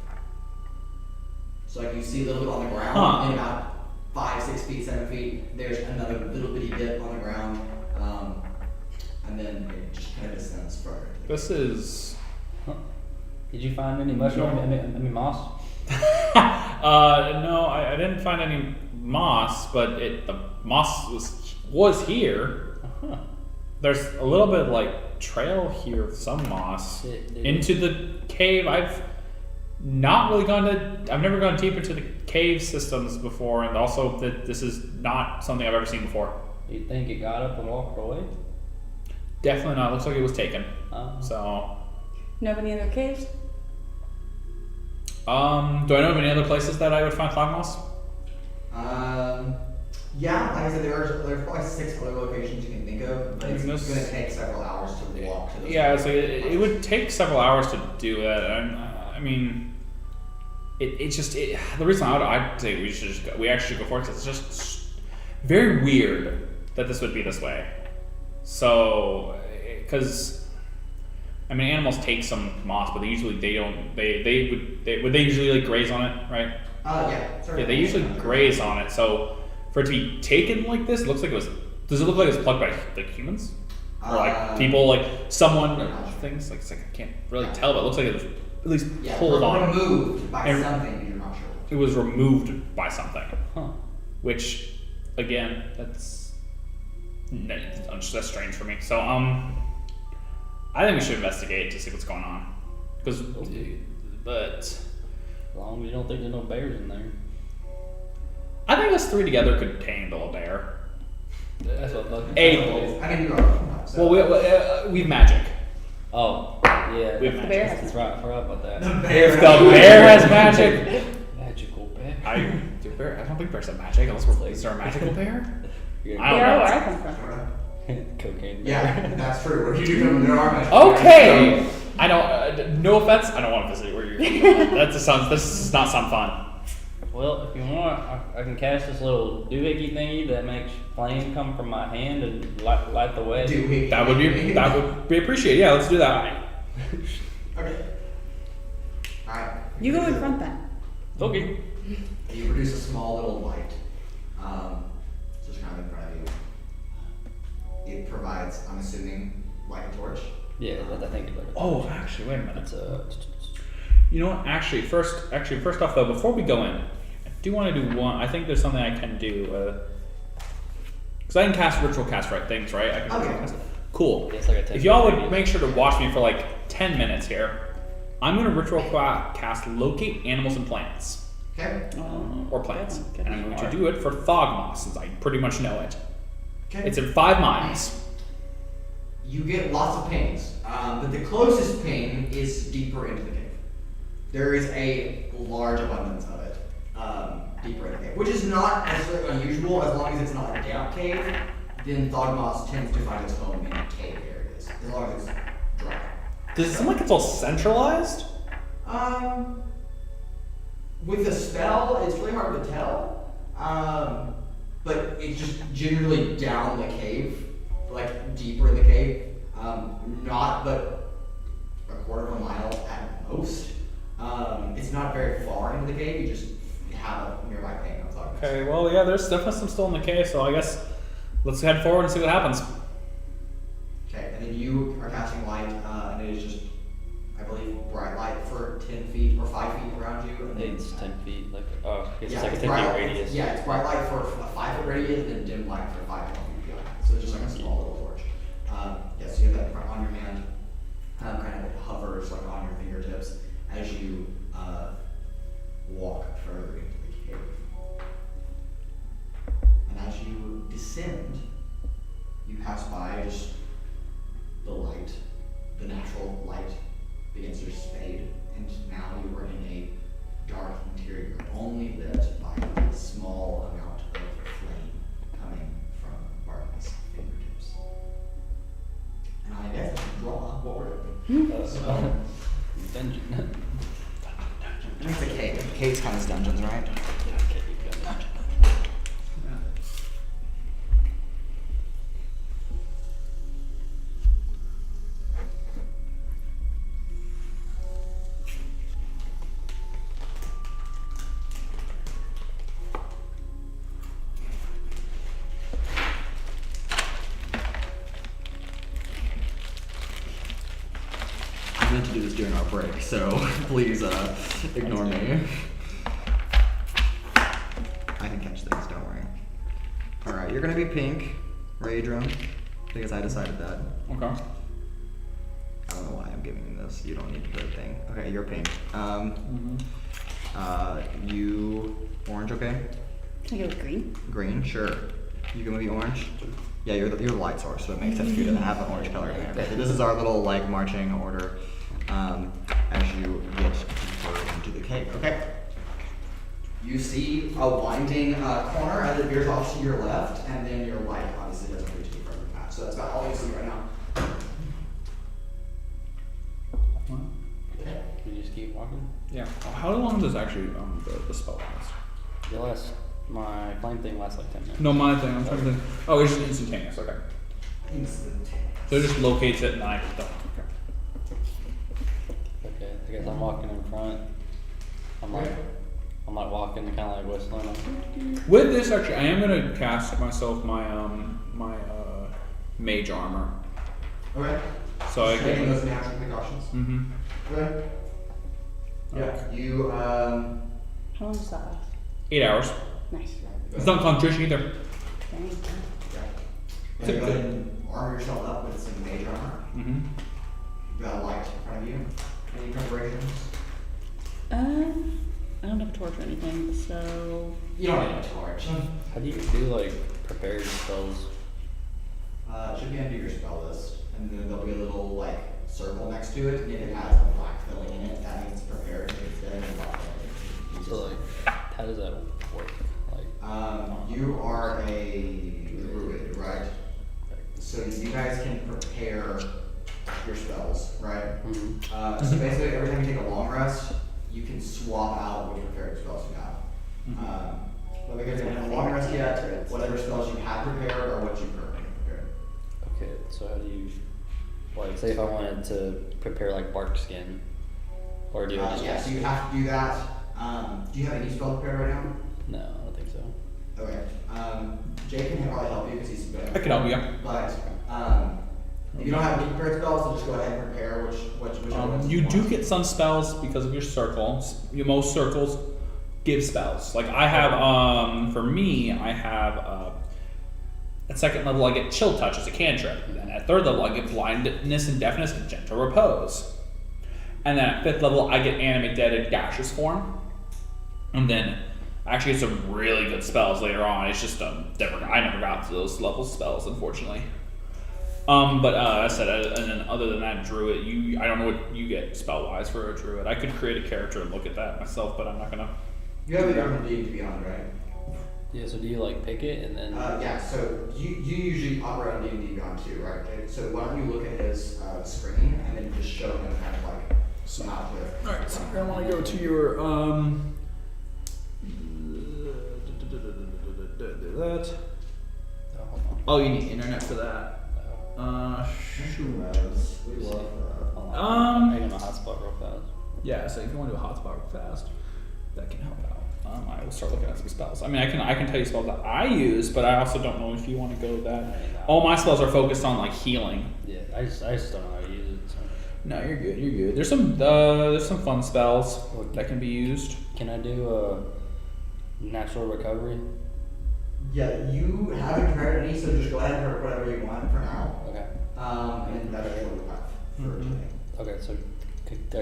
So like you see a little bit on the ground, and about 5, 6 feet, 7 feet, there's another little bitty dip on the ground.
This is.
Did you find any mushroom? I mean moss?
No, I didn't find any moss, but the moss was here.
Huh.
There's a little bit like trail here of some moss into the cave. I've never gone deep into the cave systems before, and also that this is not something I've ever seen before.
You think it got up and walked away?
Definitely not. Looks like it was taken. So.
Know of any other caves?
Do I know of any other places that I would find fog moss?
Yeah, like I said, there's probably 6 other locations you can think of, but it's going to take several hours to walk to those.
Yeah, so it would take several hours to do that. I mean, it's just the reason I'd say we actually should go for it. It's just very weird that this would be this way. So, because I mean, animals take some moss, but they usually don't. Would they usually like graze on it, right?
Yeah. Certainly.
Yeah, they usually graze on it. So for it to be taken like this, it looks like it was. Does it look like it was plucked by like humans? Or like people, like someone, things like it's like I can't really tell, but it looks like it was at least pulled on.
Removed by something, you're not sure.
It was removed by something,
Huh.
which again, that's strange for me. So I think we should investigate to see what's going on, but
As long as you don't think there's no bears in there.
I think us 3 together could handle a bear.
That's what I'm
A.
I mean, you are. So.
Well, we have magic.
Oh, yeah.
We have
The bear
magic.
has
That's right. I forgot about that.
If the bear has magic,
Magical bear.
I don't think bears have magic. Unless is there a magical bear?
You're
I don't
They are
know.
where I come from.
cocaine bear.
Yeah, that's true. Where you do come, there are magic.
Okay. I don't. No offense. I don't want to visit where you're from. This does not sound fun.
Well, if you want, I can cast this little doohickey thingy that makes flame come from my hand and light the way.
That would be appreciated. Yeah, let's do that.
Okay. Alright.
You go in front then.
Okay.
You produce a small little light. Just kind of in front of you. It provides, I'm assuming, like a torch.
Yeah, I think it's like.
Oh, actually, wait a minute.
It's
You know what? First off though, before we go in, I do want to do one. I think there's something I can do. Because I can cast ritual cast things, right? I can ritual cast. Cool.
It's like a 10
If y'all would
minute
make sure to watch me for like 10 minutes here, I'm gonna ritual cast locate animals and plants,
Okay.
or plants,
Okay.
and I'm going to do it for fog moss since I pretty much know it.
Okay.
It's in 5 miles.
You get lots of pings, but the closest ping is deeper into the cave. There is a large abundance of it deeper in the cave, which is not necessarily unusual as long as it's not a damp cave. Then Thogmoss tends to find its home in cave areas, as long as it's dry.
Does it seem like it's all centralized?
With the spell, it's really hard to tell. But it's just generally down the cave, like deeper in the cave. Not but a quarter of a mile at most. It's not very far into the cave. You just have a nearby cave.
Okay, well, yeah, there's definitely some still in the cave, so I guess let's head forward and see what happens.
Okay, and then you are casting light, and it is just, I believe, bright light for 10 feet or 5 feet around you. And then,
It's 10 feet, like it's
yeah,
like a 10
bright
feet
light-
radius.
Yeah, it's bright light for a 5 foot radius, and then dim light for 5 to 12 feet beyond. So it's just like a small little torch. Yeah, so you have that on your hand, kind of it hovers like on your fingertips as you walk further into the cave. And as you descend, you pass by just the light, the natural light begins to fade, and now you are in a dark interior, only lit by a small amount of flame coming from Barky's fingertips. And I guess I can draw what we're doing.
Dungeon.
It's a cave. Caves kind of dungeons, right? to do this during our break, so please ignore me. I can catch things, don't worry. Alright, you're gonna be pink, Raudrem, because I decided that.
Okay.
I don't know why I'm giving you this. You don't need the thing. Okay, you're pink. You orange, okay?
Can I go with green?
Green, sure. You gonna be orange? Yeah, you're the light source, so it makes sense for you to have an orange color in there. Okay, so this is our little like marching order as you get deeper into the cave. Okay. You see a winding corner as it veers off to your left, and then your light obviously doesn't reach any further past. So that's about all you see right now.
Okay. You just keep walking.
Yeah. How long does actually the spell last?
My flame thing lasts like 10 minutes.
No, my thing. I'm trying to think. Oh, it's just instantaneous. Okay.
Instantaneous.
So it just locates it and I. Okay.
Okay, I guess I'm walking in front. I'm like walking, kind of like whistling.
With this, actually, I am gonna cast myself my mage armor.
Okay.
So I
Taking
can.
those natural precautions.
Mm-hmm.
Okay. Yeah. You
How long does that last?
8 hours.
Nice.
It's not concentration either.
Dang.
Yeah. Go ahead and armor yourself up with some mage armor.
Mm-hmm.
You got a light in front of you. Any preparations?
I don't have a torch or anything, so
You don't need a torch.
How do you do like prepared spells?
It should be under your spell list, and then there'll be a little like circle next to it. And if it has a black filling in it, that means it's prepared. If it's dead, then black filling.
So like, how does that work? Like,
You are a druid, right? So you guys can prepare your spells, right? So basically, every time you take a long rest, you can swap out which prepared spells you have. But because you haven't had a long rest yet, whatever spells you have prepared are what you currently prepared.
okay, so how do you, like, say if I wanted to prepare like bark skin, or do I just?
Yeah, so you have to do that. Do you have any spell prepared right now?
No, I don't think so.
Okay. Jake can probably help you because he's better.
I can help you.
But if you don't have any prepared spells, so just go ahead and prepare which ones
You do
want.
get some spells because of your circles. Most circles give spells. Like I have, for me, I have at second level I get chill touch as a cantrip. And at third level I get blindness and deafness and gentle repose. And then at fifth level I get animate dead and gaseous form. And then I actually get some really good spells later on. It's just I never got to those level spells, unfortunately. But I said, and then other than that, druid, I don't know what you get spell wise for a druid. I could create a character and look at that myself, but I'm not gonna.
You have it on D&D Beyond, right?
Yeah, so do you like pick it and then?
Yeah. So you usually operate on D&D Beyond too, right? Okay, so why don't you look at his screen and then just show him kind of like some output.
Alright, so I want to go to your that.
Oh, hold on.
Oh, you need internet for that. Shoot.
We love
Hold on. I got my hotspot real fast.
Yeah, so if you want to do a hotspot real fast, that can help out. I will start looking at some spells. I mean, I can tell you spells that I use, but I also don't know if you want to go that. All my spells are focused on like healing.
Yeah, I just don't know how to use it. So.
No, you're good. You're good. There's some fun spells that can be used.
Can I do a natural recovery?
Yeah, you haven't prepared any, so just go ahead and prepare whatever you want for now.
Okay.
And that's what we have for today.
Okay,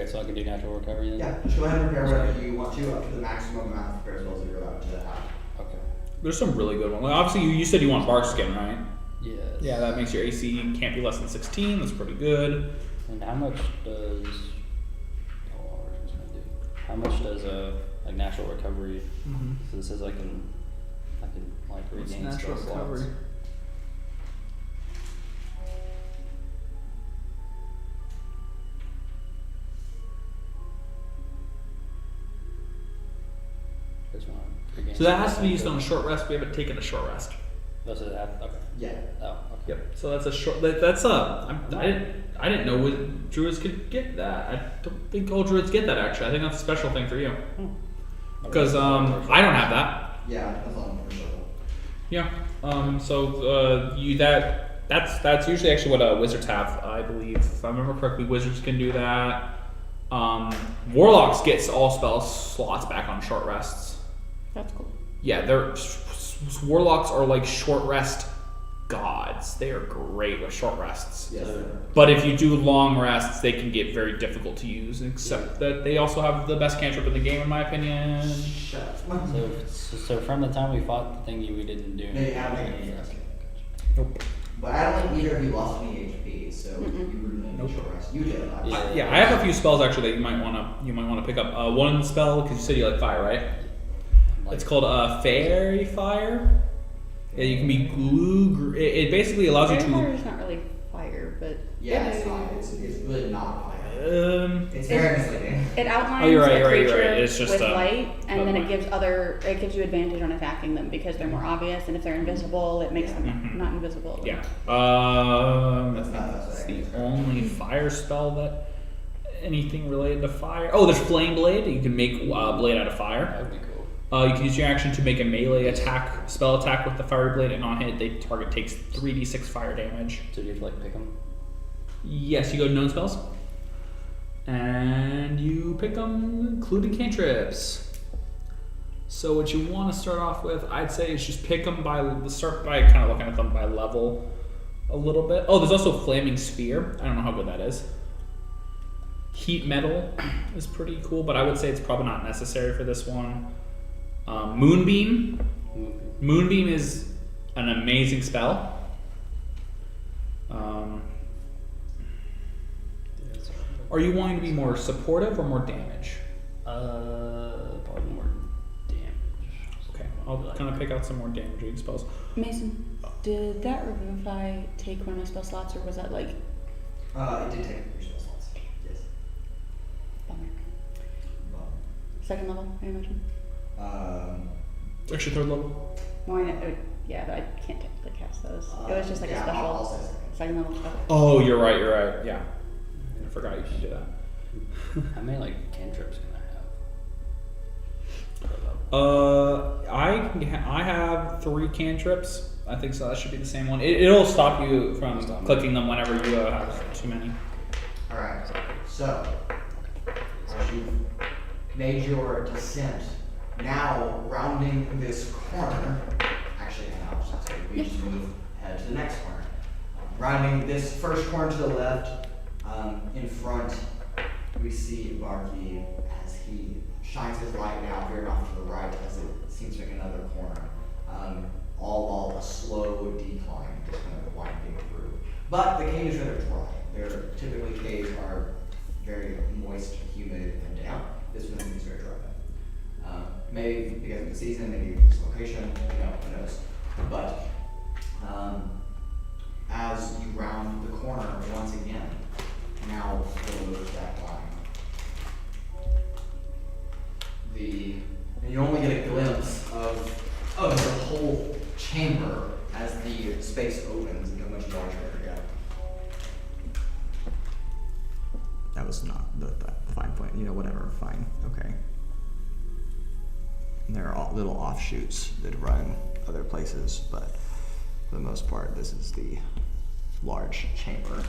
so I can do natural recovery then?
Yeah, just go ahead and prepare whatever you want to up to the maximum amount of prepared spells that you're allowed to have.
Okay.
There's some really good ones. Like, obviously, you said you want bark skin, right?
Yes.
Yeah, that makes your AC can't be less than 16. That's pretty good.
And how much does? Oh, what was I gonna do? How much does like natural recovery? So this is I can like
What's
regain
natural
spell
recovery?
slots. This one. Regain
So that has to
spell
be used
slots.
on a short rest. We haven't taken a short rest.
That's it. Okay.
Yeah.
Oh. Okay.
Yep. So that's a short. That's I didn't know what druids could get that. I don't think all druids get that actually. I think that's a special thing for you. Because I don't have that.
Yeah, that's all for sure.
Yeah. That's usually actually what wizards have. I believe, if I remember correctly, wizards can do that. Warlocks gets all spell slots back on short rests.
That's cool.
Yeah, warlocks are like short rest gods. They are great with short rests.
Yes.
But if you do long rests, they can get very difficult to use. Except that they also have the best cantrip in the game, in my opinion.
Shut.
So from the time we fought the thingy, we didn't do
They
anything.
haven't made any rest.
Nope.
But I don't think either of you lost any HP, so you wouldn't
Nope.
need short rest. You did.
Yeah.
I have a few spells actually that you might want to pick up. One spell because you said you like fire, right? It's called Fairy Fire. Yeah, you can be glue. It basically allows you
Fire
to.
is not really fire, but
Yeah, it's not. It's really not fire. It's
It-
very misleading.
it outlines
Oh, you're right,
a
you're right,
creature
you're right. It's just,
with light, and then
light.
it gives you advantage on attacking them because they're more obvious, and if they're invisible, it makes them
Mhm.
not invisible.
Yeah.
That's not
That's
necessary.
the only fire spell that anything related to fire. Oh, there's Flame Blade. You can make blade out of fire.
That would be cool.
You can use your action to make a melee spell attack with the fiery blade, and on hit, the target takes 3d6 fire damage.
So do you have to like pick them?
Yes, you go to known spells, and you pick them, including cantrips. So what you want to start off with, I'd say, is just pick them start by kind of looking at them by level a little bit. Oh, there's also Flaming Sphere. I don't know how good that is. Heat Metal is pretty cool, but I would say it's probably not necessary for this one. Moonbeam. Moonbeam is an amazing spell. Are you wanting to be more supportive or more damage?
Probably more damage.
Okay, I'll kind of pick out some more damaging spells.
Mason, did that Revivify take one of my spell slots, or was that like
It did take your spell slots. Yes.
bummer? Second level, I imagine.
It's actually third level.
Well, yeah, but I can't technically cast those. It was just like
yeah,
a special
I'll say second.
second level stuff.
Oh, you're right. Yeah. I forgot you can do that.
How many like cantrips can I have?
I have 3 cantrips. I think so. That should be the same one. It'll stop you from clicking them whenever you have too many.
Alright, so as you've made your descent, now rounding this corner, actually now we just move ahead to the next corner. Rounding this first corner to the left, in front we see Barky as he shines his light now very off to the right as it seems like another corner. All while a slow decline, just kind of winding through. But the cave is rather dry. Typically caves are very moist, humid, and damp. This one is very dry. Maybe because of the season, maybe its location, who knows. But as you round the corner once again, now below that line, and you only get a glimpse of the whole chamber as the space opens into a much larger area. That was not the fine point, whatever, fine, okay. And there are all little offshoots that run other places, but for the most part, this is the large chamber.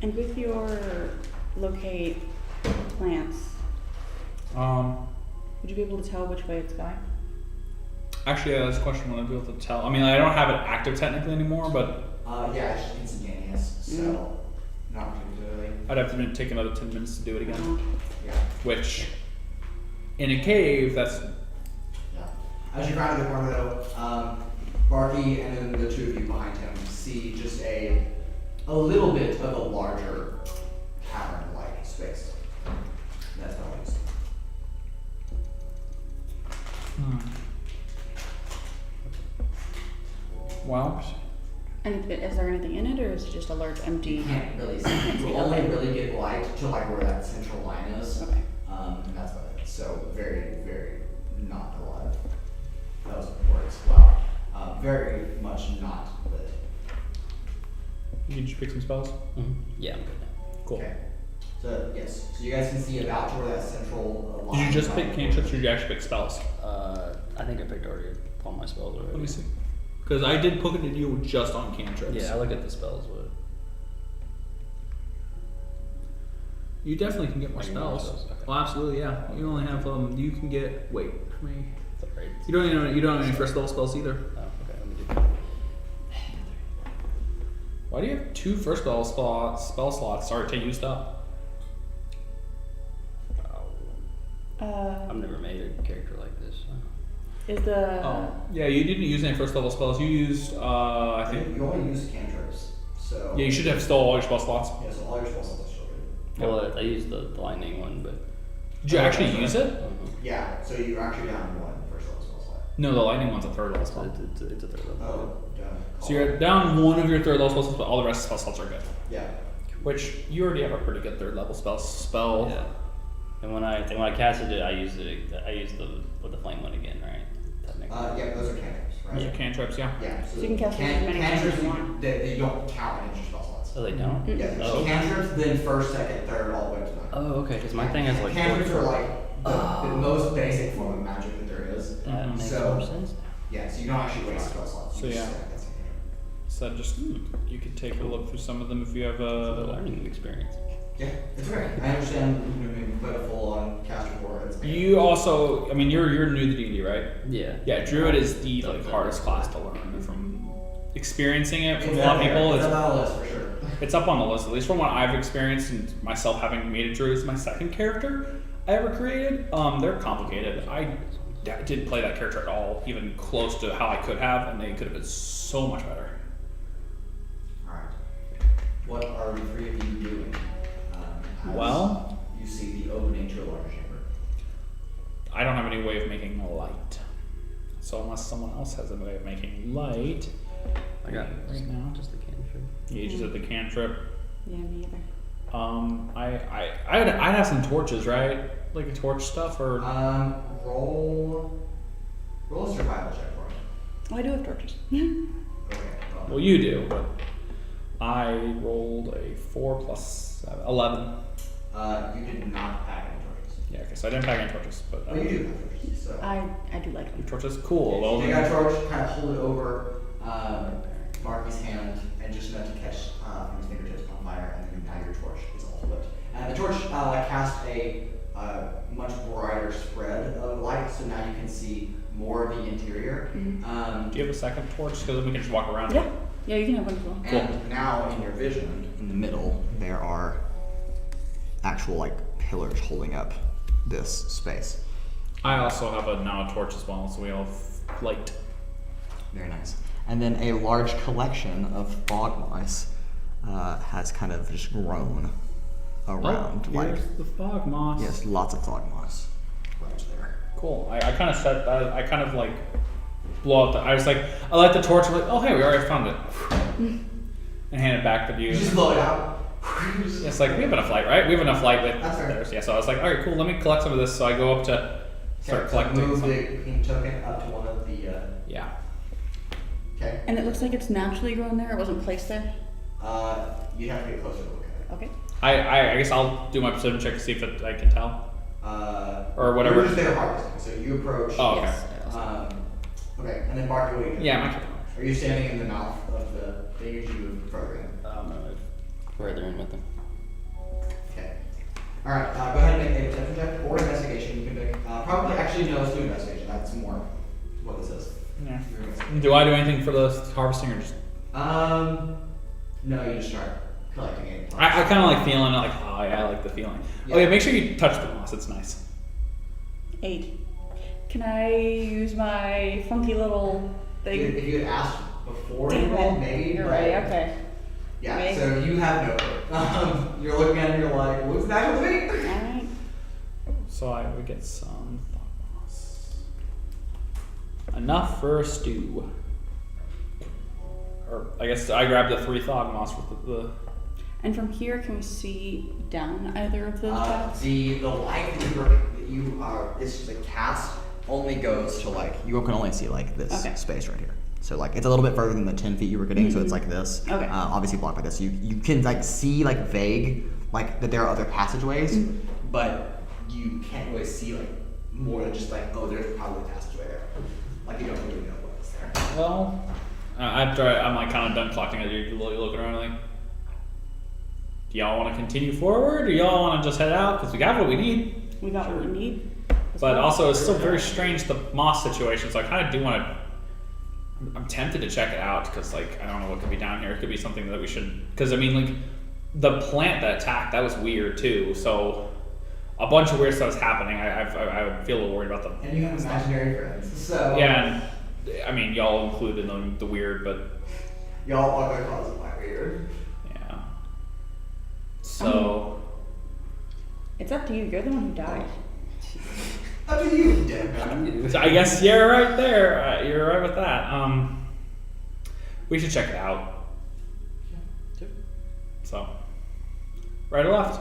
And with your locate plants, would you be able to tell which way it's going?
Actually, that's a question when I'll be able to tell. I mean, I don't have it active technically anymore, but
Yeah, it's instantaneous, so not particularly.
I'd have to take another 10 minutes to do it again.
Yeah.
Which, in a cave, that's
Yeah. As you round the corner, though, Barky and then the two of you behind him see just a little bit of a larger cavern-like space. That's what I was.
well.
And is there anything in it, or is it just a large empty?
You can't really see. You only really get light to like where that central line is.
Okay.
And that's about it. So very, very not a lot of those words. Wow. Very much not lit.
Did you pick some spells?
Yeah, I'm good now.
Cool.
Okay. So yes, so you guys can see about to where that central line.
Did you just pick
line
cantrips or
is.
did you actually pick spells?
I think I picked already all my spells already.
Let me see. Because I did put it to you just on cantrips.
Yeah, I look at the spells, but
You definitely can get more
Like more
spells.
spells, okay.
Well, absolutely, yeah. You only have you can get how many?
That's right.
You don't have any first level spells either.
Oh, okay. Let me do that.
Why do you have 2 first level spell slots already used up?
I've never made a character like this. So.
Is the
Yeah, you didn't use any first level spells. You used I
I
think
think you only use cantrips. So
yeah, you should have stole all your spell slots.
yeah, so all your spell slots are still good.
Well, I used the lightning one, but.
Did you actually use it?
Yeah, so you're actually down 1 first level spell slot.
No, the lightning one's a third level
So
spell.
it's a third level.
Oh, done.
So you're down 1 of your third level spells, but all the rest of the spell slots are good.
Yeah.
Which you already have a pretty good third level spell.
Yeah. And when I casted it, I used the flame one again, right? Technically.
Yeah, those are cantrips, right?
Those are cantrips, yeah.
Yeah, so
So you can cast as many
cantrips
as you want.
they don't count against your spell slots.
Oh, they don't.
Yeah,
Oh.
cantrips, then first, second, third, all the way to 9.
Oh, okay. Because my thing has like.
Cantrips are
4.
like the most basic form of magic that there is.
That
Mhm.
makes
So-
more sense.
Yeah, so you don't actually waste spell slots.
So
You
yeah.
just stack as a cantrip.
So just you could take a look through some of them if you have
The learning experience.
Yeah, it's okay. I understand maybe put a full on caster for it.
You also, I mean, you're new to D&D, right?
Yeah.
Yeah, Druid is the hardest class to learn from experiencing it from
It's
a lot of
up there.
people.
It's
It's,
on the list for sure.
it's up on the list, at least from what I've experienced, and myself having made a Druid as my second character I ever created. They're complicated. I didn't play that character at all, even close to how I could have, and they could have been so much better.
Alright. What are the 3 of you doing? As
Well,
you see the opening to a larger chamber.
I don't have any way of making light. So unless someone else has a way of making light,
I got
right now.
just the cantrip.
You just did the cantrip.
Yeah, me either.
I'd have some torches, right? Like a torch stuff, or
Roll a survival check for me.
Oh, I do have torches.
Okay.
well, you do, but I rolled a 4 plus 7, 11.
You did not pack any torches.
Yeah, okay, so I didn't pack any torches, but
Oh, you do have torches, so.
I do like
your
them.
torches, cool. Well,
Take out a
then,
torch, kind of hold it over Marky's hand, and just enough to catch from his fingertips on fire, and then now your torch is all lit. And the torch casts a much brighter spread of light, so now you can see more of the interior.
do you have a second torch? Because we can just walk around.
Yeah. Yeah, you can have one as well.
And now in your vision, in the middle, there are actual like pillars holding up this space.
I also have now a torch as well, so we all have light.
Very nice. And then a large collection of fog mice has kind of just grown around.
Oh,
like
here's the fog moss.
yes, lots of fog moss right there.
Cool. I kind of set that. I kind of like blow up. I was like, I light the torch. I'm like, oh hey, we already found it, and hand it back to you.
You just blow it out.
It's like we have enough light, right? We have enough light with
That's fair.
theirs. Yeah. So I was like, all right, cool. Let me collect some of this. So I go up to start
Okay,
collecting.
Move
some.
the pink token up to one of the.
Yeah.
Okay.
And it looks like it's naturally grown there. It wasn't placed there.
You have to get closer to look at it.
Okay.
I guess I'll do my perception check to see if I can tell. Or whatever.
You're just there harvesting, so you approach.
Oh, okay.
Yes.
Okay, and then Barky, what are you doing?
Yeah, my turn.
Are you standing in the mouth of the thing as you move further in?
I'm further in with them.
Okay. Alright, go ahead and make a perception check or investigation. You can pick. Probably actually no, let's do investigation. That's more what this is.
Yeah.
Your investigation.
Do I do anything for the harvesting or just?
No, you just start collecting it.
I kind of like feeling it. Like, oh yeah, I like the feeling.
Yeah.
Okay, make sure you touch the moss. It's nice.
8. Can I use my funky little thing?
If you had asked before you
Damn
rolled,
it.
maybe.
You're
but-
right. Okay.
Yeah,
Maybe.
so you have no clue. You're looking at it and you're like, what's that with me?
All right.
So I would get some thought moss. Enough for a stew. Or I guess I grabbed the 3 thog moss with the
And from here, can we see down either of those paths?
The light that you are is just a cast only goes to like you can only see like this
Okay.
space right here. So like it's a little bit further than the 10 feet you were getting, so it's like this.
Okay.
Obviously blocked by this. You can like see like vague like that there are other passageways, but you can't really see like more than just like, oh, there's probably a passageway there. Like you don't really know what's there.
well. I'm like kind of done collecting it. You're looking around like. Do y'all want to continue forward, or y'all want to just head out? Because we got what we need.
We got what we need.
But also, it's still very strange, the moss situation. So I kind of do want to. I'm tempted to check it out because, like, I don't know what could be down here. It could be something that we should. Because I mean, like, the plant that attacked, that was weird too. So a bunch of weird stuff is happening. I feel a little worried about them.
And you have imaginary friends, so
Yeah, and I mean, y'all included in the weird, but
y'all are gonna cause it my weird.
yeah. So.
It's up to you. You're the one who died.
Up to you, dead.
So I guess you're right there. You're right with that. We should check it out. So, right or left?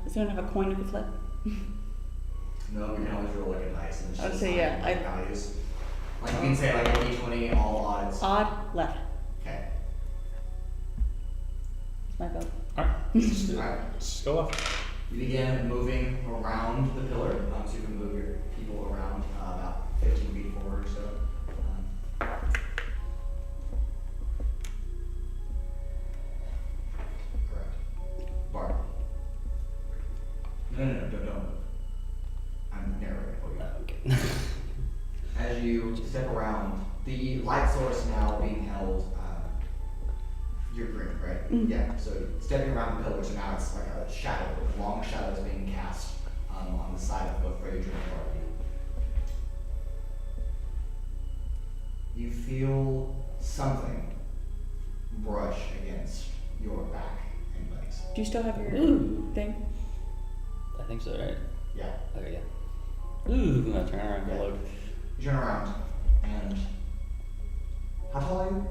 Does anyone have a coin you could flip?
No, we can always roll like a dice. And it's
I would
just
say, yeah,
like values. Like you can say like a d20, all odds.
Odd left.
Okay.
That's my vote.
Alright.
Alright.
Just go left.
You begin moving around the pillar, so you can move your people around about 15 feet forward or so. Correct. Bark. No, don't. I'm narrowing for you.
Okay.
As you step around, the light source now being held, you're green, right?
Mhm.
Yeah, so stepping around the pillar, so now it's like a shadow, long shadows being cast on the side of both Raudrem and Barky. You feel something brush against your back and legs.
Do you still have your
Ooh.
thing?
I think so, right?
Yeah.
Okay, yeah. Ooh, I turn around and go look.
You turn around, and how tall are you?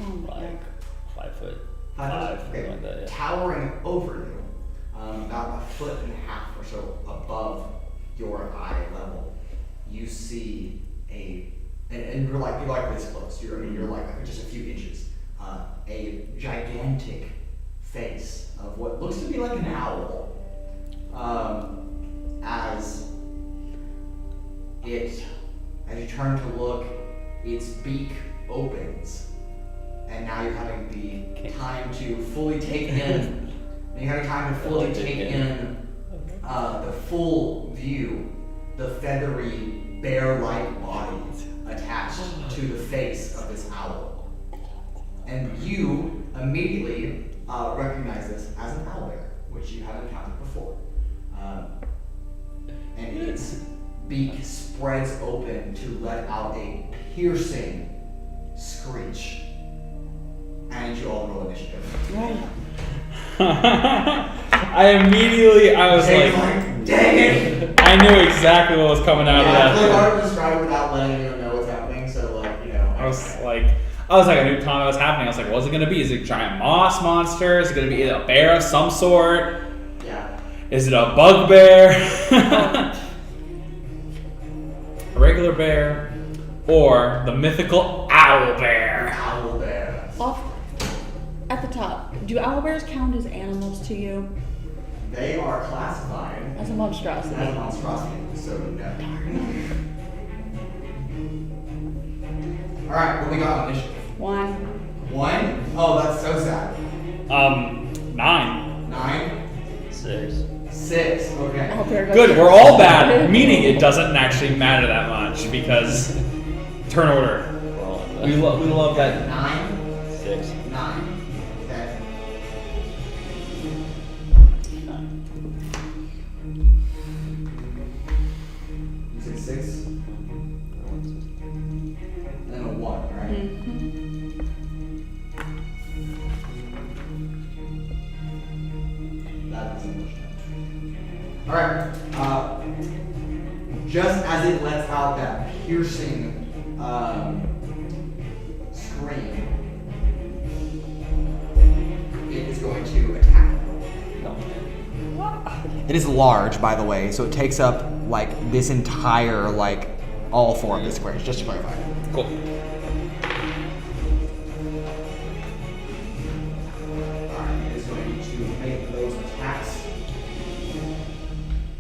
Oh my
Like
god.
5 foot.
Okay.
Something like that, yeah.
Towering over you, about 1.5 foot or so above your eye level, you see and you're like this close. You're like just a few inches. A gigantic face of what looks to be like an owl. As you turn to look, its beak opens. And now you're having the time to fully take in. The full view, the feathery, bear-like body attached to the face of this owl. And you immediately recognize this as an owlbear, which you haven't encountered before. And its beak spreads open to let out a piercing screech. And you all roll initiative.
I was
Jake's
like,
dang it!
I knew exactly what was coming out of
Yeah, it's really
that.
hard to describe it without letting anyone know what's happening, so
I was like, I knew comment was happening. I was like, what's it gonna be? Is it a giant moss monster? Is it gonna be a bear of some sort?
Yeah.
Is it a bugbear? A regular bear? Or the mythical owl bear?
Owl bear.
Off at the top. Do owlbears count as animals to you?
They are classified
As a monstrosity.
as a monstrosity, so no. Alright, what we got on initiative?
1.
1? Oh, that's so sad.
9.
9?
6.
6, okay.
Owlbear goes
Good,
first.
we're all bad, meaning it doesn't actually matter that much because turn order. We love that.
9?
6.
9. Okay. You said 6? And then a 1, right?
Mhm.
That is English. Alright. Just as it lets out that piercing scream, it is going to attack. It is large, by the way, so it takes up like this entire all 4 of the squares, just to clarify.
Cool.
Alright, it is going to make those attacks.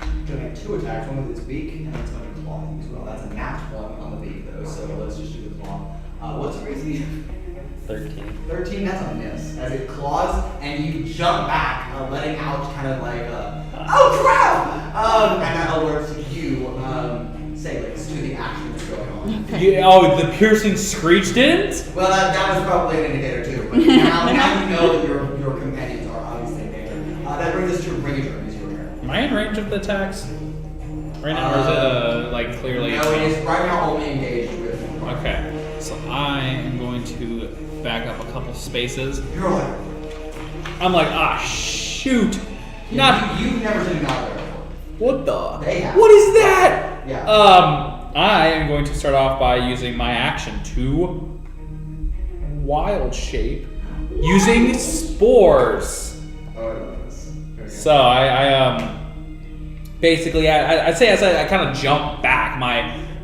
It's going to make 2 attacks, one with its beak, and it's going to claw you as well. That's a nat 1 on the beak, though, so let's just do the claw. What's your AC?
13.
13, that's a miss. As it claws and you jump back, letting out kind of like a, oh crap! And that alerts you, Salix, to the action that's going on.
Yeah, oh, the piercing screech didn't?
Well, that was probably an indicator too, but now you know that your companions are obviously in danger. That brings us to Raudrem, is your turn.
Am I in range of the attacks? Right now, or is it like clearly?
No, it is right now only engaged with him.
Okay, so I am going to back up a couple spaces.
You're like,
I'm like, ah, shoot!
you've never seen an out there before.
What the?
They have.
What is that?
Yeah.
I am going to start off by using my action to wild shape using spores.
Oh, I love this. Okay.
So I basically I'd say as I kind of jump back,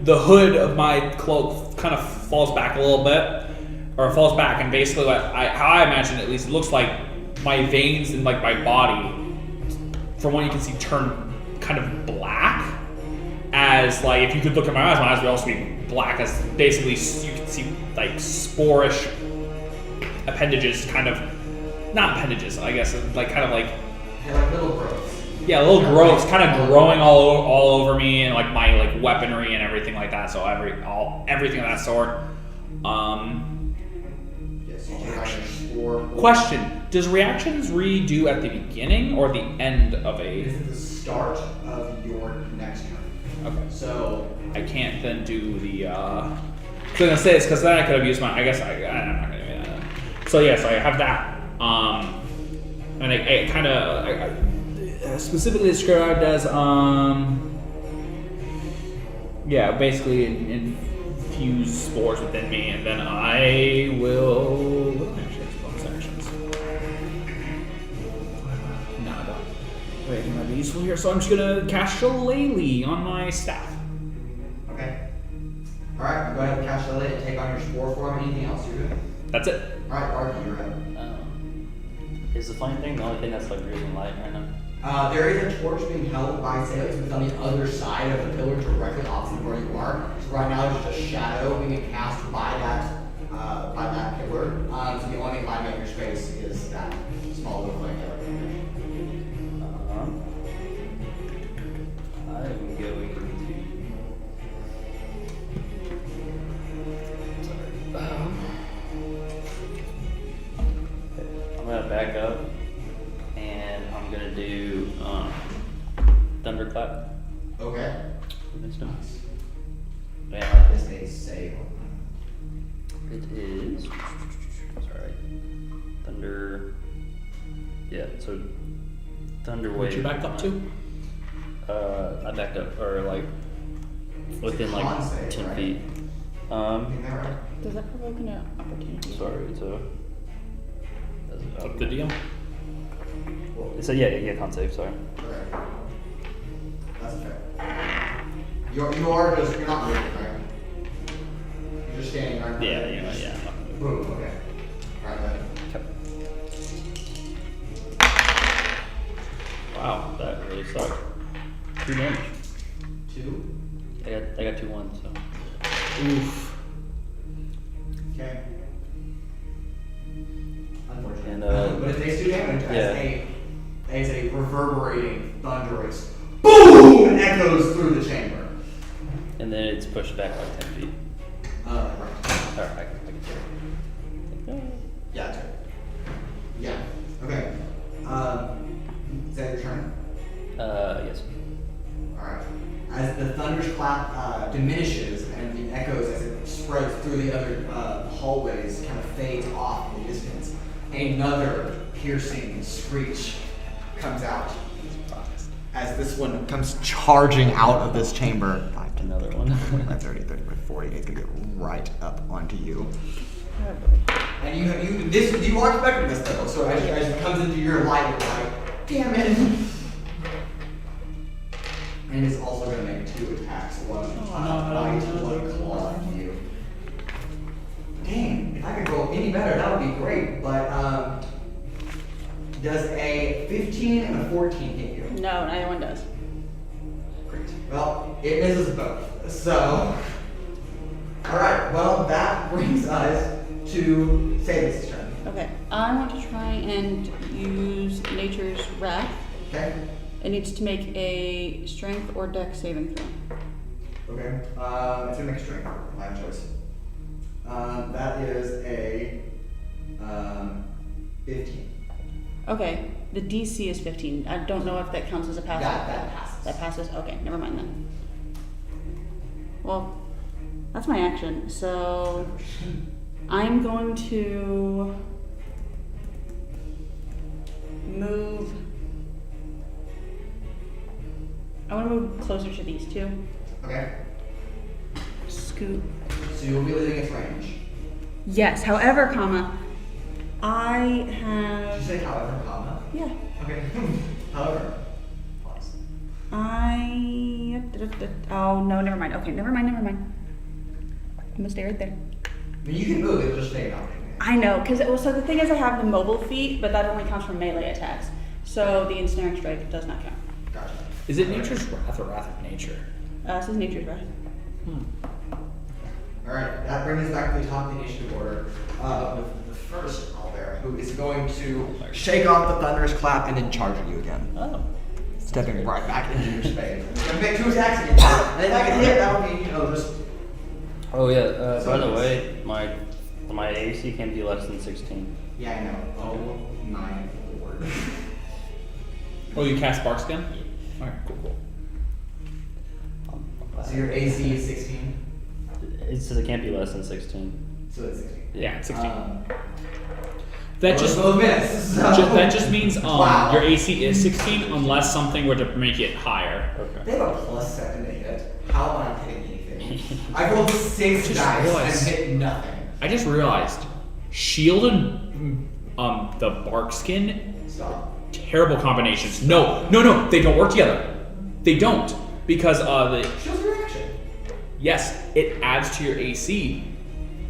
the hood of my cloak kind of falls back a little bit, or falls back, and basically how I imagine it, at least, it looks like my veins and like my body, from what you can see, turn kind of black. As like if you could look at my eyes would also be black. As basically you can see like sporish appendages, kind of not appendages, I guess, like kind of like
like little growths.
Yeah, little growths, kind of growing all over me, and like my like weaponry and everything like that. So everything of that sort.
Yes, you take out your spore.
Question: does reactions redo at the beginning or the end of
This
a?
is the start of your next turn.
Okay,
So
I can't then do the. I was gonna say this because then I could have used my. I guess I'm not gonna do that. So yes, I have that. And I kind of specifically described as yeah, basically infuse spores within me, and then I will. What am I actually bonus actions? No, I don't. Wait, I think that'd be useful here. So I'm just gonna cast Shillelagh on my staff.
okay. All right, go ahead and cast Shillelagh and take on your spore form. Anything else you're doing?
That's it.
All right, Barky, you're up.
Is the flame thing the only thing that's like breathing light right now?
There is a torch being held by Salix, but it's on the other side of the pillar, directly opposite where you are. So right now, there's just a shadow being cast by that pillar. So the only thing lighting up your space is that small little flame pillar.
I'm going to. I'm gonna back up, and I'm gonna do thunderclap.
Okay.
Yeah,
This may save.
it is. Sorry, thunder. Yeah, so thunder wave.
What you backed up to?
I backed up, or like within like
Con save,
10
right?
feet.
Is that right?
Does that provoke an opportunity?
Sorry, so.
Up the deal.
So yeah, con save. Sorry.
Okay. That's fair. You're not moving, right? You're just standing right there.
Yeah.
Boom, okay. Alright, then.
Wow, that really sucked. 2 damage.
2.
I got 2 1s, so.
Oof.
Okay. Unfortunate.
And,
but it takes 2 damage
yeah.
as a reverberating, thunderous boom echoes through the chamber.
And then it's pushed back like 10 feet.
Right.
Alright, I can take it.
Yeah, turn. Yeah. Okay. Is that your turn?
Yes.
Alright. As the thunderclap diminishes and the echoes as it spreads through the other hallways kind of fades off in the distance, another piercing screech comes out. As this one comes charging out of this chamber.
Another one.
30, 40. It's gonna get right up onto you.
Oh, boy.
And you are expecting this though, so as it comes into your light, you're like, damn it! And it's also going to make 2 attacks. One bite, one claw on you. Dang, if I could roll any better, that would be great. But does a 15 and a 14 hit you?
No, neither one does.
Great. Well, it misses both. So Alright, well, that brings us to Salix's turn.
Okay, I want to try and use Nature's Wrath.
Okay?
It needs to make a strength or dex saving throw.
Okay. It's gonna make a strength. I have a choice. That is a 15.
Okay, the DC is 15. I don't know if that counts as a pass.
That passes.
That passes? Okay, never mind then. Well, that's my action. So I'm going to move. I want to move closer to these two.
Okay.
Scoot.
So you'll be leaving its range.
Yes, however, comma, I
Did you
have.
say however, comma?
Yeah.
Okay. However. Pause.
Oh, no, never mind. Okay, never mind. I'm gonna stay right there.
I mean, you can move, it'll just stay out.
I know, because so the thing is I have the mobile feat, but that only counts for melee attacks. So the ensnaring strike does not count.
Gotcha.
Is it Nature's Wrath or Wrath of Nature?
This is Nature's Wrath.
Alright, that brings us back to the top of the initiative order. With the first owlbear, who is going to shake off the thunderous clap and then charge at you again.
Oh.
Stepping right back into your space. It's gonna make 2 attacks against you. And if I can hit, that would be, just.
Oh yeah. By the way, my AC can be less than 16.
Yeah, I know. Oh my lord.
Oh, you cast Bark Skin? Alright, cool.
So your AC is 16?
It says it can't be less than 16.
So it's 16.
Yeah, it's 16.
That
That just means
Wow.
your AC is 16 unless something were to make it higher.
They
Okay.
have a +7 to hit. How am I hitting anything? I rolled 6
Just
dice
realized-
and hit nothing.
I just realized, shield and the Bark Skin,
Stop.
terrible combinations. No, they don't work together. They don't because
Shield's a reaction.
yes, it adds to your AC,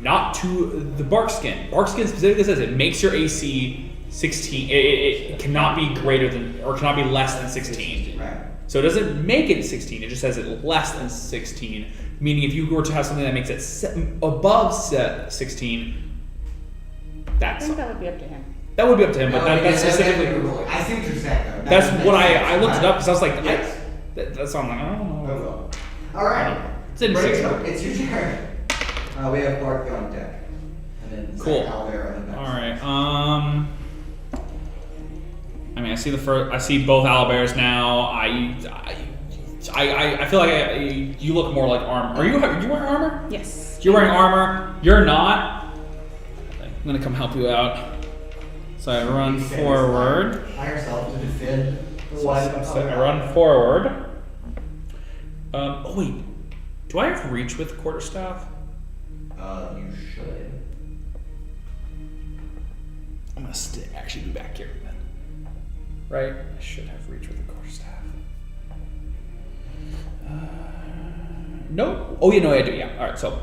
not to the Bark Skin. Bark Skin specifically says it makes your AC 16. It cannot be greater than or cannot be less than 16.
Right.
So it doesn't make it 16. It just says it less than 16. Meaning, if you were to have something that makes it above 16,
I
that's
think that would be up to him.
that would be up to him. But
No,
that's
yeah,
specifically.
I see what you're saying, though.
That's
That
what
makes
I
sense.
looked it up because I was like,
Yes.
that's all I'm like, I don't know.
Alright.
It's in
Break
6.
up. It's your turn. We have Barky on deck. And then
Cool.
Owlbear on the next.
All right. I mean, I see I see both owlbears now. I feel like you look more like armor. Are you wearing armor?
Yes.
You're wearing armor. You're not. I'm gonna come help you out. So I run
You say
forward.
this by yourself to defend one.
So I run forward. Oh wait, do I have reach with quarterstaff?
You should.
I'm gonna actually be back here then. Right? I should have reach with the quarterstaff. Nope. Oh, yeah, no, I do. Yeah. All right. So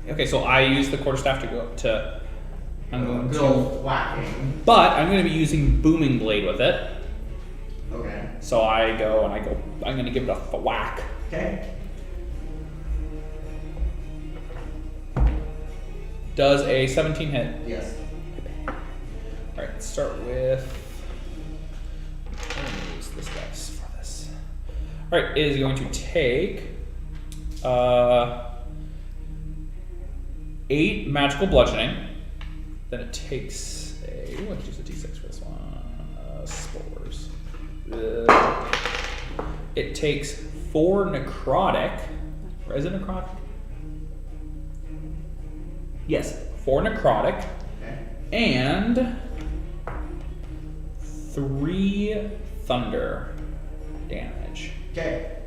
okay. So I use the quarterstaff to go to. I'm going
Good
to.
old whacking.
But I'm going to be using booming blade with it.
Okay.
So I go. I'm going to give it a whack.
Okay.
Does a 17 hit?
Yes.
All right. Let's start with. I'm going to use this dice for this. All right. It is going to take 8 magical bludgeoning. Then it takes a. Ooh, I can use a d6 for this one. Spores. It takes 4 necrotic. Or is it necrotic? Yes, 4 necrotic.
Okay.
And 3 thunder damage.
Okay.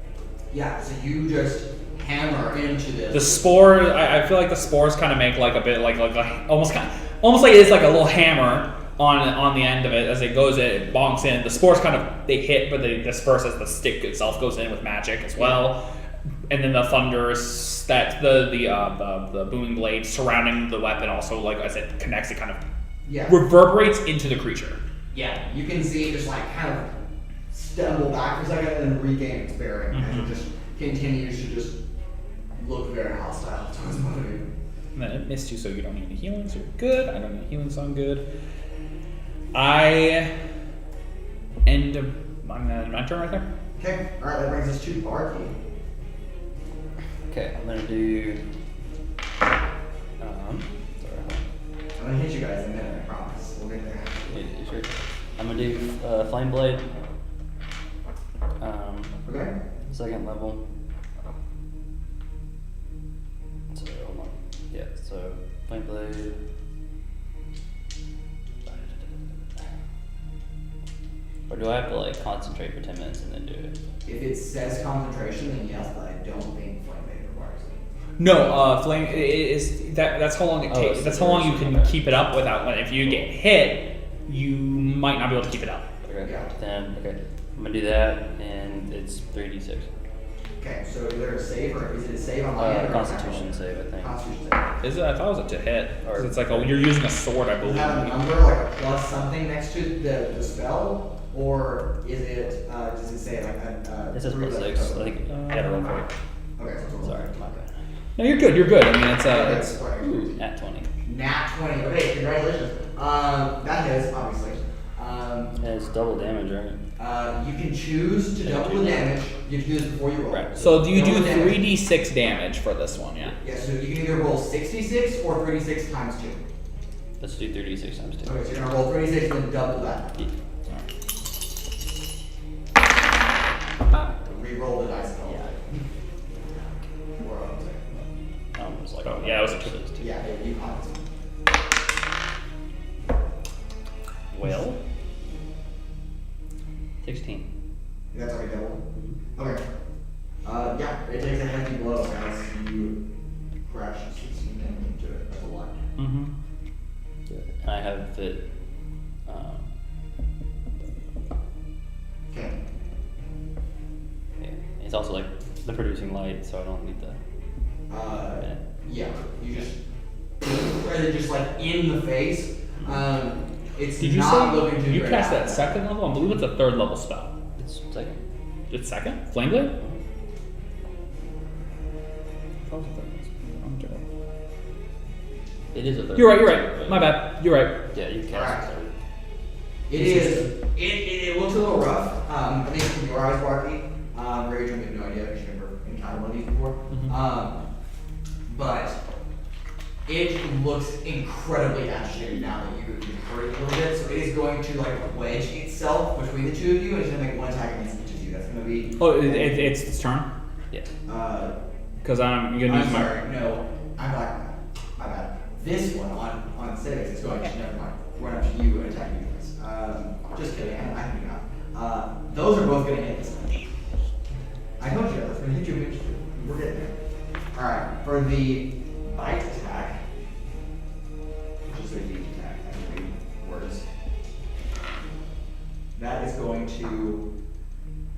Yeah, so you just hammer into this.
The spore, I feel like the spores kind of make like a bit like almost like it's like a little hammer on the end of it as it goes in, it bonks in. The spores kind of they hit, but they disperse as the stick itself goes in with magic as well. And then the thunders that the booming blade surrounding the weapon also like as it connects, it kind of reverberates into the creature.
Yeah, you can see it just like kind of stumble back for a second and then regain its bearing as it just continues to just look very hostile towards one of you.
And then it missed you, so you don't need any healing, so you're good. I don't need healing, so I'm good. I end my turn right there.
Okay, alright, that brings us to Barky.
Okay, I'm gonna do. Sorry.
I'm gonna hit you guys in a minute, I promise. We'll get there.
Yeah, sure. I'm gonna do Flame Blade.
Okay.
Second level. So hold on. Yeah. So Flame Blade. Or do I have to like concentrate for 10 minutes and then do it?
If it says concentration, then yes, but I don't think Flame Blade requires it.
No, flame is that's how long it takes.
it's
That's
the
how long you
duration,
can
okay.
keep it up without. If you get hit, you might not be able to keep it up.
Okay.
Yeah.
Then I'm gonna do that, and it's 3d6.
Okay, so either a save or is it a save on my end or
Constitution save, I think.
Constitution save.
Is it? I thought it was a to hit.
Or-
'Cause it's like you're using a sword, I
Does
believe.
it have a number, like a plus something next to the spell? Or is it, does it say like a...
It says plus 6. I think I gotta roll for it.
Okay, so it's a
Sorry, my bad.
No, you're good. You're good. I mean, it's
It's
At 20.
Nat 20. Okay, congratulations. That is, obviously.
And it's double damage, right?
You can choose to double the damage. You have to do this before you roll.
Right.
So do you do
Double damage.
3d6 damage for this one? Yeah.
Yeah, so you can either roll 66 or 36 times 2.
Let's do 36 times 2.
Okay, so you're gonna roll 36 and then double that.
Yeah.
Re-roll the dice.
Yeah.
Or, sorry.
It was like,
Oh, yeah, it was a 2.
Yeah, you caught it.
Well, 16.
That's already double. Okay. Yeah, it takes a heavy blow as you crash 16 damage into it. That's a lot.
Mm-hmm.
And I have it.
Okay.
Yeah. It's also like the producing light, so I don't need the.
Yeah, you just just like in the face. It's
Did you
not
say
looking too
you
great
cast
out.
that second level? I believe it's a third level spell.
It's second.
It's second? Flame Blade? I'm terrible.
It is a third.
You're right. You're
level,
right.
but-
My bad. You're right.
Yeah, you cast
Alright.
it third.
It is. It looks a little rough. I think from your eyes, Barky. Raudrem, we have no idea because you've never encountered one of these before.
Mhm.
But it looks incredibly agitated now that you've hurt it a little bit. So it is going to like wedge itself between the two of you, and it's going to make one attack against each of you. That's going to be.
Oh, it's its turn?
Yeah.
Because I'm going to use
I'm
my.
sorry. No, I'm like my bad. This one on Civics is going to never mind. Run up to you and attack you guys. Just kidding. I can do that. Those are both going to hit this one. I told you that's going to hit you eventually. We're getting there. All right, for the bite attack, which is a deep attack, I can read words. That is going to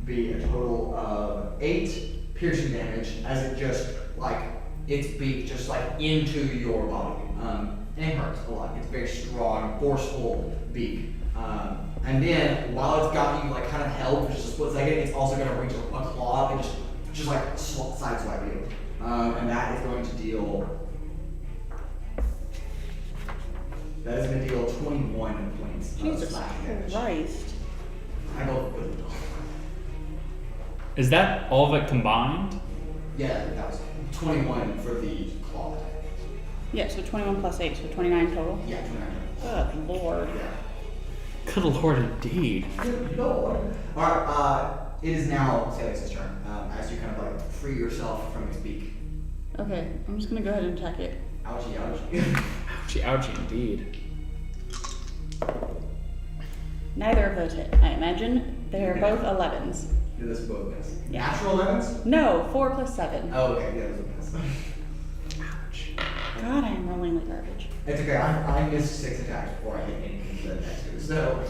be a total of 8 piercing damage as it just like its beak just like into your body. And it hurts a lot. It's a very strong, forceful beak. And then while it's got you like kind of held for just a split second, it's also going to reach a claw and just like sideswipe you. And that is going to deal. That is going to deal 21 points of
Jesus
slashing damage.
Christ.
I go with it.
Is that all of it combined?
Yeah, that was 21 for the claw attack.
Yeah, so 21 plus 8, so 29 total.
Yeah, 29.
Good lord.
Yeah.
Good lord, indeed.
Good lord. Alright, it is now Salix's turn. As you kind of like free yourself from his beak.
Okay, I'm just gonna go ahead and attack it.
Ouchie, ouchie.
Ouchie, ouchie, indeed.
Neither of those hit, I imagine. They're both 11s.
Do this both miss.
Yeah.
Natural 11s?
No, 4 plus 7.
Oh, okay, yeah, those are miss.
Ouch.
God, I am rolling like garbage.
It's okay, I missed 6 attacks before I hit anything to the next 2, so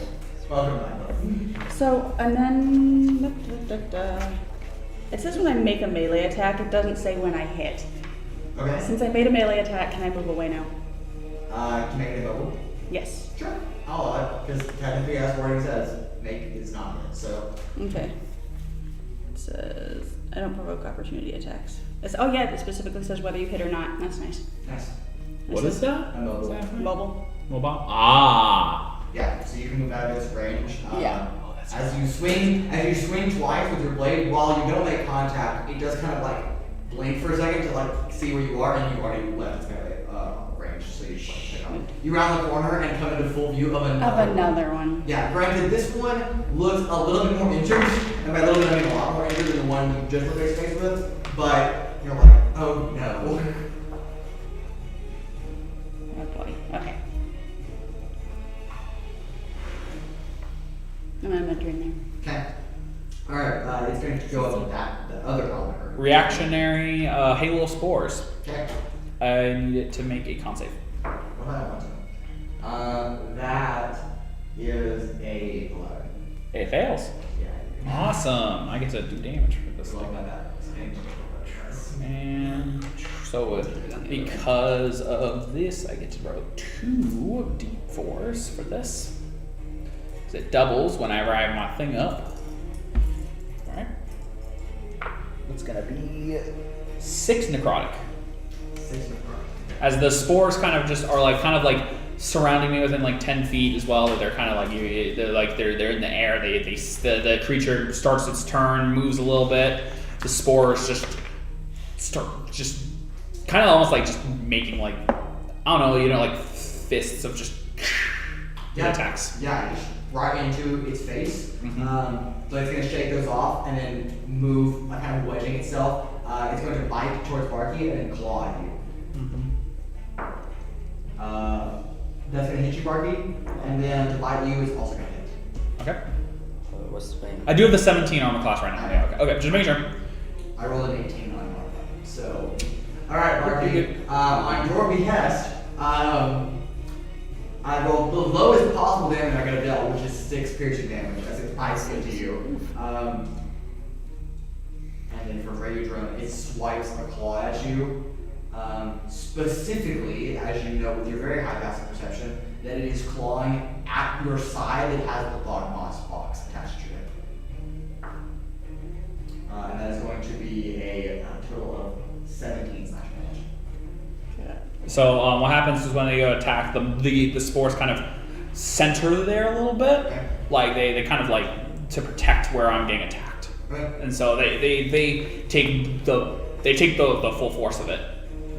welcome back.
So, and then. It says when I make a melee attack, it doesn't say when I hit.
Okay.
Since I made a melee attack, can I move away now?
Can you make it available?
Yes.
Sure. I'll allow it, because technically as wording says, make is not hit, so.
Okay. It says I don't provoke opportunity attacks. Oh yeah, it specifically says whether you hit or not. That's nice.
Nice.
What is that?
A mobile.
Mobile.
Mobile? Ah.
Yeah, so you can move out of its range.
Yeah.
As you swing twice with your blade, while you don't make contact, it does kind of like blink for a second to like see where you are, and you already left its melee range, so you just like pick up. You round the corner and come into full view of another
one.
Yeah, granted, this one looks a little bit more injured, and by a little bit I mean a lot more injured than the one you just replaced face with, but you're like, oh no.
Oh boy. Okay. I'm gonna enter in there.
Okay. Alright, it's going to go up the other element.
Reactionary halo of spores.
Okay.
I need it to make a con save.
What do I want to? That is a 11.
It fails.
Yeah.
Awesome. I get to do damage for this
Just like
thing.
that.
And so because of this, I get to roll 2 d4s for this. Because it doubles whenever I have my thing up. Alright. It's gonna be 6 necrotic.
6 necrotic.
As the spores kind of surrounding me within like 10 feet as well. They're kind of like they're in the air. The creature starts its turn, moves a little bit. The spores just start kind of almost like just making like I don't know, like fists of just attacks.
Yeah, just right into its face.
Mm-hmm.
So it's gonna shake those off and then move, kind of wedging itself. It's going to bite towards Barky and then claw at you. That's gonna hit you, Barky, and then to bite you is also gonna hit.
Okay.
What's the thing?
I do have the 17 armor class right now. Yeah, okay, just making sure.
I rolled an 18 on my weapon. So, alright, Barky, on your behest, I rolled the lowest possible damage I could have dealt, which is 6 piercing damage as it bites into you. And then for Raudrem, it swipes a claw at you. Specifically, as you know with your very high passive perception, that it is clawing at your side that has the Thought Moss box attached to it. And that is going to be a total of 17 slash damage.
So what happens is when they go attack, the spores kind of center there a little bit,
Okay.
like they kind of like to protect where I'm getting attacked,
Okay.
and so they take the full force of it.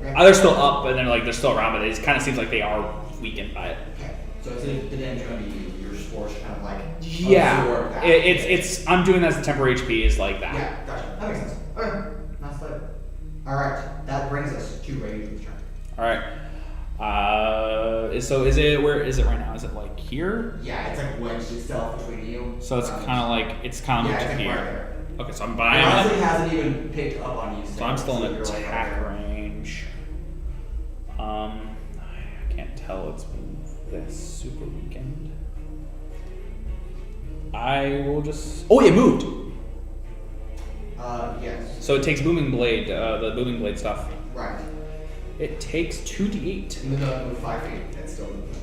Okay.
They're still up, and they're still around, but it just kind of seems like they are weakened by it.
Okay. So it's the damage going to be your spores kind of like
Yeah,
absorb that.
it's I'm doing that as the temporary HP is like that.
Yeah, gotcha. That makes sense. Okay. Nice play. Alright, that brings us to Raudrem's turn.
All right. So is it where is it right now? Is it like here?
Yeah, it's like wedged itself between you.
So it's kind of like
yeah, it's
moved
like
here.
right there.
Okay, so I'm
It
buying
honestly
it.
hasn't even picked up on you.
So I'm still in
you're like
attack
right there.
range. I can't tell it's this super weakened. I will just. Oh, it moved.
Yes.
So it takes booming blade, the booming blade stuff.
Right.
It takes 2d8.
Even though it moved 5 feet, that's still moving.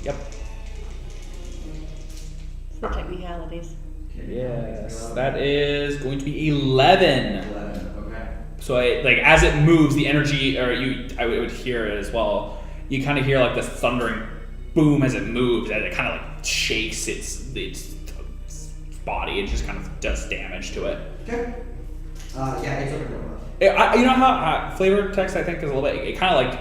Yep.
It's the technicalities.
Yes, that is going to be 11.
11, okay.
So as it moves, the energy, I would hear it as well. You kind of hear like this thundering boom as it moves, and it kind of like shakes its body. It just kind of does damage to it.
Okay. Yeah, it's over.
You know how flavor text I think is a little bit. It kind of like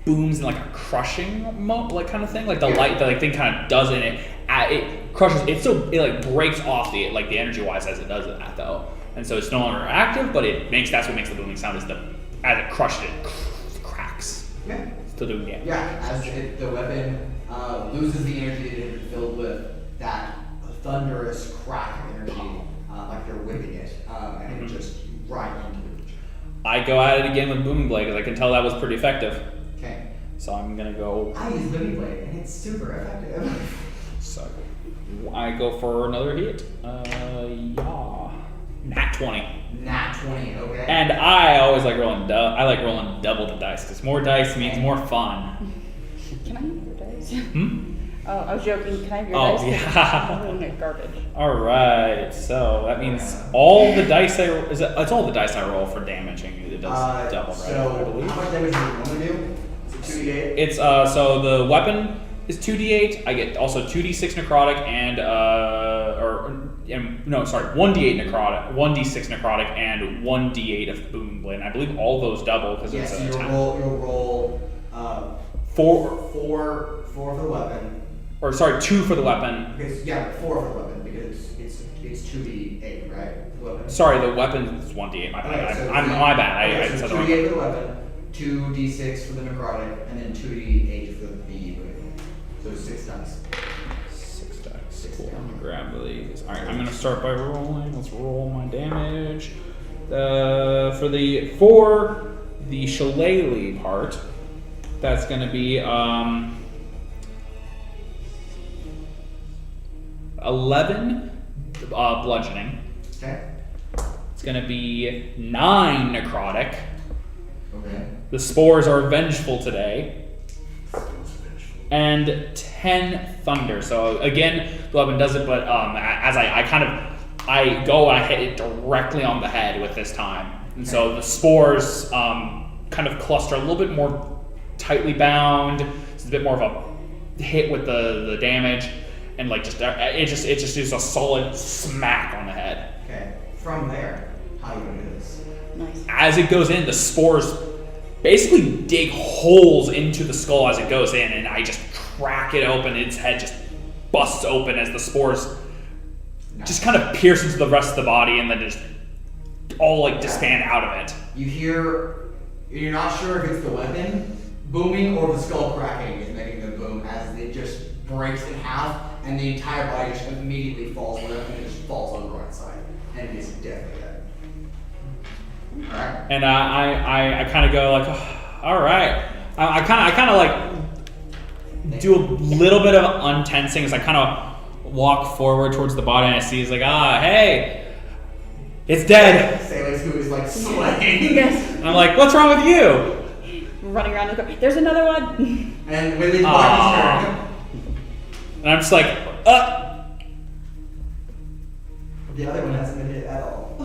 booms in like a crushing like kind of thing. Like the light, the thing kind of does it. It crushes. It like breaks off the energy wise as it does that though. And so it's no longer active, but that's what makes the booming sound. Is as it crushes it cracks.
Yeah.
Still doing damage.
Yeah, as the weapon loses the energy that it had been filled with, that thunderous crack of energy, like you're whipping it, and it just right into the creature.
I go at it again with booming blade because I can tell that was pretty effective.
Okay.
So I'm gonna go.
I use Living Blade, and it's super effective.
So I go for another hit. Yeah. Nat 20.
Nat 20, okay.
And I always like rolling I like rolling double the dice because more dice means more fun.
Can I have your dice? Oh, I was joking. Can I have your
Oh,
dice?
yeah.
Oh, no, garbage.
Alright, so that means all the dice it's all the dice I roll for damaging. It does double, right? I
So,
believe.
how much damage do you want to do? Is it 2d8?
It's so the weapon is 2d8. I get also 2d6 necrotic and 1d8 necrotic, 1d6 necrotic, and 1d8 of boom blade. And I believe all those double because
Yes,
it's
so
an attack.
you'll roll 4 for the weapon.
Or sorry, 2 for the weapon.
Because, yeah, 4 for the weapon because it's 2d8, right? The weapon.
Sorry, the weapon is 1d8. My bad.
Okay, so
My bad. I
so
said the wrong.
2d8 for the weapon, 2d6 for the necrotic, and then 2d8 for the boom. So 6 dice.
6 dice.
Six
Cool.
dice.
I'm gonna grab these. All right, I'm gonna start by rolling. Let's roll my damage. For the shillelagh part, that's gonna be 11 bludgeoning.
Okay.
It's gonna be 9 necrotic.
Okay.
The spores are vengeful today. And 10 thunder. So again, the weapon does it, but as I go and I hit it directly on the head with this time. And so the spores kind of cluster a little bit more tightly bound. It's a bit more of a hit with the damage, and like it just is a solid smack on the head.
Okay. From there, how are you gonna do this?
Nice.
As it goes in, the spores basically dig holes into the skull as it goes in, and I just crack it open. Its head just busts open as the spores just kind of pierce into the rest of the body, and then just all like disband out of it.
You're not sure if it's the weapon booming or the skull cracking is making the boom as it just breaks in half, and the entire body just immediately falls with it, and it just falls over on its side, and it is definitely dead. Alright.
And I kind of go like, oh, all right. I kind of like do a little bit of untensing as I kind of walk forward towards the body, and I see it's like, hey, it's dead.
Salix, who is like sweating.
Yes.
And I'm like, what's wrong with you?
Running around the car. There's another one.
And when it's Barky's turn,
And I'm just like,
the other one hasn't been hit at all.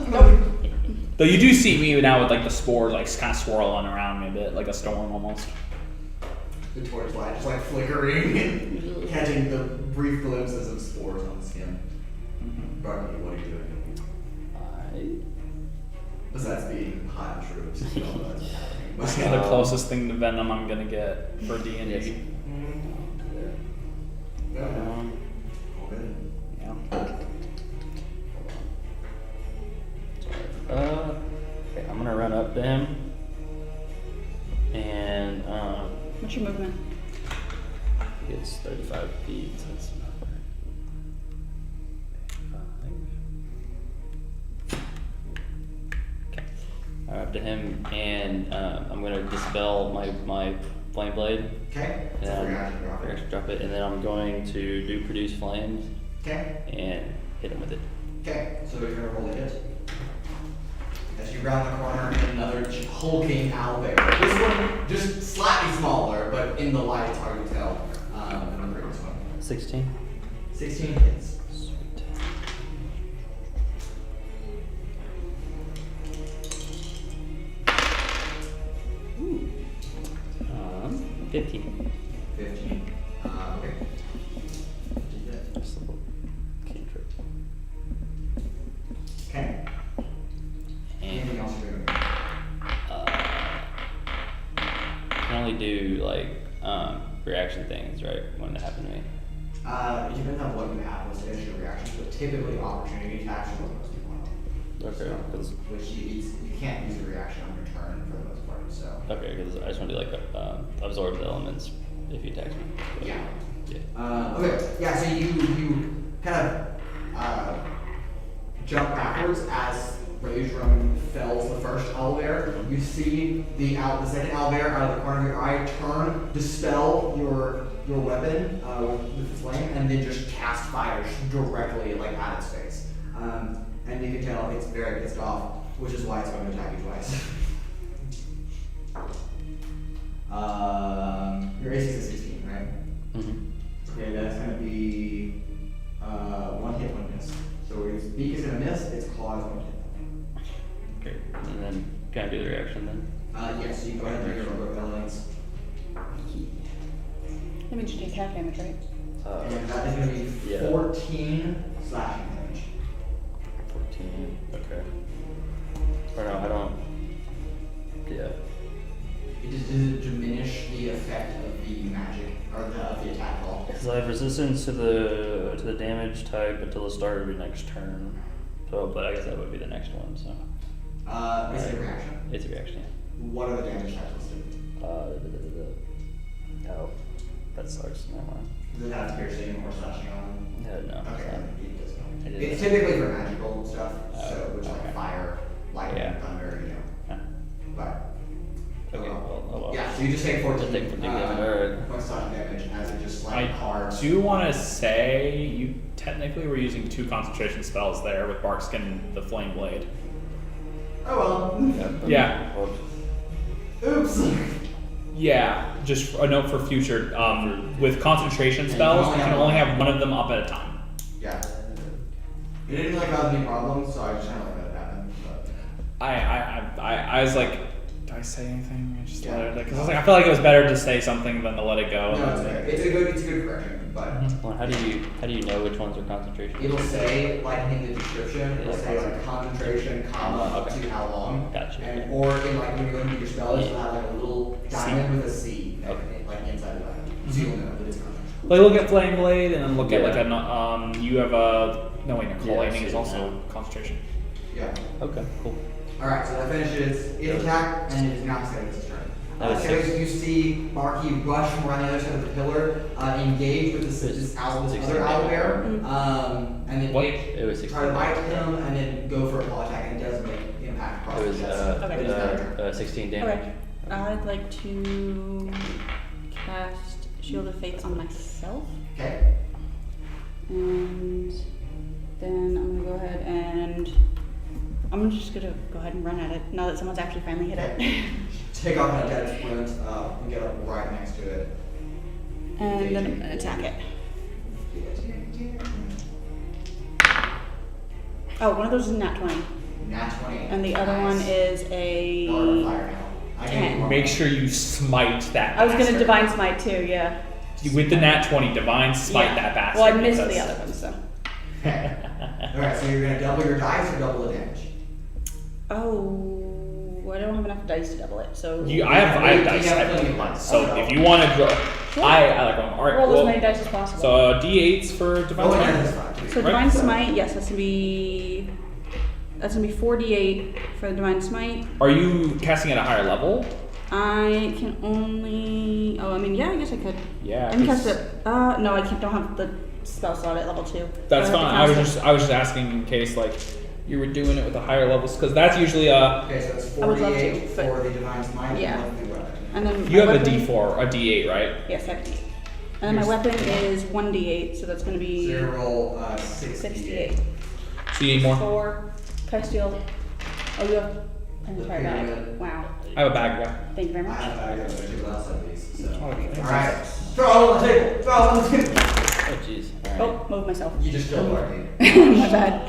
Though you do see me now with like the spores like kind of swirling around me a bit, like a storm almost.
The torchlight just like flickering and catching the brief glimpses of spores on the skin. Barky, what are you doing? Besides being hot and true, so you don't know what's happening.
This is the closest thing to Venom I'm gonna get for D&D.
Yes.
Yeah.
Yeah.
Okay, I'm gonna run up to him, and
What's your movement?
it's 35 feet. So that's not right. 5. Okay. I'm up to him, and I'm gonna dispel my flame blade.
Okay.
And
So
then
reaction, drop it.
drop it, and then I'm going to do produce flames
Okay.
and hit him with it.
Okay. So you're gonna roll a hit. As you round the corner, another hulking owlbear. This one just slightly smaller, but in the light it's hard to tell. Than the previous one.
16.
16 hits.
Sweet. 15.
15. Okay.
Just a little cantrip.
Okay. Anything
And
else you're doing?
I can only do like reaction things, right? When it happened to me.
It depends on what you have as initial reactions, but typically opportunity attacks are what most people have.
Okay.
So, which you can't use a reaction on your turn for the most part, so.
Okay, because I just want to do like absorb the elements if he attacks me. But,
Yeah.
Yeah.
Okay, yeah, so you kind of jump backwards as Raudrem fells the first owlbear. You see the second owlbear out of the corner of your eye turn, dispel your weapon with the flame, and then just cast fire directly like at its face. And you can tell it's very pissed off, which is why it's going to attack you twice. Your AC is 16, right?
Mm-hmm.
Okay, that's
That means you take half damage, right?
And that is going to be
Yeah.
14 slashing damage.
14. Okay. Or no, I don't. Yeah.
Does it diminish the effect of the magic or of the attack at all?
Because I have resistance to the damage type until the start of your next turn. So, but I guess that would be the next one. So.
It's a reaction.
It's a reaction. Yeah.
What are the damage types listed?
Oh, that sucks. Never mind.
Does it have piercing or slashing on?
No.
Okay, it does not.
I didn't-
It's typically for magical stuff, so which
okay.
like fire, lightning,
Yeah.
thunder, you know.
Yeah.
But
Okay. Well.
yeah, so you just take 14
Just take 14 damage, alright.
points slashing damage as it just
I
like carves.
do want to say you technically were using 2 concentration spells there with Barkskin and the Flame Blade.
Oh well.
Yeah.
Oops.
Yeah, just a note for future. With concentration spells, you can only have one of them up at a time.
Yeah. It didn't really cause any problems, so I just kind of let it happen. But
I was like, did I say anything? I just
Yeah.
let it. Because I was like, I feel like it was better to say something than to let it go.
no, it's okay. It's a good correction, but
Well, how do you know which ones are concentration?
it'll say like in the description, it'll say like concentration, comma, up
Okay.
to how long.
Gotcha.
And or in like when you look at your spell list, it'll have like a little diamond with a C,
Okay.
like inside of that, so you'll know that it's concentration.
Like look at Flame Blade and then look at
Yeah.
like a you have a no wait, Nicole
Yeah, I
Lightning
see
is
it
also
now.
concentration.
Yeah.
Okay, cool.
Alright, so that finishes its attack, and it is now Salix's turn.
That was
Salix,
six.
you see Barky rush from around the other side of the pillar, engage with this owl, this
16
other owl bear,
Mhm.
and then
What?
It was 16.
try to bite him, and then go for a claw attack, and it does make impact across
It was
the chest.
Okay.
It is another turn.
16 damage.
Okay. I'd like to cast Shield of Faith on myself.
Okay.
And then I'm gonna go ahead and I'm just gonna go ahead and run at it now that someone's actually finally hit it.
Take off an dead sprint, and get up right next to it.
And then I'm gonna attack it. Oh, one of those is a nat 20.
Nat 20.
And the other one is a.
You're on fire now. I gave you
10.
more.
Make sure you smite that.
I was gonna
bastard.
Divine Smite too, yeah.
With the nat 20, divine smite
Yeah.
that bastard.
Well, I missed
because-
the other one, so.
Okay. Alright, so you're gonna double your dice or double the damage?
Oh, I don't have enough dice to double it, so.
I have dice.
You have
I have
plenty of
dice.
dice.
So
Okay.
if you want to draw,
Sure.
I like them. All right.
Roll as
Well,
many dice as possible.
so d8s for divine
Oh,
smite.
yeah, that's fine.
So
Right.
Divine Smite, yes, that's gonna be 4d8 for the Divine Smite.
Are you casting at a higher level?
I can only. Oh, I mean, yeah, I guess I could.
Yeah.
I can
'cause-
cast it. No, I don't have the spell slot at level 2.
That's
So
fine.
have to
I
cast
was just asking in case like you were doing it with the higher levels because that's usually
Okay, so it's
I would love to,
48
but-
for the Divine Smite.
Yeah.
And what's the weapon?
And then
you
my
have a
weapon-
d4, a d8, right?
Yes, I have D8. And then my weapon is 1d8, so that's gonna be
So you roll 68.
68.
So you need more.
4. Can I steal? Oh, you have an entire
Okay,
bag.
good.
Wow.
I have a bag. Yeah.
Thank you very
I
much.
have a bag of two outside of these. So.
Oh, okay.
Alright. Throw on the table. Throw on the table.
Oh, jeez. Alright.
Oh, move myself.
You just killed Barky.
My bad.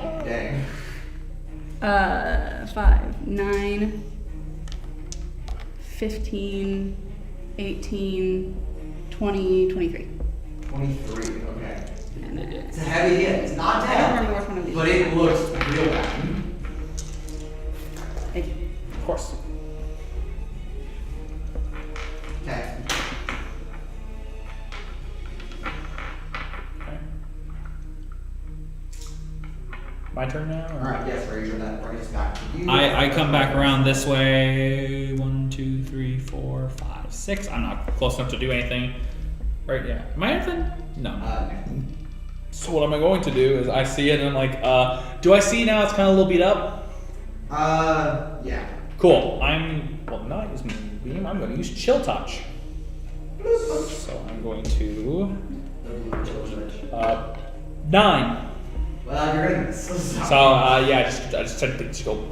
Dang.
5, 9, 15, 18, 20, 23.
23. Okay.
And then
It's a heavy hit. It's not
I don't remember
dead.
which one of these.
But it looks real bad.
Thank you.
Of course.
Okay.
Okay. My turn now. Or?
Alright, yes, Razor, that brings us back to you.
I come back around this way. 1, 2, 3, 4, 5, 6. I'm not close enough to do anything. Right? Yeah. Am I anything? No.
No.
So what am I going to do is I see it and I'm like, do I see now it's kind of a little beat up?
Yeah.
Cool. Well, not using beam. I'm going to use chill touch. So I'm going to 9.
Well, you're gonna miss.
So yeah, I just said just go.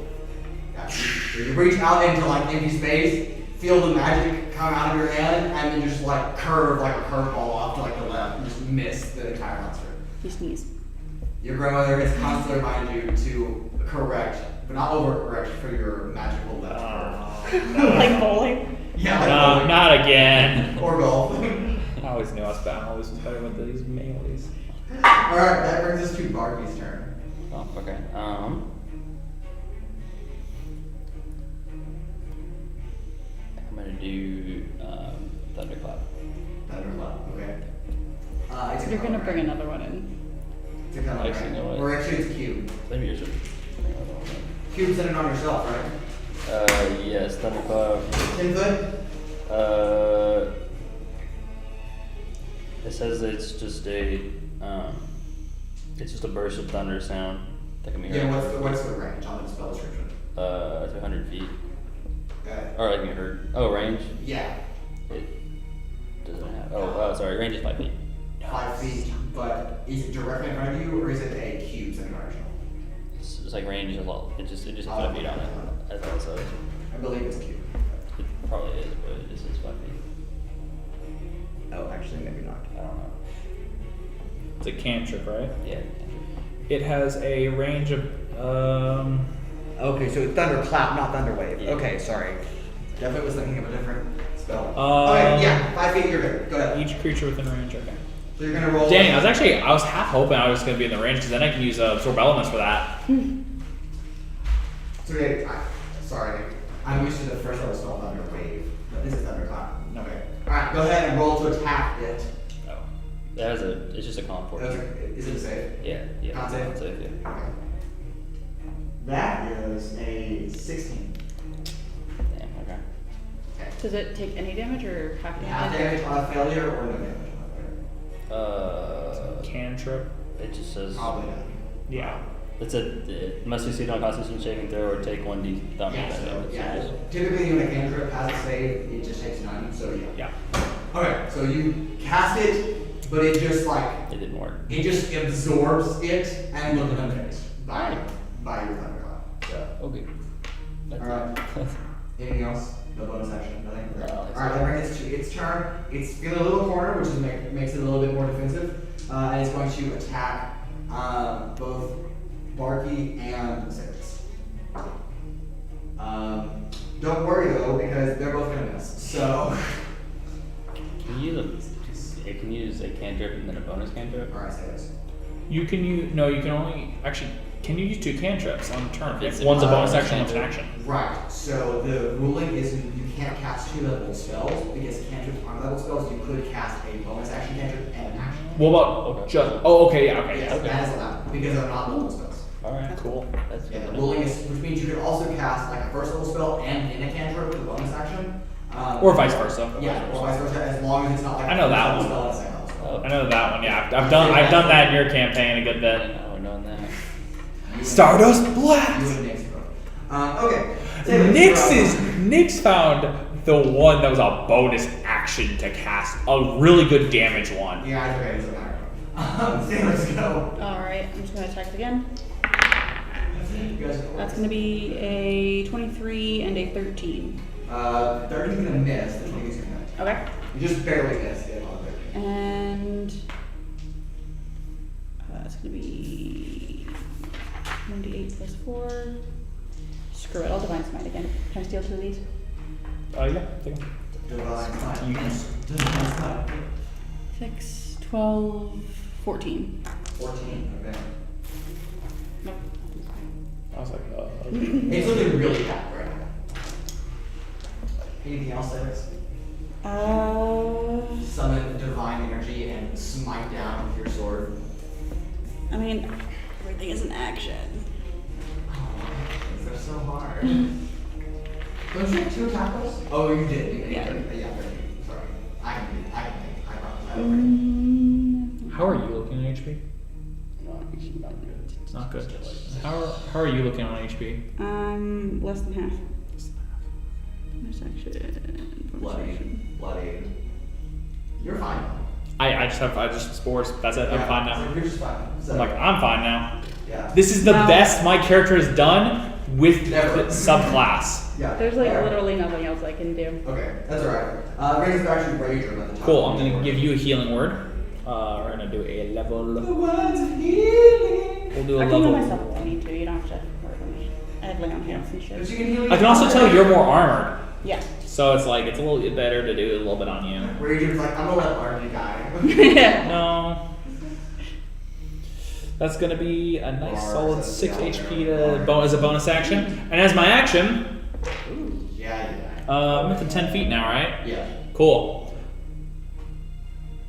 Yeah, you reach out into like empty space, feel the magic come out of your hand, and then just like curve like a curveball off to like the left, and just miss the entire monster.
You sneeze.
Your grandmother is constantly reminding you to correct, but not overcorrect for your magical left curve.
Like bowling.
Yeah, like
No,
bowling.
not again.
Or golf.
Oh always knew us, but I always was better with these melees.
Alright, that brings us to Barky's turn.
Oh, okay. I'm gonna do thunderclap.
Thunderclap, okay. It's a
You're gonna
color,
bring
right?
another one in.
It's a color,
Actually, you know
right?
what?
Or actually it's a cube.
Maybe you should.
Cube centered on yourself, right?
Yes, thunderclap.
10 foot?
It says it's just a burst of thunder sound that can be heard.
Yeah, what's the range on the spell description?
200 feet.
Okay.
Or like you heard. Oh, range?
Yeah,
It doesn't have. Oh, sorry. Range is 5 feet.
5 feet, but is it directly in front of you, or is it a cube centered on yourself?
It's like range as well. It just has 5 feet on it. As well, so
I believe it's a cube.
it probably is, but it just is 5 feet.
Oh, actually, maybe not.
I don't know.
It's a cantrip, right?
Yeah.
It has a range of
Okay, so thunderclap, not thunderwave.
Yeah.
Okay, sorry. Definitely was thinking of a different spell.
Um,
Okay, yeah, 5 feet, you're good. Go ahead.
each creature within range. Okay.
So you're gonna roll.
Dang, I was half hoping I was gonna be in the range because then I can use absorb elements for that.
So, okay, sorry. I'm used to the first level spell thunder wave, but this is thunderclap. Okay. Alright, go ahead and roll to attack it.
Oh. It's just a con 14.
Is it a save?
Yeah. Yeah.
Con save?
Con save, yeah.
Okay. That is a 16.
Damn, okay.
Okay.
Does it take any damage or half
Half
damage?
damage on a failure or no damage on
Cantrip.
It just says.
a failure? Probably not.
Yeah.
It must succeed on Constitution saving throw or take 1d thunder
Yeah, so,
damage.
yeah. Typically when a cantrip has a save, it just takes 9, so yeah.
Yeah.
Okay, so you cast it, but it just like,
It didn't work.
it just absorbs it and look unfazed by your thunderclap. So,
Okay. That's
Alright.
it.
anything else? No bonus action? Nothing?
No, that's
Alright, that brings it to its turn. It's feeling a little cornered, which is makes it a little bit more defensive. And it's going to attack both Barky and Salix. Don't worry though, because they're both gonna miss. So,
Can you use a cantrip and then a bonus cantrip?
alright, Salix.
You can use you can only actually can you use 2 cantrips on a turn?
It's
One's a bonus
a
action, one's an
cantrip.
action.
Right. So the ruling is you can't cast 2 level spells because cantrips aren't level spells. You could cast a bonus action cantrip and an action.
What about
Okay.
just? Oh, okay, yeah, okay,
Yes,
yeah.
that is allowed because they're not level spells.
Alright.
Cool.
That's
Yeah,
good.
the
to know.
ruling is, which means you can also cast like a first level spell and in a cantrip with a bonus action.
Or vice versa.
Yeah, or vice versa, as long as it's not like
I know
a
that
first level
one.
spell and a second level spell.
Oh,
I know that one. Yeah, I've done that in your campaign a good
I
bit.
didn't know we're doing that.
Stardust
You
Blast.
and Nyx both. Okay. Salix,
Nyx found the one that was a bonus action to cast a really good damage one.
Yeah, it's okay. It doesn't matter. Salix, go.
Alright, I'm just gonna attack it again.
You guys go.
That's gonna be a 23 and a 13.
30's gonna miss. The 20's gonna hit.
Okay.
You just barely missed it on 30.
And it's gonna be 1d8 plus 4. Screw it, I'll Divine Smite again. Can I steal 2 of these?
Yeah. Take 'em.
Divine Smite.
Yes.
Divine Smite.
6, 12, 14.
14. Okay.
Nope.
I was like,
It's looking really bad right now. Anything else, Salix? Summon divine energy and smite down with your sword.
I mean, everything is an action.
Oh, they're so hard. Don't you have 2 attack rolls? Oh, you did. You
Yeah.
30. Yeah, 30. Sorry. I can think. I promise. I don't
how are you looking on HP?
No, it's not good.
It's not good. How are you looking on HP?
I'm less than half. Bonus action. Bonus action.
Bloody. You're fine.
I just spores. That's it. I'm
Yeah,
fine
so
now.
you're just fine. So,
I'm like I'm fine now.
yeah.
This is the
No.
best my character has done with
Never.
the subclass.
Yeah.
There's like
Alright.
literally nothing else I can do.
Okay, that's alright. Brings us back to Raudrem at the top.
Cool. I'm gonna give you a healing word. We're gonna do a level.
The words of healing.
We'll do a
I can heal
level.
myself if I need to. You don't have to worry about me. I have lay on hands and
But
shit.
you can heal
I can also tell you're more armored.
Yeah.
So it's like, it's a little bit better to do it a little bit on you.
Raudrem's like, I'm gonna let Archie die.
Yeah.
No. That's gonna be a nice solid 6 HP to as a bonus action. And as my action,
Ooh, yeah, you die.
I'm within 10 feet now, right?
Yeah.
Cool.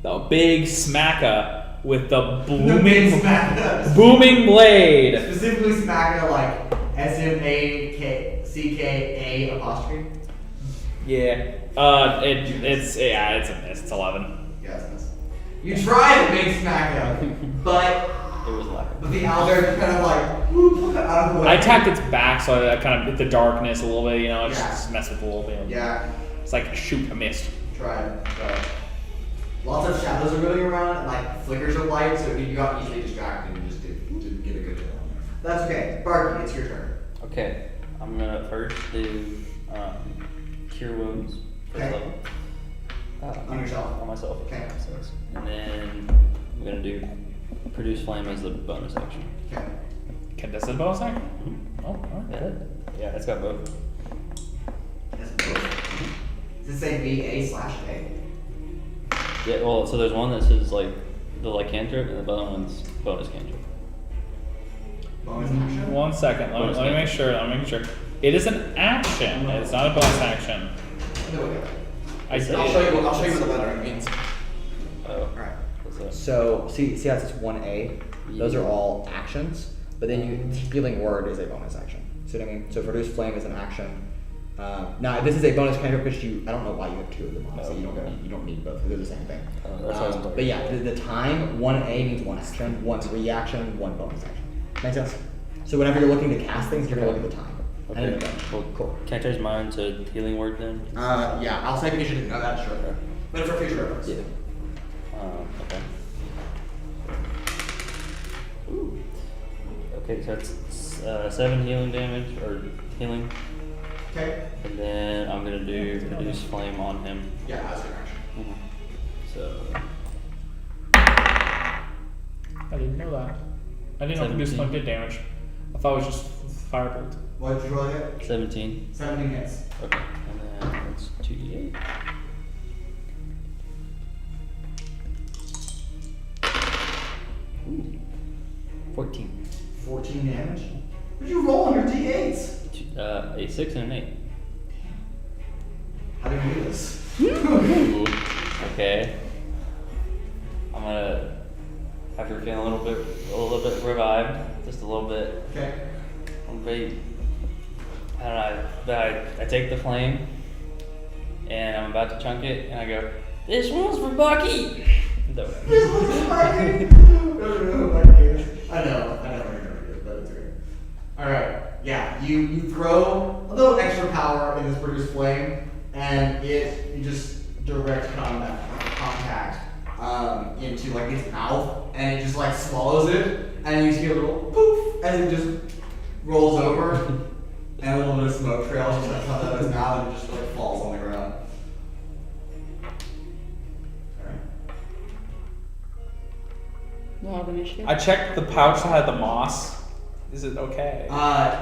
The big smacker with the
The big smacker.
booming blade.
Specifically smacker like SMACKA apostrophe.
Yeah. It's a miss. It's 11.
Yeah, it's a miss. You tried the big smacker, but
It was lacking.
the owlbear kind of like whoop, out of the way.
I attacked its back, so I kind of hit the darkness a little bit, you know,
Yeah.
just mess with it a little bit.
Yeah,
It's like, shoot, I missed.
tried. But lots of shadows are moving around, and like flickers of light, so you got easily distracted and just didn't get a good hit on there. That's okay. Barky, it's your turn.
Okay, I'm gonna first do cure wounds first
Okay.
level.
On yourself?
On myself.
Okay.
And then I'm gonna do produce flame as the bonus action.
Okay.
Can this is a bonus action?
Mm-hmm.
Oh, alright.
Yeah, it's got both.
That's both. Does it say BA/A?
Yeah, well, so there's one that says like the cantrip, and the other one's bonus cantrip.
Bonus action?
1 second. Let me make sure. It is an action. It's not a bonus action.
No, wait.
I
I'll show you what the lettering means.
Oh,
Alright.
what's that?
So see how it says 1A? Those are all actions, but then healing word is a bonus action. See what I mean? So produce flame is an action. Now this is a bonus cantrip because I don't know why you have two of them. Honestly, you don't need both. They're the same thing.
That's what I was talking
But yeah, the time 1A means one action, one reaction, one bonus action. Make sense? So whenever you're looking to cast things, you're gonna look at the time.
Okay. Well,
Cool.
Can I change mine to healing word then?
Yeah, I'll say because you didn't know that, sure. But for future reference.
Yeah. Okay. Ooh. Okay, so that's 7 healing damage or healing,
Okay.
and then I'm gonna do produce flame on him.
Yeah, that's your action.
So
I didn't know that. I didn't know produce
17.
flame did damage. I thought it was just firebolt.
What did you roll hit?
17.
17 hits.
Okay, and then that's 2d8. Ooh. 14.
14 damage. What did you roll on your d8s?
A 6 and an 8.
How did you do this?
Ooh. Okay. I'm gonna, after feeling a little bit revived, just a little bit.
Okay.
I don't know, but I take the flame and I'm about to chunk it and I go, "This one's for Bucky!" No.
This was Barky. I don't know who Barky is. I know who Barky is, but it's okay. Alright, yeah, you throw a little extra power in this produce flame, and you just direct contact into like its mouth, and it just like swallows it, and you see a little poof as it just rolls over, and a little bit of smoke trails just like comes out of its mouth and it just like falls on the ground. Alright.
A lot of initiative.
I checked the pouch that had the moss. Is it okay?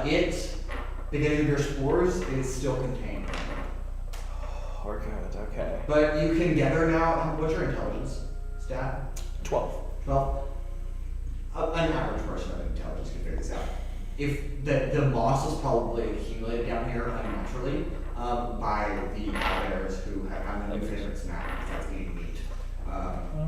It, because of your spores, it is still contained.
We're good. Okay.
But you can gather now. What's your intelligence stat?
12.
Well, an average person of intelligence can figure this out. If the moss is probably accumulated down here unnaturally by the owlbears who have found a new favorite snack, because that's eating meat.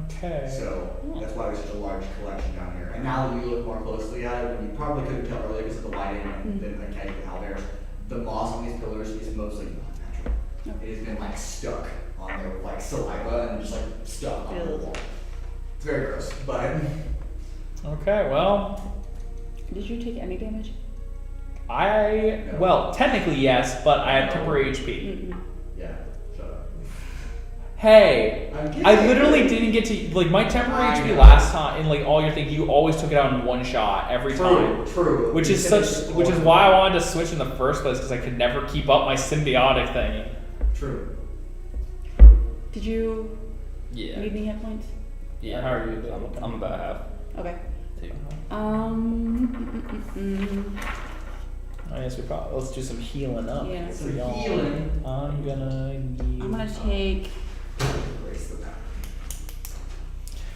Okay.
So that's why there's such a large collection down here. And now that you look more closely at it, and you probably couldn't tell earlier because of the lighting and then okay, the owlbears, the moss on these pillars is mostly not natural. It has been like stuck on there with like saliva and just like stuck on the
Ew.
wall. It's very gross, but
Okay. Well,
Did you take any damage?
well, technically yes, but I have temporary HP.
Mm-mm.
yeah, shut up.
Hey,
I'm kidding.
I literally didn't get to like my temporary
I
HP
know.
last time in like all your thing. You always took it out in one shot every time.
True.
Which is why I wanted to switch in the first place because I could never keep up my symbiotic thing.
True.
Did you
Yeah.
need any hit points?
Yeah.
How are you?
I'm about half.
Okay.
Too.
I guess we probably let's do some healing up.
Yeah.
for
Some
y'all.
healing.
I'm gonna
take.
Erase the map.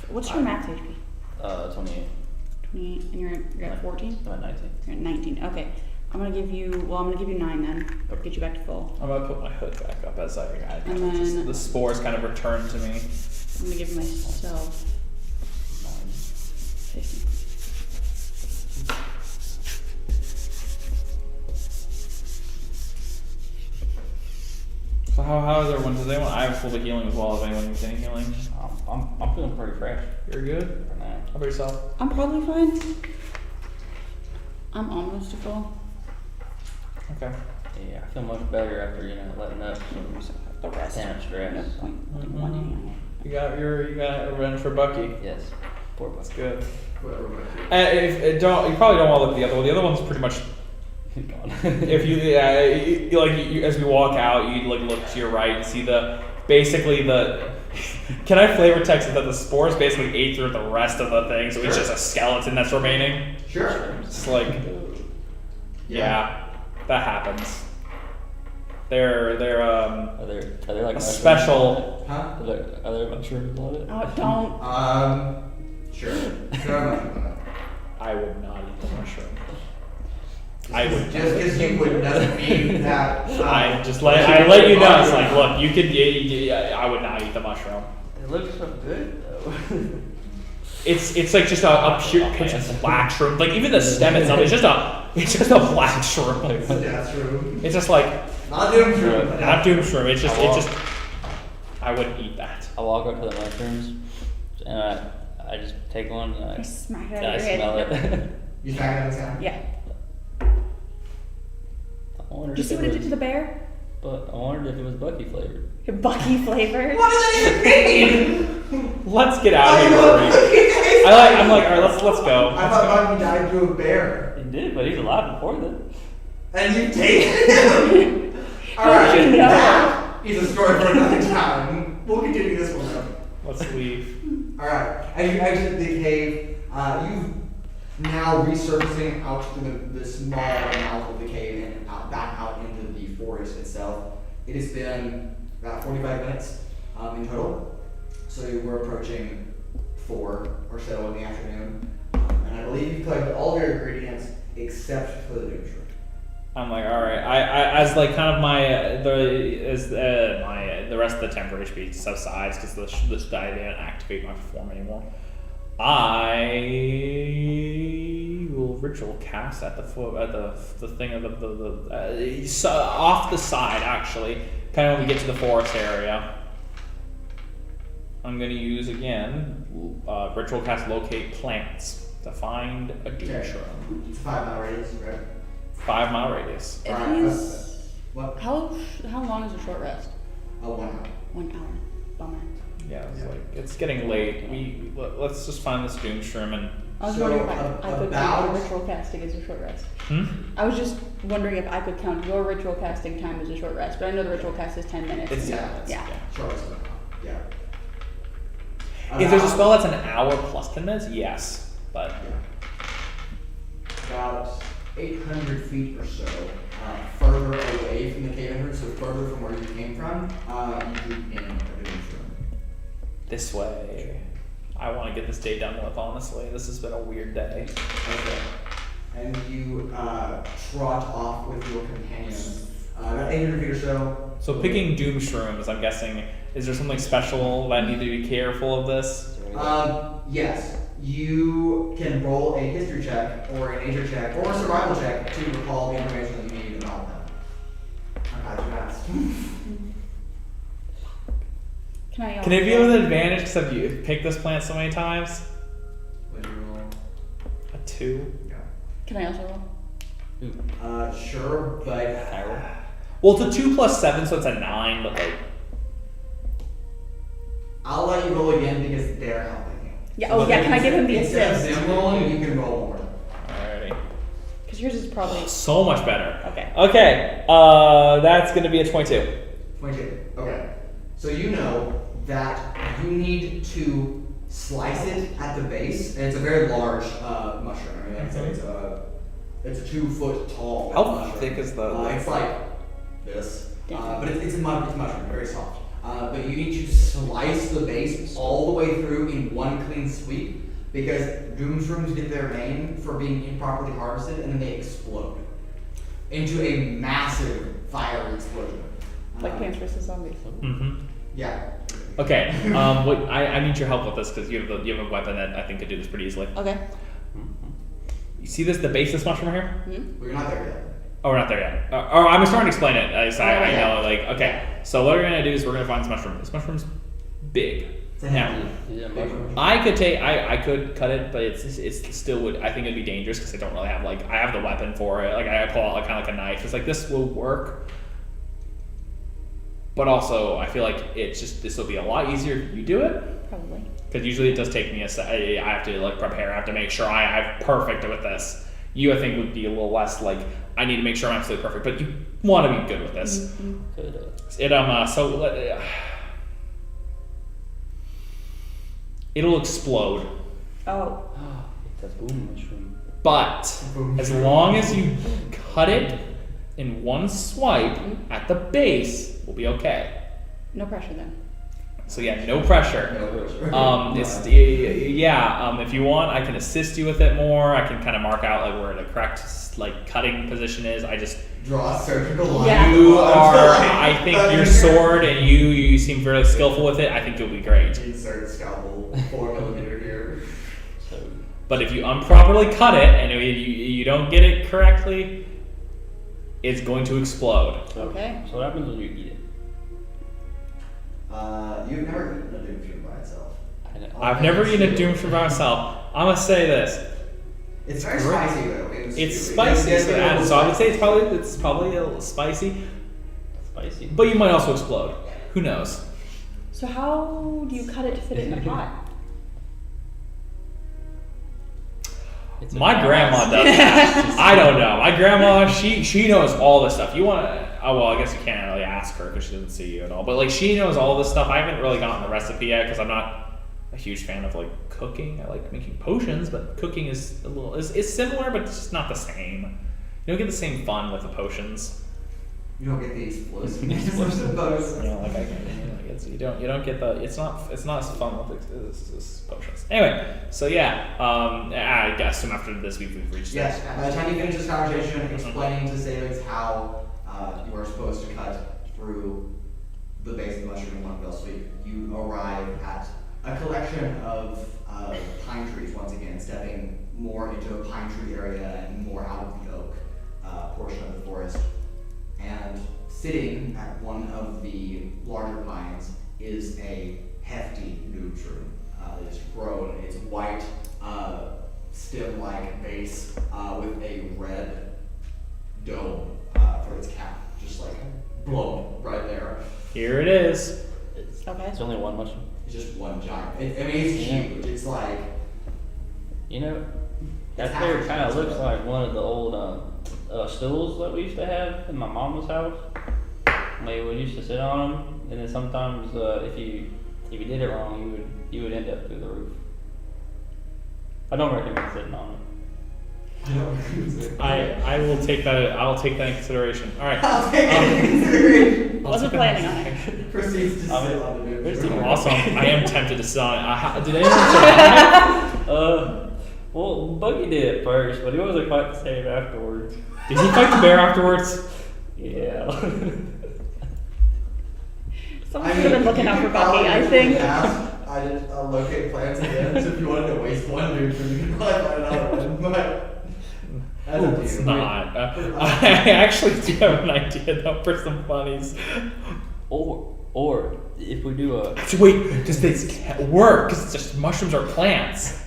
What's your max HP?
28.
28, and you're at 14.
I'm at 19.
You're at 19. Okay. I'm gonna give you 9 then. Get you back to full.
I'm gonna put my hood back up as
And then-
the spores kind of return to me.
I'm gonna give myself 50.
So how is everyone? Does anyone? I have full of healing as well. If anyone needs any healing,
I'm feeling pretty fresh
you're good.
for now.
How about yourself?
I'm probably fine. I'm almost to full.
Okay.
Yeah, I feel much better after letting up
The rest.
damn stress.
No point putting one anyway.
You got revenge for Bucky.
Yes, poor
That's
Bucky.
good.
Whatever.
You probably don't want to look at the other one. The other one's pretty much.
Gone.
If you as we walk out, you like look to your right and see basically the. Can I flavor text it that the spores basically ate through the rest of the thing, so it's
Sure.
just a skeleton that's remaining.
Sure.
It's like, yeah, that happens. They're
Are there like
a
mushrooms
special.
Huh?
Are there mushrooms on it?
Oh, don't.
Sure. Sure.
I would not eat the mushroom. I would.
Just because you would doesn't mean that.
I let you know. It's like, look, you could. I would not eat the mushroom.
It looks so good though.
It's like just a pure it's black shroom. Like even the stem itself is just a black shroom.
It's a death room.
It's just like
Not doom shroom. but
not doom shroom. It's
I
just I wouldn't eat that.
I walk up to the mushrooms and I just take one and I
Just smack it out
I
of your
smell
head.
it.
You smack it out of town?
Yeah.
I wondered
Did you see
if
what it did
was-
to the bear?
But I wondered if it was Bucky flavored.
Bucky flavored.
What does that even mean?
Let's get out of here. Marie. I'm like, all right, let's go.
I thought Bucky died to a bear.
He did, but he's alive before then.
And you tasted him!
How did you know?
That is a story for another time. We'll continue this one though.
Let's leave.
Alright, as you exit the cave, you've now resurfacing out through the small mouth of the cave and back out into the forest itself. It has been about 45 minutes in total. So we're approaching 4 or so in the afternoon. And I believe you've collected all of your ingredients except for the doom shroom.
I'm like, all right. I as like kind of the rest of the temporary HP subsides because this die didn't activate my form anymore. I will ritual cast at the foot at the thing of the off the side actually, kind of when we get to the forest area. I'm gonna use again ritual cast locate plants to find a doom
Okay.
shroom.
It's a 5-mile radius, right?
5 mile radius.
It
Alright,
is.
what?
How long is a short rest?
1 hour.
1 hour. Bummer.
Yeah, it's like it's getting late. Let's just find this doom shroom and.
I was
So,
wondering if I could
about-
count your ritual casting as a short rest.
Hmm?
I was just wondering if I could count your ritual casting time as a short rest, but I know the ritual cast is 10 minutes.
It's
Yeah.
Sure, it's 1 hour. Yeah.
If there's a spell that's an hour plus 10 minutes, yes, but
About 800 feet or so further away from the cave entrance, so further from where you came from, you could in a doom shroom.
this way. I want to get this day done with. Honestly, this has been a weird day.
Okay. And you trot off with your companions. About 800 feet or so.
So picking doom shrooms, I'm guessing, is there something special that I need to be careful of this?
Yes. You can roll a history check, or a nature check, or a survival check to recall the information that you need about them. I'm glad you asked.
Can it be with an advantage because I've picked this plant so many times?
What do you roll?
A 2.
Yeah.
Can I also roll?
Sure, but
I roll.
Well, it's a 2 plus 7, so it's a 9. But like,
I'll let you roll again because they're helping you.
Yeah. Oh, yeah. Can I give him the
Instead of
assist?
them rolling, you can roll more.
alrighty.
Because yours is probably.
So much better.
Okay.
Okay. That's gonna be a 22.
22. Okay. So you know that you need to slice it at the base, and it's a very large mushroom. I mean, like I said, it's It's a 2 foot tall.
How
mushroom.
thick is the?
It's like this,
Yeah.
but it's a mushroom, very soft. But you need to slice the base all the way through in one clean sweep because doom shrooms get their name for being improperly harvested and then they explode into a massive fiery explosion.
Like Plants vs. Zombies.
Mm-hmm.
Yeah.
Okay. I need your help with this because you have a weapon that I think could do this pretty easily.
Okay.
You see this? The base of this mushroom right here?
Hmm?
We're not there yet.
Oh, we're not there yet. I'm starting to explain it. I
yeah.
know, like, okay. So what we're gonna do is we're gonna find this mushroom. This mushroom's big.
It's a
Now,
Is it a mushroom?
I could cut it, but it's still would. I think it'd be dangerous because I don't really have I have the weapon for it. Like I pull out kind of like a knife. It's like this will work, but also I feel like this will be a lot easier if you do it.
Probably.
Because usually it does take me I have to prepare. I have to make sure I'm perfect with this. You, I think, would be a little less I need to make sure I'm absolutely perfect, but you want to be good with this.
Could
It'll explode,
Oh.
That's boom mushroom.
but as long as you cut it in one swipe at the base, we'll be okay.
No pressure then.
So yeah, no pressure. If you want, I can assist you with it more. I can kind of mark out where the correct cutting position is. I just
Draw a surgical line.
Yeah.
you are. I think your sword and you seem very skillful with it. I think you'll be great.
Insert scalpel 4mm here.
So
But if you improperly cut it and you don't get it correctly, it's going to explode.
Okay.
So what happens when you eat it?
You've never eaten a doom shroom by itself.
I know.
I've never eaten a doom shroom by myself. I'm gonna say this.
It's very
Great.
spicy though.
It's spicy, so I would say it's probably a little spicy,
Spicy.
but you might also explode. Who knows?
So how do you cut it to fit it in the pot?
It's a
My
balance.
grandma does that. I don't know. My grandma, she knows all this stuff. You want to? Oh well, I guess you can't really ask her because she doesn't see you at all. But she knows all this stuff. I haven't really gotten the recipe yet because I'm not a huge fan of cooking. I like making potions, but cooking is is similar, but it's just not the same. You don't get the same fun with the potions.
You don't get the explosives. I suppose.
You don't get the. It's not as fun with this potions. Anyway, so yeah, I guess after this we've reached
Yes.
this.
By the time you finish this conversation, explaining to Salix how you are supposed to cut through the base of the mushroom in one fell sweep, you arrive at a collection of pine trees once again, stepping more into a pine tree area and more out of the oak portion of the forest. And sitting at one of the larger pines is a hefty noob shroom. It's grown, it's white, stem-like base with a red dome for its cap, just blown right there.
Here it is.
Okay.
It's only one mushroom.
It's just one giant. It's huge. It's
You know, that
It's
there
half
kind of
as
looks
big.
like one of the old stools that we used to have in my mama's house. We used to sit on them, and then sometimes if you did it wrong, you would end up through the roof. I don't recommend sitting on it.
I will take that. I'll take that in consideration. All right.
I'll take it into consideration.
Wasn't planning on it.
Proceeds to sit on the noob
Where's
shroom.
the-
Awesome. I am tempted to sit on it. Did anyone survive?
Well, Buggy did it first, but he wasn't quite the same afterwards.
Did he fight the bear afterwards?
Yeah.
Someone should have been looking out for Bucky, I think.
I did locate plants again, so if you wanted to waste one noob shroom, you could probably find another one. But that's up to
It's
you.
not. I actually do have an idea though for some funnies.
Or if we do a
Actually, wait, does this work? Because just mushrooms are plants.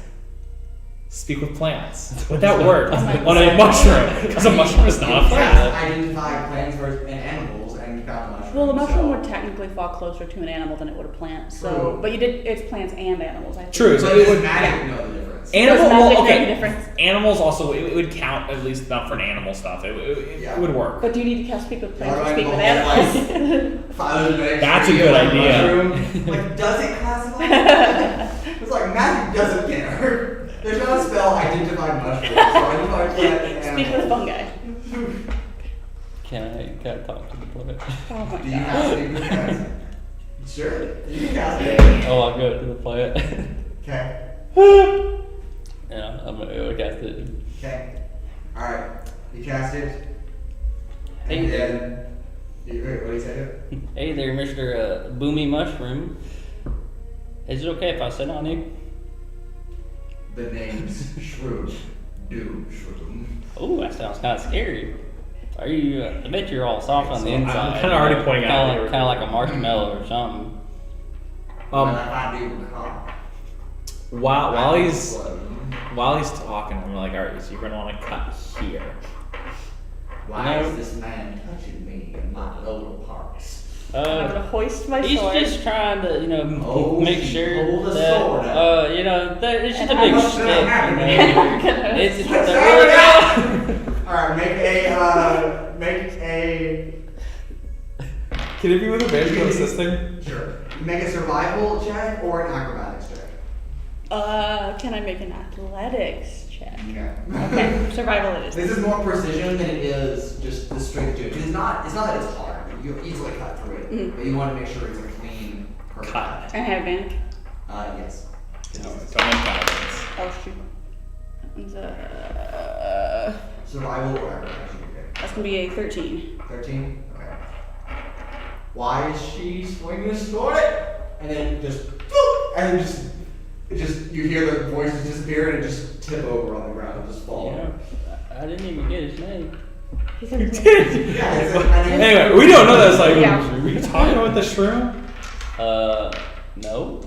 Speak with plants. Would that work on a mushroom? Because a mushroom is not a plant.
Identify plants and animals and found the mushroom.
Well, the mushroom
so-
would technically fall closer to an animal than it would a plant. So,
True.
but it's plants and animals. I think.
True.
So
So it
does
would.
magic know the difference?
Animal.
Does magic
Well,
make a
okay.
difference?
Animals also it would count at least not for an animal stuff. It would work.
But do you need to cast speak with plants or
Alright,
speak with
well,
animals?
That's a good idea.
Like, does it classify? It's like magic doesn't care. There's not a spell identify mushrooms, so identify plant and
Speak with fungi.
Can I talk to the plant?
Oh my
Do you
god.
have to cast? Sure. You can cast it.
Oh, I'll go to the plant.
Okay.
Yeah, I'm gonna go cast it.
Okay. Alright. You cast it.
Hey
And
there.
then. Wait, what do you say?
Hey there, Mr. Boomy Mushroom. Is it okay if I sit on you?
The name's Shroom. Do Shroom.
Oh, that sounds kind of scary. Are you? I bet you're all soft on the
So I'm
inside.
kinda already pointing out
Kind
you
of
were-
like a marshmallow or something.
Well, if I do recall.
While he's talking, I'm like, all right, so you're gonna want to cut here.
Why
No.
is this man touching me in my lower parts?
I'm gonna hoist my
He's
sword.
just trying to,
Oh,
make sure
hold the
that,
sword
that it's just a
And
big
I'm
stick.
gonna have it.
It's just
Let's
a
start
really
it out. Alright, make a.
Can it be with advantage on assisting?
Sure. Make a survival check or an acrobatics check.
Can I make an athletics check?
Okay.
Okay, survival it is.
This is more precision than it is just the straight to it. It's not that it's hard. You easily cut through it,
Mhm.
but you want to make sure it's a clean, perfect
Cut.
I have advantage.
Yes.
No, don't intelligence.
Oh shoot. That one's
Survival or acrobatics. Okay.
that's gonna be a 13.
13? Okay. Why is she swinging a sword? And then just, and then just, you hear the voices disappear and it just tip over on the ground and just fall.
I didn't even get his name.
He's
You
like,
did.
Yeah, it's a, I mean,
Anyway, we don't know that. It's like,
Yeah.
were you talking about the shroom?
No.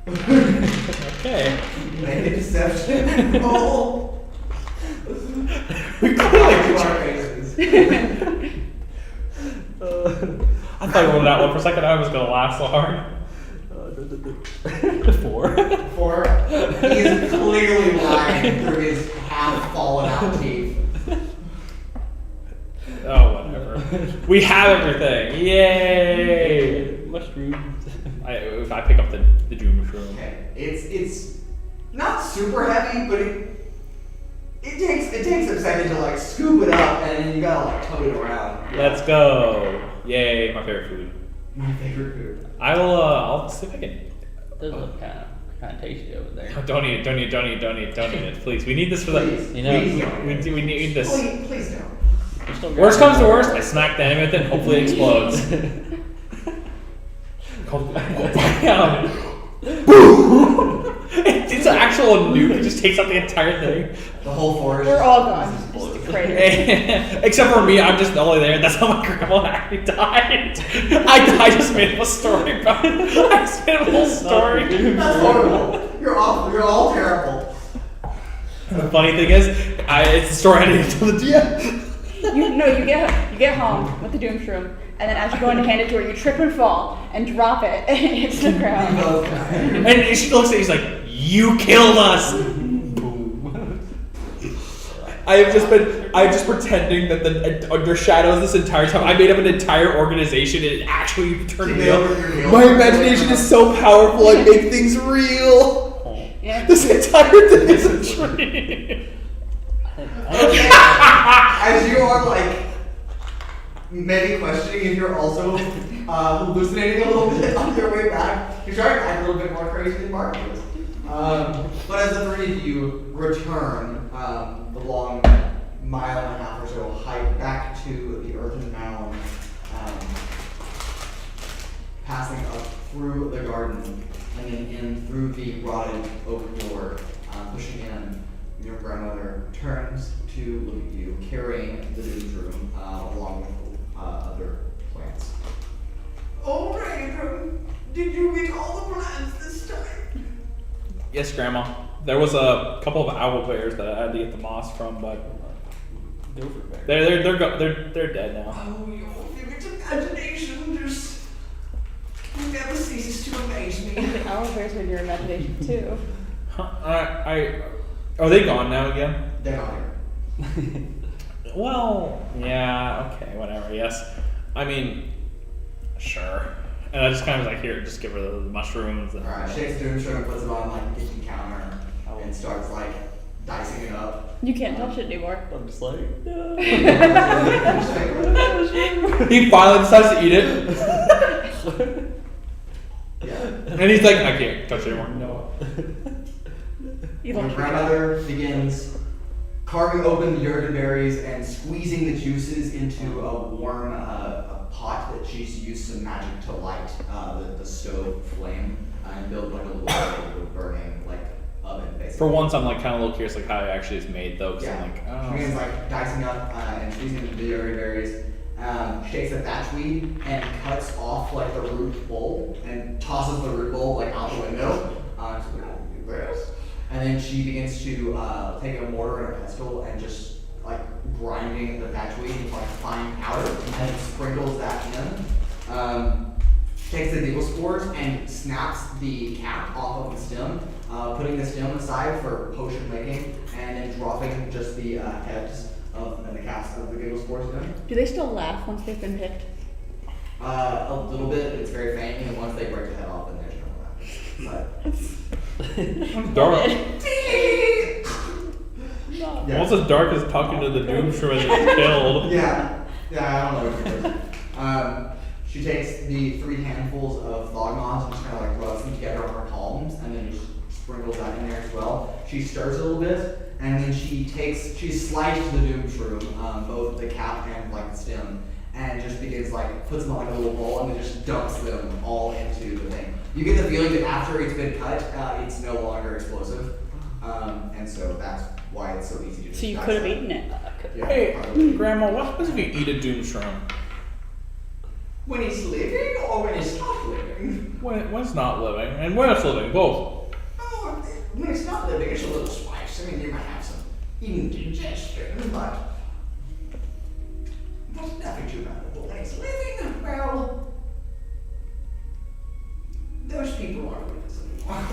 Okay.
make a deception roll.
We
To
clearly.
our faces.
I thought you rolled that one for a second. I was gonna laugh so hard.
4.
4. He is clearly lying through his half fallen out teeth.
Oh, whatever. We have everything. Yay!
Mushrooms.
If I pick up the doom shroom.
Okay. It's not super heavy, but it takes a second to like scoop it up and then you gotta like tote it around.
Let's go. Yay, my favorite food.
My favorite food.
I'll see if I can.
Does look kind of tasty over there.
Don't eat it, please. We need this for the.
Please,
You know,
please don't.
We need this.
Please don't.
We're still
Worst comes to
grabbing-
worst, I smack the enemy with it and hopefully it explodes. Boom! It's an actual nuke, it just takes out the entire thing.
The whole forest.
we're all gone. Just a crater.
Except for me, I'm just only there. That's how my grandma actually died. I just made up a story about it. I just made up a whole story.
That's horrible. You're all terrible.
The funny thing is, it's the story I didn't tell the DM.
You get home with the doom shroom, and then as you're going to hand it to her, you trip and fall and drop it, and it hits the
You
ground.
both die.
And she looks at you, she's like, "You killed us." I've just pretending that the under shadows this entire time. I made up an entire organization and it actually turned real. My imagination is so powerful. I make things real.
Yeah.
This entire thing is a dream.
As you are like maybe questioning if you're also hallucinating a little bit on your way back, you're trying to act a little bit more crazy than Barky is. But as the three of you return the long mile and a half or so hike back to the earthen mound, passing up through the garden and then in through the rotted oak door, pushing in, your grandmother turns to look at you, carrying the news room along with other plants. Oh, Raudrem, did you get all the plants this time?
Yes, Grandma. There was a couple of owl bears that I had to get the moss from, but
Gopher bear.
they're dead now.
Oh, your vivid imagination just never ceases to amaze me.
The owl bears are in your imagination too.
Are they gone now again?
They're not here.
Well, yeah, okay, whatever, yes. I mean, sure. And I just kind of was like, here, just give her the mushrooms. And
Alright, shakes doom shroom, puts it on like the kitchen counter, and starts like dicing it up.
You can't touch it anymore.
I'm just like, no.
He finally decides to eat it,
Yeah.
and he's like, I can't touch it anymore.
No.
You
Your
don't
grandmother begins carving open the yerdenberries and squeezing the juices into a warm a pot that she's used some magic to light the stove flame and build like a little burning like oven basically.
For once, I'm like kind of a little curious like how it actually is made though, because
Yeah.
I'm like,
She begins like dicing up and squeezing into the yerdenberries. She takes the thatchweed and cuts off like the root bulb and tosses the root bulb like out the window. She's like, I'll do this. And then she begins to take a mortar and a pestle and just like grinding the thatchweed into like fine powder and then sprinkles that in. She takes the deagle spores and snaps the cap off of the stem, putting the stem aside for potion making, and then dropping just the heads and the caps of the deagle spores in.
Do they still laugh once they've been picked?
A little bit, but it's very faint, and once they break the head off, then there's no laugh.
dark.
Yeah.
Almost as dark as talking to the doom shrew as it's killed.
Yeah, I don't know what she does. She takes the 3 handfuls of thog moths and just kind of like rubs them together on her palms, and then just sprinkles that in there as well. She stirs it a little bit, and then she sliced the doom shroom, both the cap and like the stem, and just begins like puts them on like a little bowl and then just dumps them all into the thing. You get the feeling that after it's been cut, it's no longer explosive, and so that's why it's so easy to just
So you
dice
could have
up.
eaten it.
Yeah,
Hey,
probably.
Grandma, what happens if you eat a doom shroom?
When it's living or when it's not living?
When it's not living, and when it's living, both.
Oh, when it's not living, it's a little spice. I mean, you might have some indigestion, but there's nothing too bad. But when it's living, well, those people aren't with us anymore.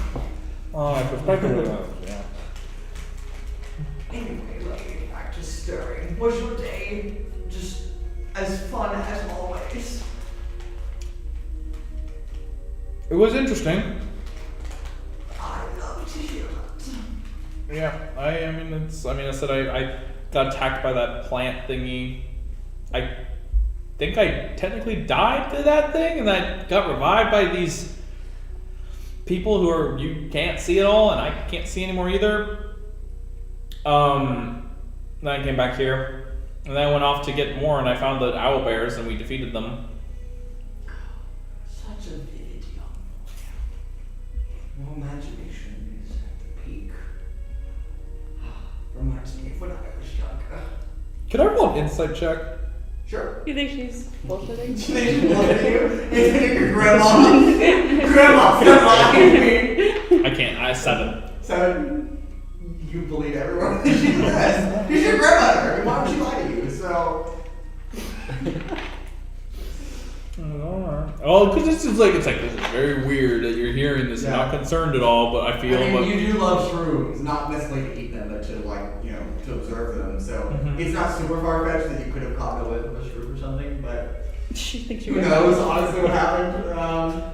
Oh, I perspective of that, yeah.
Anyway, let me get back to stirring. Was your day just as fun as always?
It was interesting.
I love to hear that.
Yeah, I said I got attacked by that plant thingy. I think I technically died to that thing, and I got revived by these people who are, you can't see at all, and I can't see anymore either. Then I came back here, and then I went off to get more, and I found the owl bears, and we defeated them.
Such a vivid young boy. Your imagination is at the peak. Reminds me of when I was younger.
Could I roll an insight check?
Sure.
You think she's bullshitting?
They just look at you. It's your grandma. Grandma's lying to me.
I can't. I have 7.
So, you believe everyone that she says. She's your grandmother. Why would she lie to you? So,
Oh, because this is this is very weird that you're hearing this.
Yeah.
Not concerned at all, but I feel.
I mean,
but
you do love shrooms, not necessarily to eat them, but to to observe them. So it's not super far fetched that you could have caught a whiff of a shroom or something, but
She thinks
who
you're
knows honestly what happened. But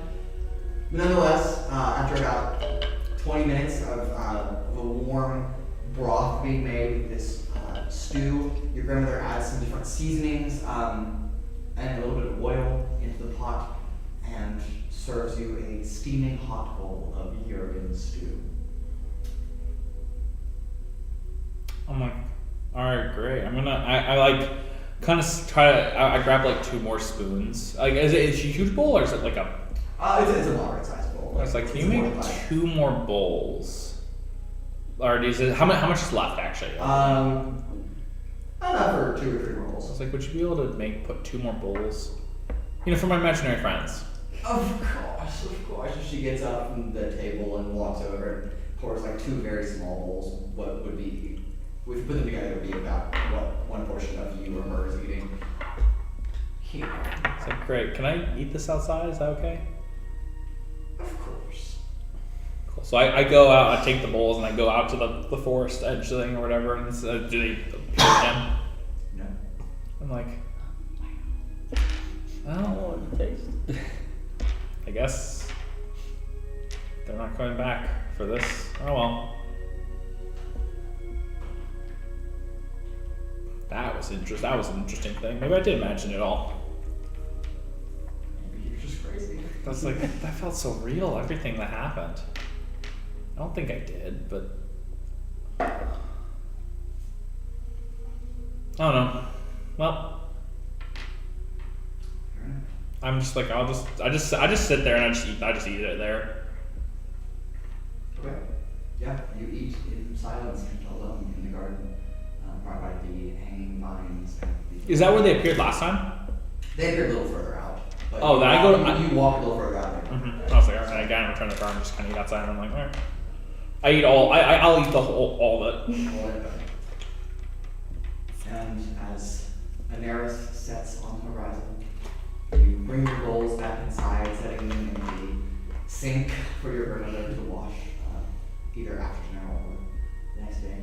nonetheless, after about 20 minutes of a warm broth being made with this stew, your grandmother adds some different seasonings and a little bit of oil into the pot and serves you a steaming hot bowl of Jurgen stew.
I'm like, all right, great. I'm gonna. I like kind of try to. I grab like 2 more spoons. Like, is it a huge bowl or is it like a?
It's a moderate sized bowl.
It's like, can you
It's more
make
than 5.
2 more bowls? Or is it how much is left actually?
Enough for 2 or 3 more
I
bowls.
was like, would you be able to put 2 more bowls? For my imaginary friends.
Of course. And she gets up from the table and walks over and pours like 2 very small bowls. What would be, if you put them together, would be about what one portion of you or her is eating. Here.
It's like, great. Can I eat this outside? Is that okay?
Of course.
Cool. So I go out, I take the bowls, and I go out to the forest edge thing or whatever, and it's, do they appear again?
No.
I'm like,
I
well,
want to taste.
I guess they're not coming back for this. Oh well. That was interesting. That was an interesting thing. Maybe I did imagine it all.
Maybe you're just crazy.
That's like that felt so real. Everything that happened. I don't think I did, but I don't know. Well, I'm just like I just sit there and I just eat it there.
Okay. Yeah, you eat in silence alone in the garden, right by the hanging vines.
Is that where they appeared last time?
They appear a little further out. But
Oh,
you
then I
walk-
go-
You walk a little further out.
I was like, alright, again, return to the car and just kind of eat outside. And I'm like, alright. I eat all. I'll eat the whole all of it.
And as Anaris sets on the horizon, you bring your bowls back inside, setting them in the sink for your grandmother to wash either after dinner or the next day.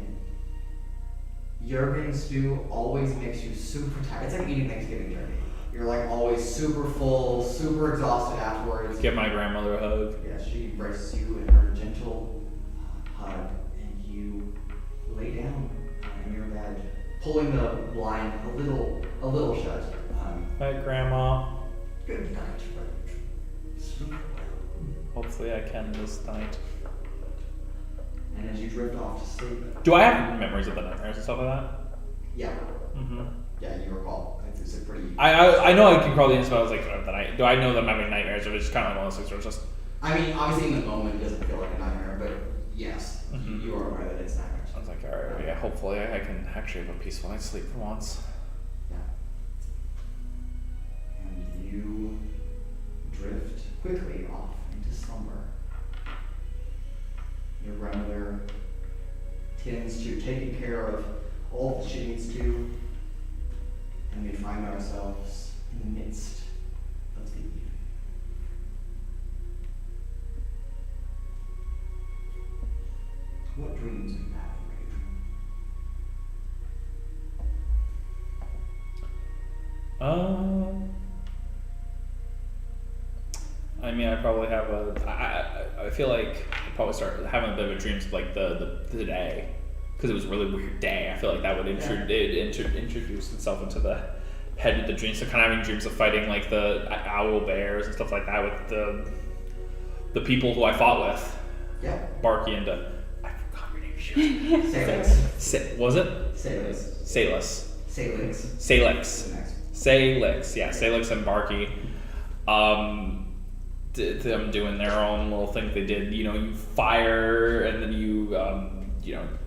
Jurgen stew always makes you super tired. It's like eating Thanksgiving turkey. You're like always super full, super exhausted afterwards.
Give my grandmother a hug.
Yeah, she embraces you in her gentle hug, and you lay down in your bed, pulling the blind a little shut.
Hi, Grandma.
Good night, but sleep well.
Hopefully, I can this night.
And as you drift off to sleep,
Do I have memories of the nightmares and stuff like that?
yeah,
Mm-hmm.
yeah, you recall. It's a pretty.
I know I can crawl the inside. I was like, do I know that I'm having nightmares, or it's just kind of like one of those things where it's just.
I mean, obviously in the moment it doesn't feel like a nightmare, but yes,
Mhm.
you are aware that it's nightmares.
I was like, alright, yeah, hopefully I can actually have a peaceful night's sleep for once.
Yeah. And you drift quickly off into slumber. Your grandmother tends to taking care of all that she needs to, and we find ourselves in the midst of the evening. What dreams are you having, Raudrem?
I mean, I probably have I feel like I probably start having a bit of a dreams of like the day, because it was a really weird day. I feel like that would introduce itself into the head of the dreams. So kind of having dreams of fighting like the owl bears and stuff like that with the people who I fought with,
Yeah.
Barky and I forgot your name. Shoot.
Salix.
Was it?
Salix.
Salix.
Salix.
Salix.
The next.
Salix, yeah, Salix and Barky. Them doing their own little thing they did. You know, you fire and then you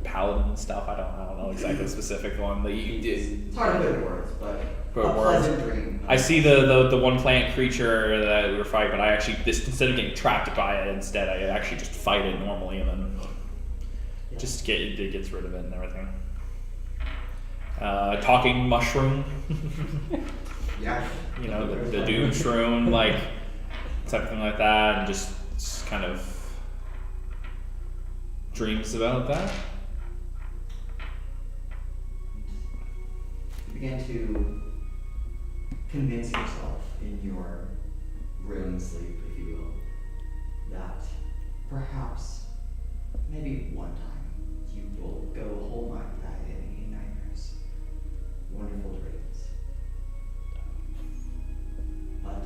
paladin stuff. I don't know exactly the specific one that you did.
It's hard to put in words, but
Put
a
words.
pleasant dream.
I see the one plant creature that we were fighting, but I actually instead of getting trapped by it, instead I actually just fight it normally and then just it gets rid of it and everything. Talking mushroom.
Yeah.
You know, the doom shroom, like something like that, and just kind of dreams about that.
You begin to convince yourself in your REM sleep, if you will, that perhaps, maybe one time, you will go a whole night without having any nightmares. Wonderful dreams. But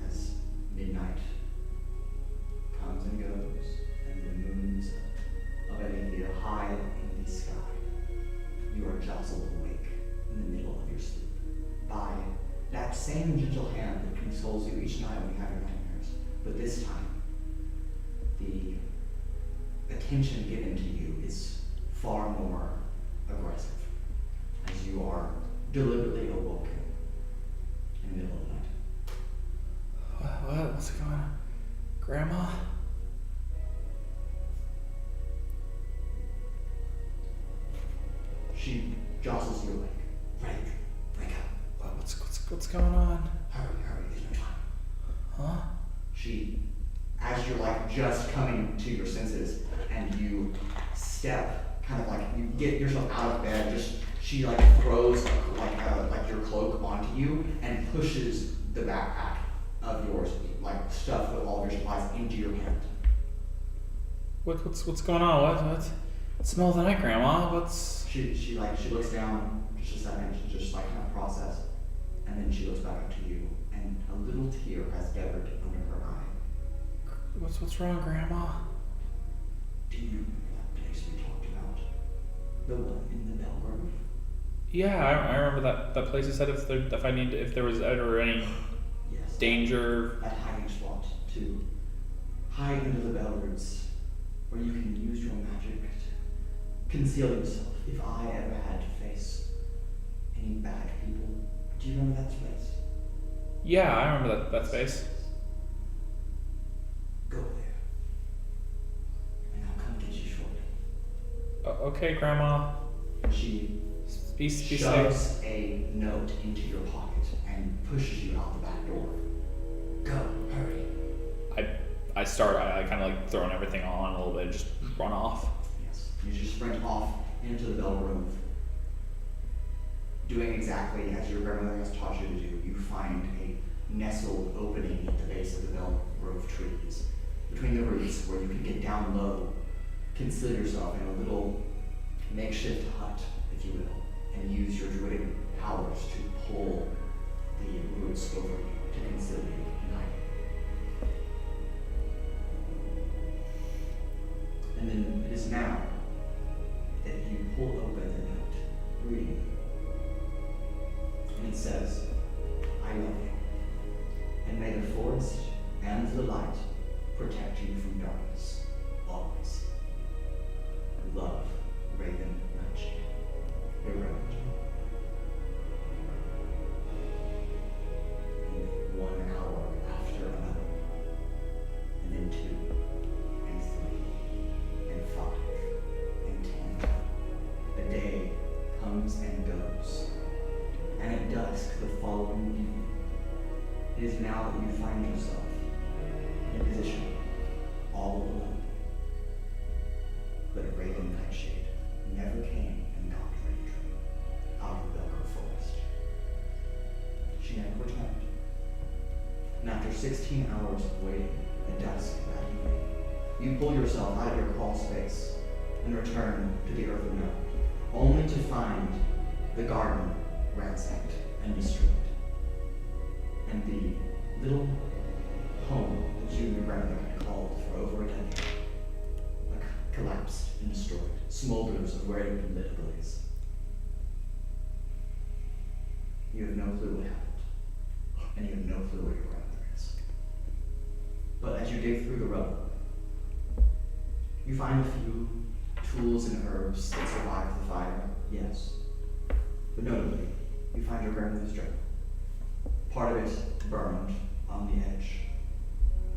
as midnight comes and goes, and the moons of Alethea high in the sky, you are jostled awake in the middle of your sleep by that same gentle hand that consoles you each night when you have your nightmares. But this time, the attention given to you is far more aggressive as you are deliberately awoken in the middle of the night.
What? What's going on? Grandma?
She jostles you awake. Wake up.
What's going on?
Hurry, there's no time.
Huh?
She, as you're like just coming to your senses and you step, kind of like you get yourself out of bed, she like throws like your cloak onto you and pushes the backpack of yours, like stuff with all of your supplies into your hand.
What's going on? What? Smell of the night, Grandma. What's...
She looks down just a second, just like kind of process, and then she looks back up to you, and a little tear has gathered under her eye.
What's wrong, Grandma?
Do you remember that place we talked about? The one in the Bell Grove?
Yeah, I remember that place. You said if there was ever any
Yes.
danger.
That hiding spot to hide under the bell roots, where you can use your magic to conceal yourself. If I ever had to face any bad people, do you remember that space?
Yeah, I remember that space.
Go there, and I'll come get you shortly.
Okay, Grandma.
She
Be safe.
shoves a note into your pocket and pushes you out the back door. Go, hurry.
I kind of like throwing everything on a little bit, just run off.
Yes. You just sprint off into the Bell Grove, doing exactly as your grandmother has taught you to do. You find a nestled opening at the base of the Bell Grove trees, between the roots, where you can get down low, conceal yourself in a little makeshift hut, if you will, and use your druidic powers to pull the roots over you to conceal you and hide you. And then it is now that you pull open the note, reading. And it says, I love you, and may the forest and the light protect you from darkness, always. Love, Raudrem Nightshade. Your grandma. And 1 hour after another, and then 2, and 3, and 5, and 10. The day comes and goes, and at dusk the following evening, it is now that you find yourself in a position all alone. But Raudrem Nightshade never came and got Raudrem out of the Belgrove Forest. She never returned. And after 16 hours of waiting at dusk that evening, you pull yourself out of your crawl space and return to the earthen realm, only to find the garden ransacked and destroyed. And the little home that you and your grandmother had called for over a decade collapsed and destroyed, smolders of where it had been lit ablaze. You have no clue what happened, and you have no clue where your grandmother is. But as you dig through the rubble, you find a few tools and herbs that survived the fire, yes. But notably, you find your grandmother's journal. Part of it burned on the edge,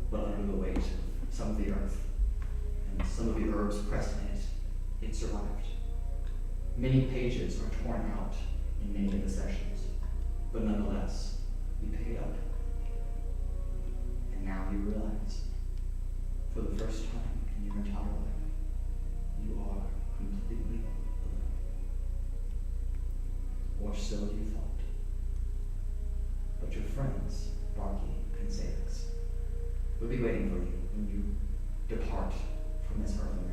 but under the weight of some of the earth and some of the herbs pressed in it, it survived. Many pages are torn out in many of the sessions, but nonetheless, you pick it up. And now you realize, for the first time in your entire life, you are completely alone. Or so you thought. But your friends, Barky and Salix, will be waiting for you when you depart from this earthen realm.